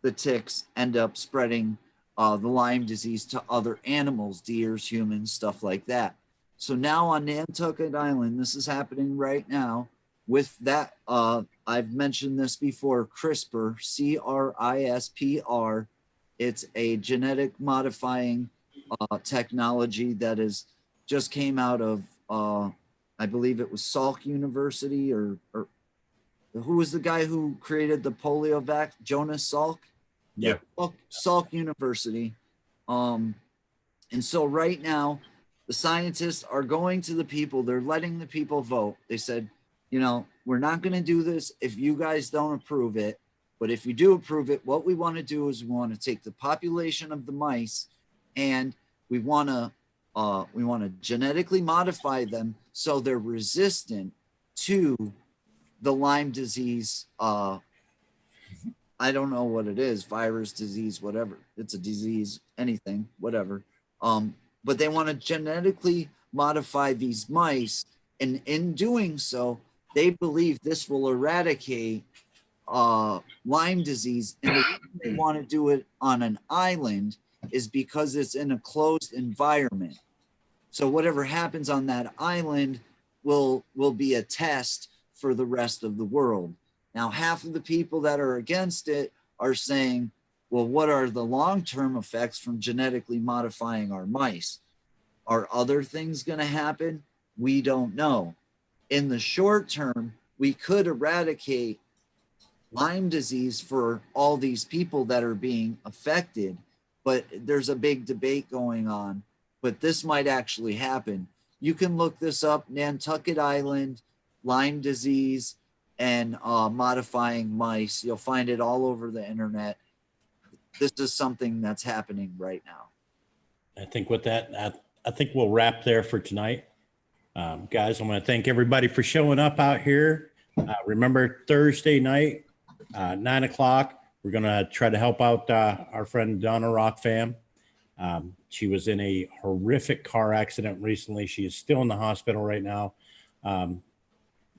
the ticks end up spreading the Lyme disease to other animals, deers, humans, stuff like that. So now on Nantucket Island, this is happening right now with that. I've mentioned this before, CRISPR, CRISPR. It's a genetic modifying technology that is just came out of, I believe it was Salk University, or who was the guy who created the polio vac? Jonas Salk? Yeah. Salk University. And so right now, the scientists are going to the people. They're letting the people vote. They said, you know, we're not going to do this if you guys don't approve it. But if you do approve it, what we want to do is we want to take the population of the mice and we want to genetically modify them so they're resistant to the Lyme disease. I don't know what it is, virus, disease, whatever. It's a disease, anything, whatever. But they want to genetically modify these mice. And in doing so, they believe this will eradicate Lyme disease. And the reason they want to do it on an island is because it's in a closed environment. So whatever happens on that island will be a test for the rest of the world. Now, half of the people that are against it are saying, well, what are the long-term effects from genetically modifying our mice? Are other things going to happen? We don't know. In the short term, we could eradicate Lyme disease for all these people that are being affected, but there's a big debate going on. But this might actually happen. You can look this up, Nantucket Island, Lyme disease, and modifying mice. You'll find it all over the internet. This is something that's happening right now. I think with that, I think we'll wrap there for tonight. Guys, I want to thank everybody for showing up out here. Remember Thursday night, 9 o'clock, we're going to try to help out our friend Donna Rockfam. She was in a horrific car accident recently. She is still in the hospital right now.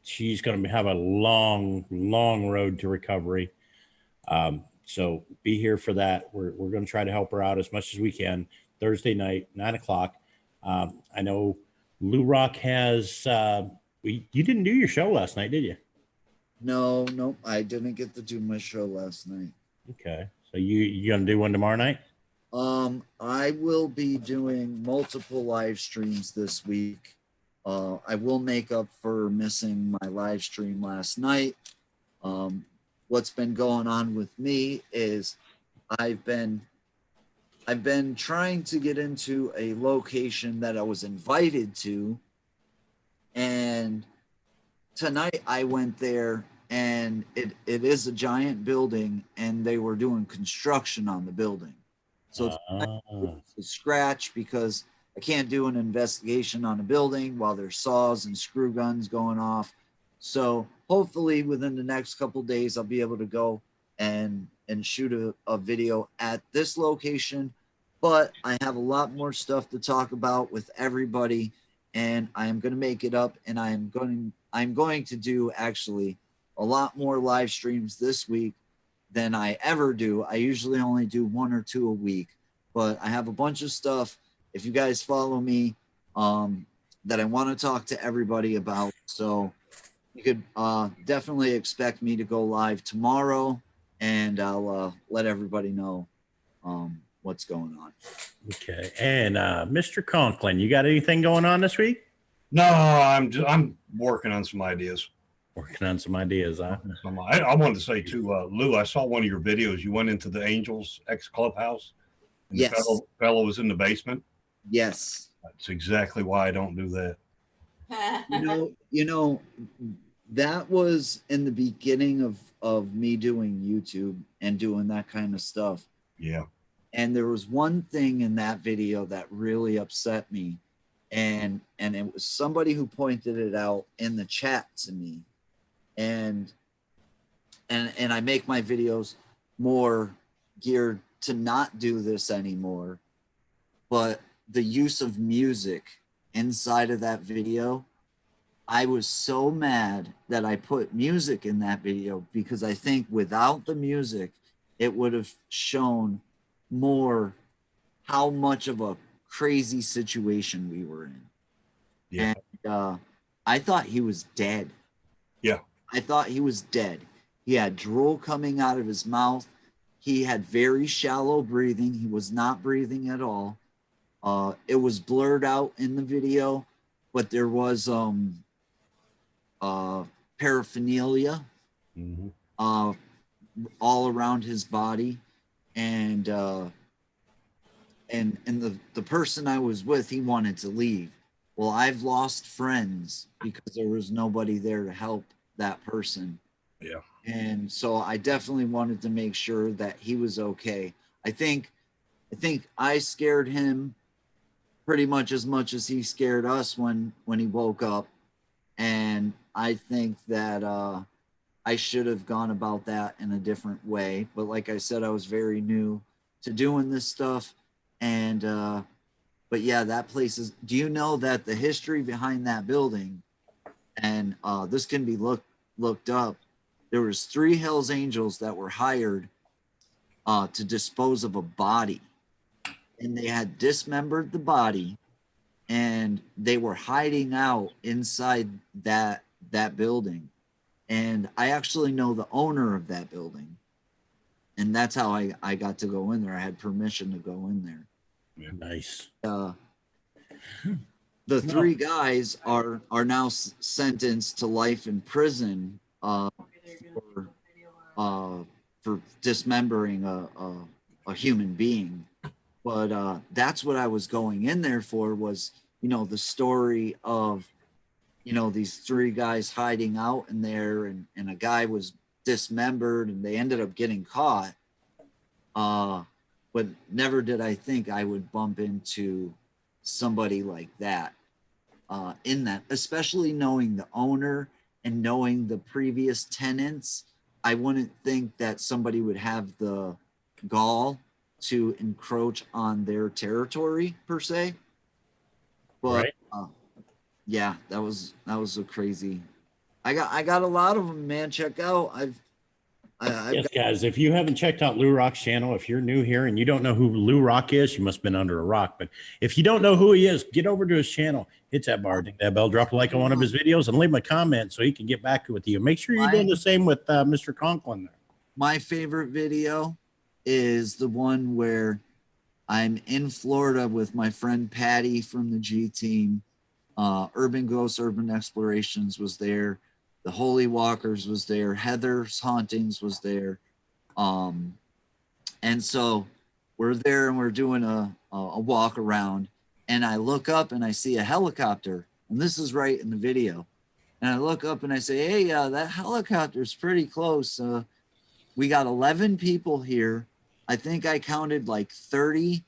She's going to have a long, long road to recovery. So be here for that. We're going to try to help her out as much as we can. Thursday night, 9 o'clock. I know Lou Rock has, you didn't do your show last night, did you? No, I didn't get to do my show last night. Okay. So you going to do one tomorrow night? I will be doing multiple live streams this week. I will make up for missing my live stream last night. What's been going on with me is I've been trying to get into a location that I was invited to, and tonight I went there, and it is a giant building, and they were doing construction on the building. So it's a scratch because I can't do an investigation on a building while there's saws and screw guns going off. So hopefully within the next couple of days, I'll be able to go and shoot a video at this location. But I have a lot more stuff to talk about with everybody, and I am going to make it up, and I'm going to do actually a lot more live streams this week than I ever do. I usually only do 1 or 2 a week, but I have a bunch of stuff, if you guys follow me, that I want to talk to everybody about. So you could definitely expect me to go live tomorrow, and I'll let everybody know what's going on. Okay. And Mr. Conklin, you got anything going on this week? No, I'm working on some ideas. Working on some ideas, huh? I wanted to say too, Lou, I saw one of your videos. You went into the Angels X Clubhouse, and Yes. the fellow was in the basement. Yes. That's exactly why I don't do that. You know, that was in the beginning of me doing YouTube and doing that kind of stuff. Yeah. And there was one thing in that video that really upset me. And it was somebody who pointed it out in the chat to me. And I make my videos more geared to not do this anymore. But the use of music inside of that video, I was so mad that I put music in that video, because I think without the music, it would have shown more how much of a crazy situation we were in. Yeah. And I thought he was dead. Yeah. I thought he was dead. He had drool coming out of his mouth. He had very shallow breathing. He was not breathing at all. It was blurred out in the video, but there was paraphernalia all around his body, and the person I was with, he wanted to leave. Well, I've lost friends because there was nobody there to help that person. Yeah. And so I definitely wanted to make sure that he was okay. I think I scared him pretty much as he scared us when he woke up. And I think that I should have gone about that in a different way. But like I said, I was very new to doing this stuff. And but yeah, that place is, do you know that the history behind that building, and this can be looked up, there was 3 Hells Angels that were hired to dispose of a body, and they had dismembered the body, and they were hiding out inside that building. And I actually know the owner of that building, and that's how I got to go in there. I had permission to go in there. Yeah. Nice. The 3 guys are now sentenced to life in prison for dismembering a human being. But that's what I was going in there for, was, the story of, these 3 guys hiding out in there, and a guy was dismembered, and they ended up getting caught. But never did I think I would bump into somebody like that in that, especially knowing the owner and knowing the previous tenants. I wouldn't think that somebody would have the gall to encroach on their territory per se. But right. Yeah, that was a crazy. I got a lot of them, man. Check out. Yes, guys, if you haven't checked out Lou Rock's channel, if you're new here and you don't know who Lou Rock is, you must have been under a rock. But if you don't know who he is, get over to his channel, hit that bar, ding that bell, drop a like on one of his videos, and leave him a comment so he can get back with you. Make sure you're doing the same with Mr. Conklin there. My favorite video is the one where I'm in Florida with my friend Patty from the G team. Urban Ghosts, Urban Explorations was there. The Holy Walkers was there. Heather's Hauntings was there. And so we're there and we're doing a walk around, and I look up and I see a helicopter, and this is right in the video. And I look up and I say, hey, that helicopter's pretty close. We got 11 people here. I think I counted like 30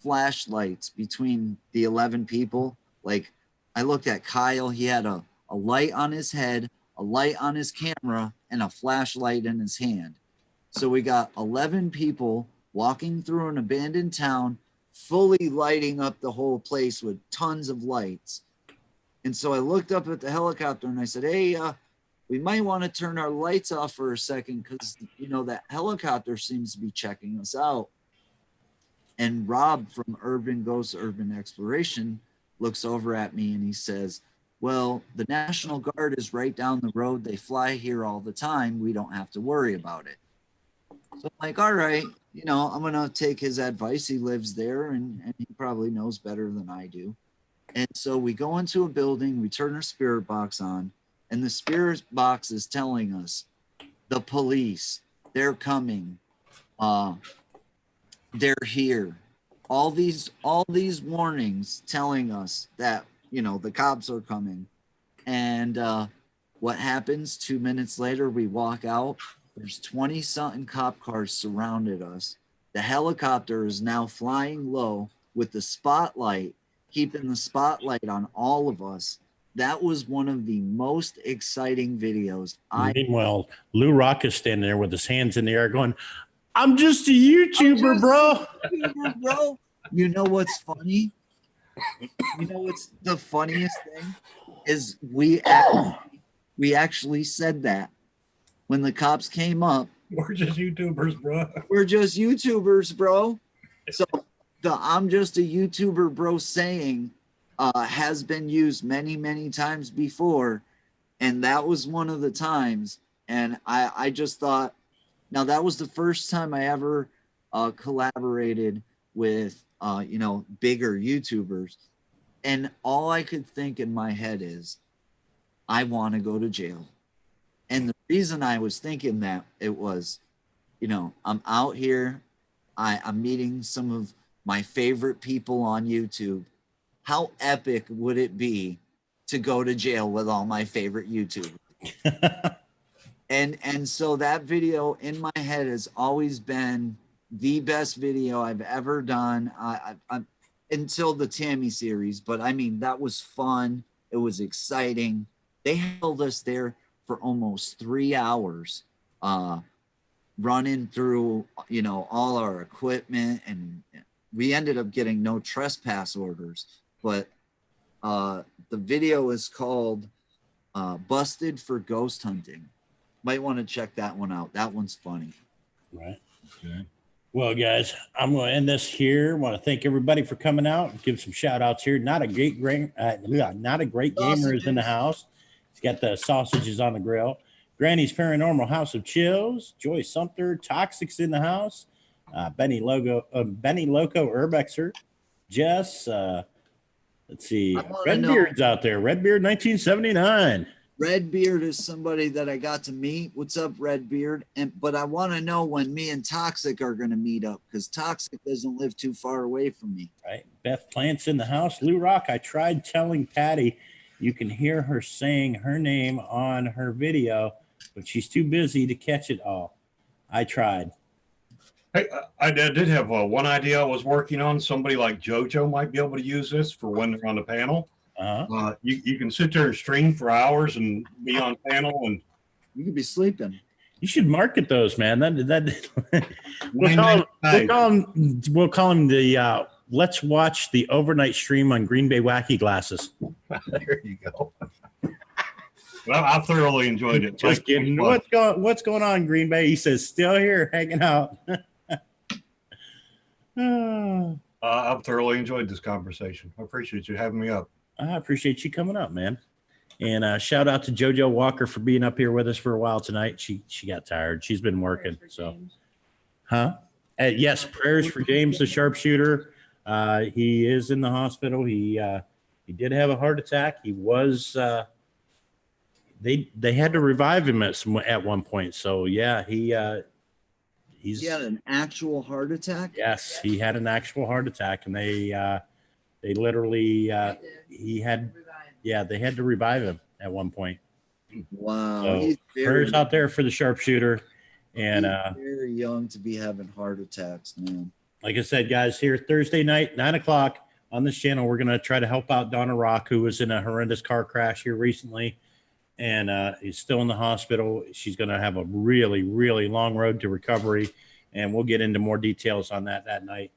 flashlights between the 11 people. Like, I looked at Kyle, he had a light on his head, a light on his camera, and a flashlight in his hand. So we got 11 people walking through an abandoned town, fully lighting up the whole place with tons of lights. And so I looked up at the helicopter and I said, hey, we might want to turn our lights off for a second, because, that helicopter seems to be checking us out. And Rob from Urban Ghosts, Urban Exploration looks over at me and he says, well, the National Guard is right down the road. They fly here all the time. We don't have to worry about it. So I'm like, all right, you know, I'm gonna take his advice. He lives there, and he probably knows better than I do. And so we go into a building, we turn our spirit box on, and the spirit box is telling us, the police, they're coming, they're here. All these warnings telling us that, you know, the cops are coming. And what happens 2 minutes later, we walk out, there's 20 something cop cars surrounded us. The helicopter is now flying low with the spotlight, keeping the spotlight on all of us. That was one of the most exciting videos. Meanwhile, Lou Rock is standing there with his hands in the air going, I'm just a YouTuber, bro. Bro. You know what's funny? You know what's the funniest thing is we actually said that when the cops came up. We're just YouTubers, bro. We're just YouTubers, bro. So the I'm just a YouTuber, bro saying has been used many, many times before. And that was one of the times. And I just thought, now that was the first time I ever collaborated with, you know, bigger YouTubers. And all I could think in my head is, I want to go to jail. And the reason I was thinking that, it was, you know, I'm out here, I'm meeting some of my favorite people on YouTube. How epic would it be to go to jail with all my favorite YouTubers? And so that video in my head has always been the best video I've ever done. I until the Tammy series, but I mean, that was fun. It was exciting. They held us there for almost 3 hours, running through, you know, all our equipment, and we ended up getting no trespass orders. But the video is called Busted for Ghost Hunting. Might want to check that one out. That one's funny. Right. Okay. Well, guys, I'm going to end this here. Want to thank everybody for coming out and give some shout outs here. Not a great gamer is in the house. He's got the sausages on the grill. Granny's Paranormal House of Chills. Joy Sumter. Toxic's in the house. Benny Loco Urbexer. Jess. Let's see. Redbeard's out there. Redbeard 1979. Redbeard is somebody that I got to meet. What's up, Redbeard? But I want to know when me and Toxic are going to meet up, because Toxic doesn't live too far away from me. Right. Beth Plant's in the house. Lou Rock, I tried telling Patty you can hear her saying her name on her video, but she's too busy to catch it all. I tried. Hey, I did have one idea I was working on. Somebody like JoJo might be able to use this for when they're on the panel. You can sit there and stream for hours and be on panel, and you could be sleeping. You should market those, man. We'll call him the let's watch the overnight stream on Green Bay Wacky Glasses. There you go. Well, I thoroughly enjoyed it. Just kidding. What's going on, Green Bay? He says, still here, hanging out. I've thoroughly enjoyed this conversation. I appreciate you having me up. I appreciate you coming up, man. And shout out to JoJo Walker for being up here with us for a while tonight. She got tired. She's been working. So, yes, prayers for James, the sharpshooter. He is in the hospital. He did have a heart attack. He was. They had to revive him at one point. So yeah, he had an actual heart attack. Yes, he had an actual heart attack, and they literally they had to revive him at one point. Wow. So prayers out there for the sharpshooter. And he's very young to be having heart attacks, man. Like I said, guys, here Thursday night, 9:00 on this channel, we're gonna try to help out Donna Rock, who was in a horrendous car crash here recently, and is still in the hospital. She's gonna have a really, really long road to recovery, and we'll get into more details on that night.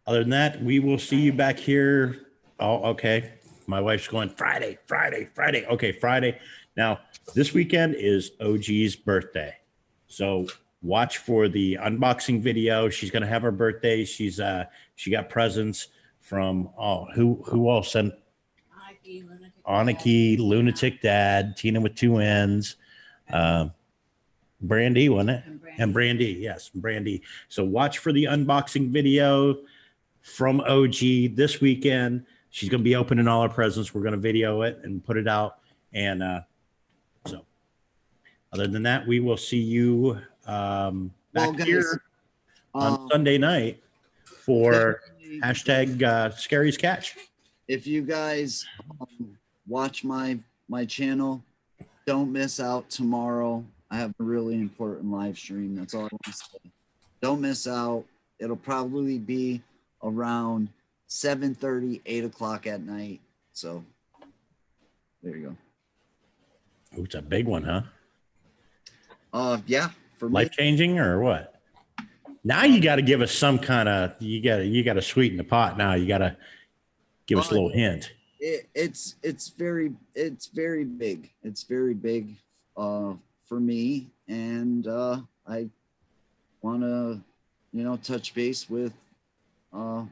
Other than that, we will see you back here. Oh, okay. My wife's going Friday. Okay, Friday. Now, this weekend is OG's birthday. So watch for the unboxing video. She's going to have her birthday. She got presents from, who else sent? Aniki, Lunatic Dad, Tina with 2 N's. Brandy, wasn't it? And Brandy, yes, Brandy. So watch for the unboxing video from OG this weekend. She's going to be opening all her presents. We're going to video it and put it out. And so other than that, we will see you back guys, here on Sunday night for hashtag Scary's Catch. If you guys watch my channel, don't miss out tomorrow. I have a really important live stream. That's all I want to say. Don't miss out. It'll probably be around 7:30, 8 o'clock at night. So there you Oh, it's a big one, huh? go. Yeah, for me. Life changing or what? Now you got to give us some kind of you got to sweeten the pot. Now you got to give us a little hint. It's very big. It's very big for me, and I want to touch base with all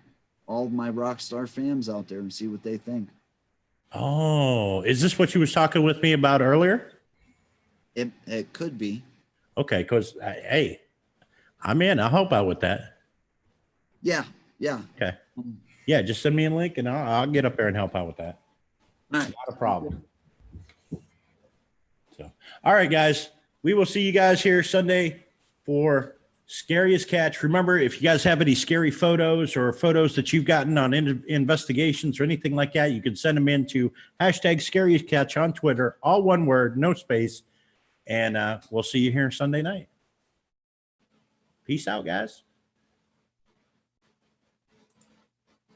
my Rockstar fans out there and see what they think. Oh, is this what you was talking with me about earlier? It could be. Okay, because hey, I'm in. I'll help out with that. Yeah. Okay. Yeah, just send me a link and I'll get up there and help out with that. All right. Not a problem. So, all right, guys, we will see you guys here Sunday for Scariest Catch. Remember, if you guys have any scary photos or photos that you've gotten on investigations or anything like that, you can send them in to hashtag Scariest Catch on Twitter, all one word, no space. And we'll see you here Sunday night. Peace out, guys.